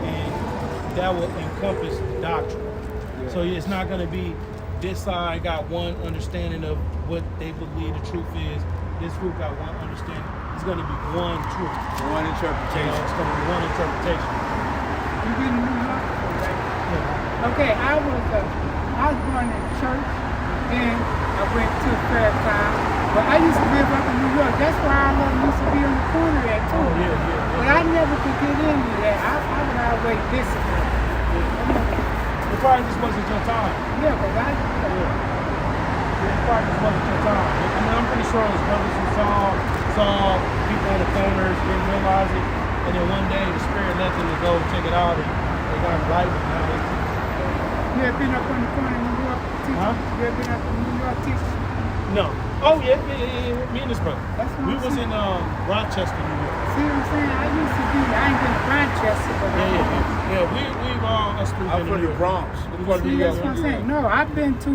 Speaker 1: and that will encompass the doctrine.
Speaker 6: Yeah.
Speaker 1: So it's not going to be this side got one understanding of what they believe the truth is, this group got one understanding. It's going to be one truth.
Speaker 6: One
Speaker 1: You know,
Speaker 6: interpretation.
Speaker 1: it's going to be one interpretation.
Speaker 7: You been in New York?
Speaker 1: Yeah.
Speaker 7: Okay, I was born in church, then I went to prayer time. But I used to live up in New York. That's where I used to be on the corner at too.
Speaker 1: Oh, yeah.
Speaker 7: But I never could get into that. I would always listen.
Speaker 1: It probably just wasn't your time.
Speaker 7: Yeah, but
Speaker 1: It probably just wasn't your time. I mean, I'm pretty sure there's brothers who saw people on the corners, didn't realize it, and then one day the Spirit let them to go check it out, and they got right with now.
Speaker 7: you have been up on the corner in New York teaching?
Speaker 1: Huh?
Speaker 7: You have been up in New York teaching?
Speaker 1: No. Oh yeah, me and this brother.
Speaker 7: That's what
Speaker 1: We
Speaker 7: I'm
Speaker 1: was
Speaker 7: saying.
Speaker 1: in Rochester, New York.
Speaker 7: See what I'm saying? I used to be, I ain't been to Rochester, but
Speaker 1: We've all us three
Speaker 6: I'm
Speaker 1: been
Speaker 6: from
Speaker 1: in
Speaker 6: the
Speaker 1: New York.
Speaker 6: Bronx.
Speaker 1: We go to
Speaker 7: See,
Speaker 1: New
Speaker 7: that's
Speaker 1: York.
Speaker 7: what I'm saying. No, I've been to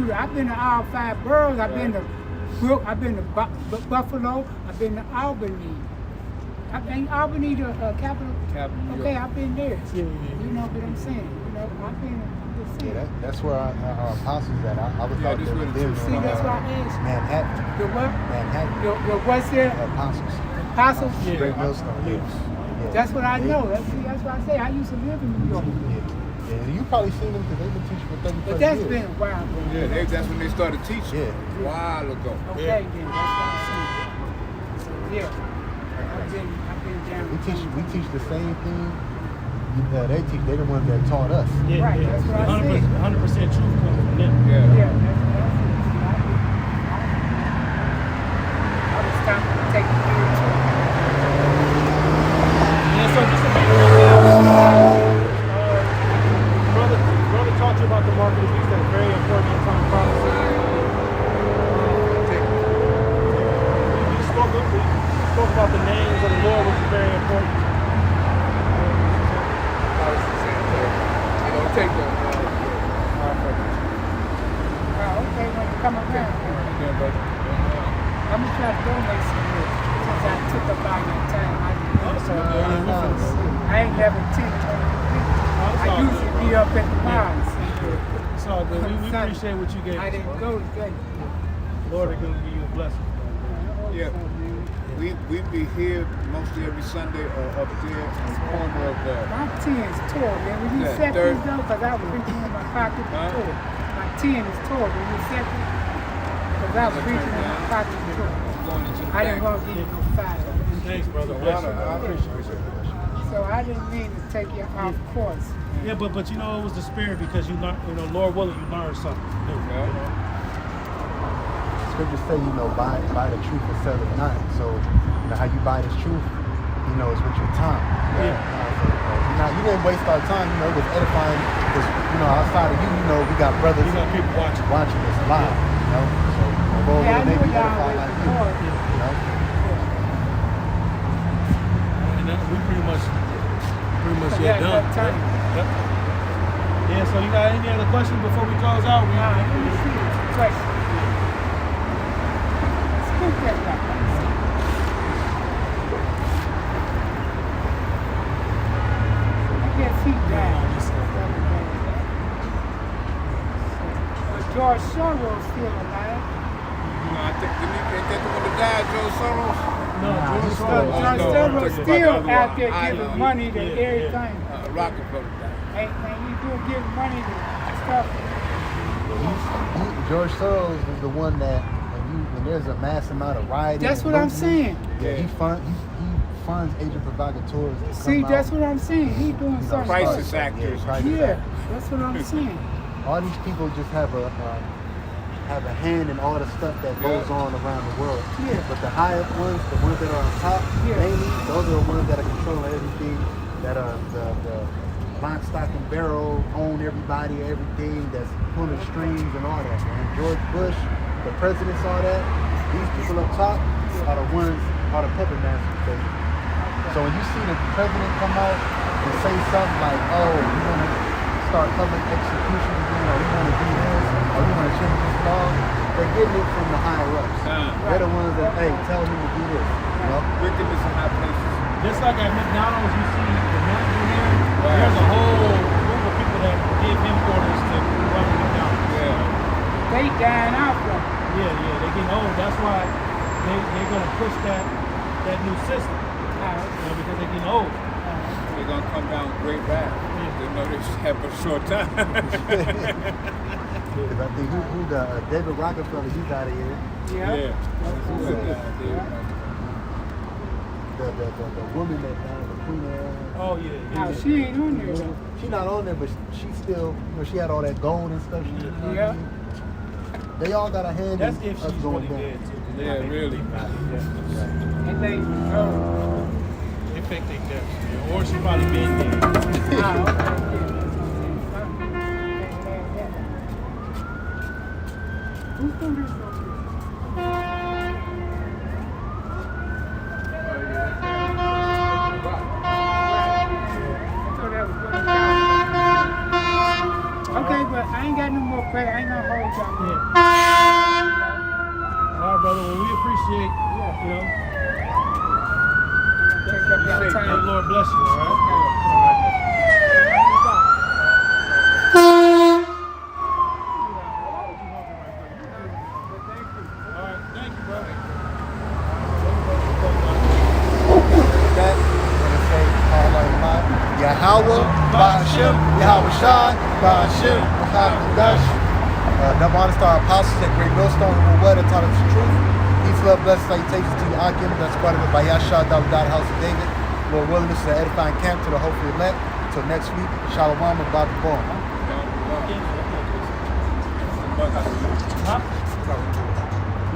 Speaker 7: all 5 boroughs. I've been to Brook. I've been to Buffalo. I've been to Albany. Ain't Albany the capital?
Speaker 6: Capital, New
Speaker 7: Okay,
Speaker 6: York.
Speaker 7: I've been there.
Speaker 1: Yeah.
Speaker 7: You know what I'm saying? You know, I've been to see.
Speaker 2: Yeah, that's where our apostles at. I was
Speaker 6: Yeah,
Speaker 2: out
Speaker 6: this
Speaker 2: there
Speaker 6: where the
Speaker 2: living
Speaker 7: See, that's why I asked.
Speaker 2: Manhattan.
Speaker 7: The what?
Speaker 2: Manhattan.
Speaker 7: The what's there?
Speaker 2: Apostles.
Speaker 7: Apostles?
Speaker 1: Yeah.
Speaker 2: Great Millstone. Yeah.
Speaker 7: That's what I know. That's what I say. I used to live in New York.
Speaker 2: Yeah, you probably seen them because they've been teaching for 30
Speaker 7: But
Speaker 2: plus
Speaker 7: that's
Speaker 2: years.
Speaker 7: been a while ago.
Speaker 6: Yeah, that's when they started teaching.
Speaker 2: Yeah.
Speaker 6: A while ago.
Speaker 7: Okay, then. That's what I'm saying. So, yeah. I've been down.
Speaker 2: We teach the same thing. They teach. They're the ones that taught us.
Speaker 1: Yeah,
Speaker 7: Right, that's what I said.
Speaker 1: 100% truth comes from them.
Speaker 6: Yeah.
Speaker 7: Yeah, that's what I said. I was stopping to take a picture.
Speaker 1: Yeah, so just to be brother talked to you about the mark of the beast. That's very important in time prophecy. We spoke about the names of the Lord, which is very important.
Speaker 3: I was just saying, take the.
Speaker 7: Okay, when you come around,
Speaker 6: Yeah, brother.
Speaker 7: I'm gonna try to donate some more. Since I took up all your time, I didn't so I ain't never attended one of the meetings. I usually be up at the bars.
Speaker 1: It's all good. We appreciate what you gave
Speaker 7: I
Speaker 1: us.
Speaker 7: didn't
Speaker 1: bro.
Speaker 7: go to that.
Speaker 1: Lord is going to give you a blessing.
Speaker 6: Yeah. We be here mostly every Sunday up there in the corner of
Speaker 7: My 10's tore, man. When you
Speaker 6: Yeah,
Speaker 7: set
Speaker 6: third-
Speaker 7: these though, because I was reaching in my pocket
Speaker 6: Huh?
Speaker 7: before. My 10 is tore. When you set it, because I was reaching in my pocket before.
Speaker 6: going into the
Speaker 7: I didn't
Speaker 6: back.
Speaker 7: want to give you no 5.
Speaker 1: Thanks, brother. Bless you.
Speaker 6: I appreciate it.
Speaker 7: So I didn't mean to take you off course.
Speaker 1: Yeah, but you know, it was the spirit because you learn, Lord willing, you learned something new.
Speaker 6: Yeah.
Speaker 1: You know?
Speaker 2: Scriptures say, buy the truth and sell it not. So, how you buy this truth, is with your time.
Speaker 1: Yeah.
Speaker 2: You didn't waste our time. It was edifying. Because, outside of you, we got brothers
Speaker 1: You got people watching.
Speaker 2: watching this live. So, go over
Speaker 7: Yeah, I
Speaker 2: and they
Speaker 7: knew
Speaker 2: be
Speaker 7: y'all
Speaker 2: edified
Speaker 7: was
Speaker 2: like you.
Speaker 7: hard.
Speaker 1: And we pretty much
Speaker 7: Yeah,
Speaker 1: done.
Speaker 7: enough time.
Speaker 1: Yep. Yeah, so you got any other questions before we close out?
Speaker 7: Let me see this question. Scoop that back. Let me see. I guess he died. But George Soros still alive.
Speaker 6: I think ain't that the one that died, Joe Soros?
Speaker 1: George
Speaker 7: So
Speaker 1: Soros.
Speaker 7: George
Speaker 6: no,
Speaker 7: Soros
Speaker 6: I'm talking
Speaker 7: still
Speaker 6: about the
Speaker 7: out
Speaker 6: other
Speaker 7: there
Speaker 6: one.
Speaker 7: giving money to everything.
Speaker 6: Rockefeller guy.
Speaker 7: Hey, man, you do give money to stuff.
Speaker 2: George Soros is the one that when there's a mass amount of rioting.
Speaker 7: That's
Speaker 2: and
Speaker 7: what I'm
Speaker 2: looting,
Speaker 7: saying.
Speaker 2: Yeah, he funds agent provocateurs. To
Speaker 7: See,
Speaker 2: come
Speaker 7: that's
Speaker 2: out,
Speaker 7: what I'm saying. He doing
Speaker 2: you know,
Speaker 7: something.
Speaker 6: Crisis
Speaker 2: start-
Speaker 6: actors.
Speaker 2: crisis
Speaker 7: Yeah,
Speaker 2: actors.
Speaker 7: that's what I'm saying.
Speaker 2: All these people just have a hand in all the stuff that goes on around the world.
Speaker 7: Yeah.
Speaker 2: But the higher ones, the ones that are on top,
Speaker 7: Yeah.
Speaker 2: mainly, those are the ones that are controlling everything. That are the lock, stock, and barrel, own everybody, everything. That's pulling strings and all that. Man, George Bush, the presidents, all that. These people up top are the ones, are the puppet masters. Basically. So when you see the president come out and say something like, "Oh, we're gonna start public execution again, or we want to do this, or we want to change this law," they're getting it from the higher ups. They're the ones that, hey, tell him to do this. You know?
Speaker 6: Wickedness in high places.
Speaker 1: Just like at McDonald's, you see the manager there. There's a whole group of people that give him orders to run McDonald's.
Speaker 6: Yeah.
Speaker 7: They dying out from it.
Speaker 1: Yeah, they getting old. That's why they're gonna push that new system. You know, because they're getting old.
Speaker 6: They're gonna come down with great wrath. They know they just have a short time.
Speaker 2: Because I think who David Rockefeller, he's out of here.
Speaker 7: Yeah.
Speaker 2: The woman that the queen of.
Speaker 1: Oh yeah.
Speaker 7: Now, she ain't on there though.
Speaker 2: She's not on there, but she still, she had all that gold and stuff.
Speaker 7: Yeah.
Speaker 2: They all got a hand
Speaker 1: That's
Speaker 2: in
Speaker 1: if
Speaker 2: us
Speaker 1: she's
Speaker 2: going
Speaker 1: really
Speaker 2: down.
Speaker 1: dead too. 'Cause they
Speaker 6: Yeah,
Speaker 1: think
Speaker 6: really.
Speaker 1: they not dead.
Speaker 7: And they,
Speaker 1: They fake they dead. Yeah, or she probably been dead.
Speaker 7: Who's doing this over Okay, but I ain't got no more questions. I ain't gonna hold y'all.
Speaker 1: Yeah. All right, brother. Well, we appreciate, you know,
Speaker 7: Take up y'all
Speaker 1: may the
Speaker 7: time.
Speaker 1: Lord bless you. All right. All right. Thank you, brother.
Speaker 2: That, and it say, Allah, Yahweh, Ba'ashem, Yahweh Shai, Ba'ashem, Ba'adash. Double honor star apostles at Great Millstone who will wed and taught us the truth. Peace, love, blessed salutations to you, Akim. That's part of it by Yashar, Dawud, House of David. Lord willing, this is an edifying camp to the hopefully elect. Until next week, Shalom and Bobby Born.
Speaker 1: Huh?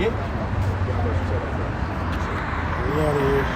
Speaker 1: Yeah.
Speaker 2: We out of here.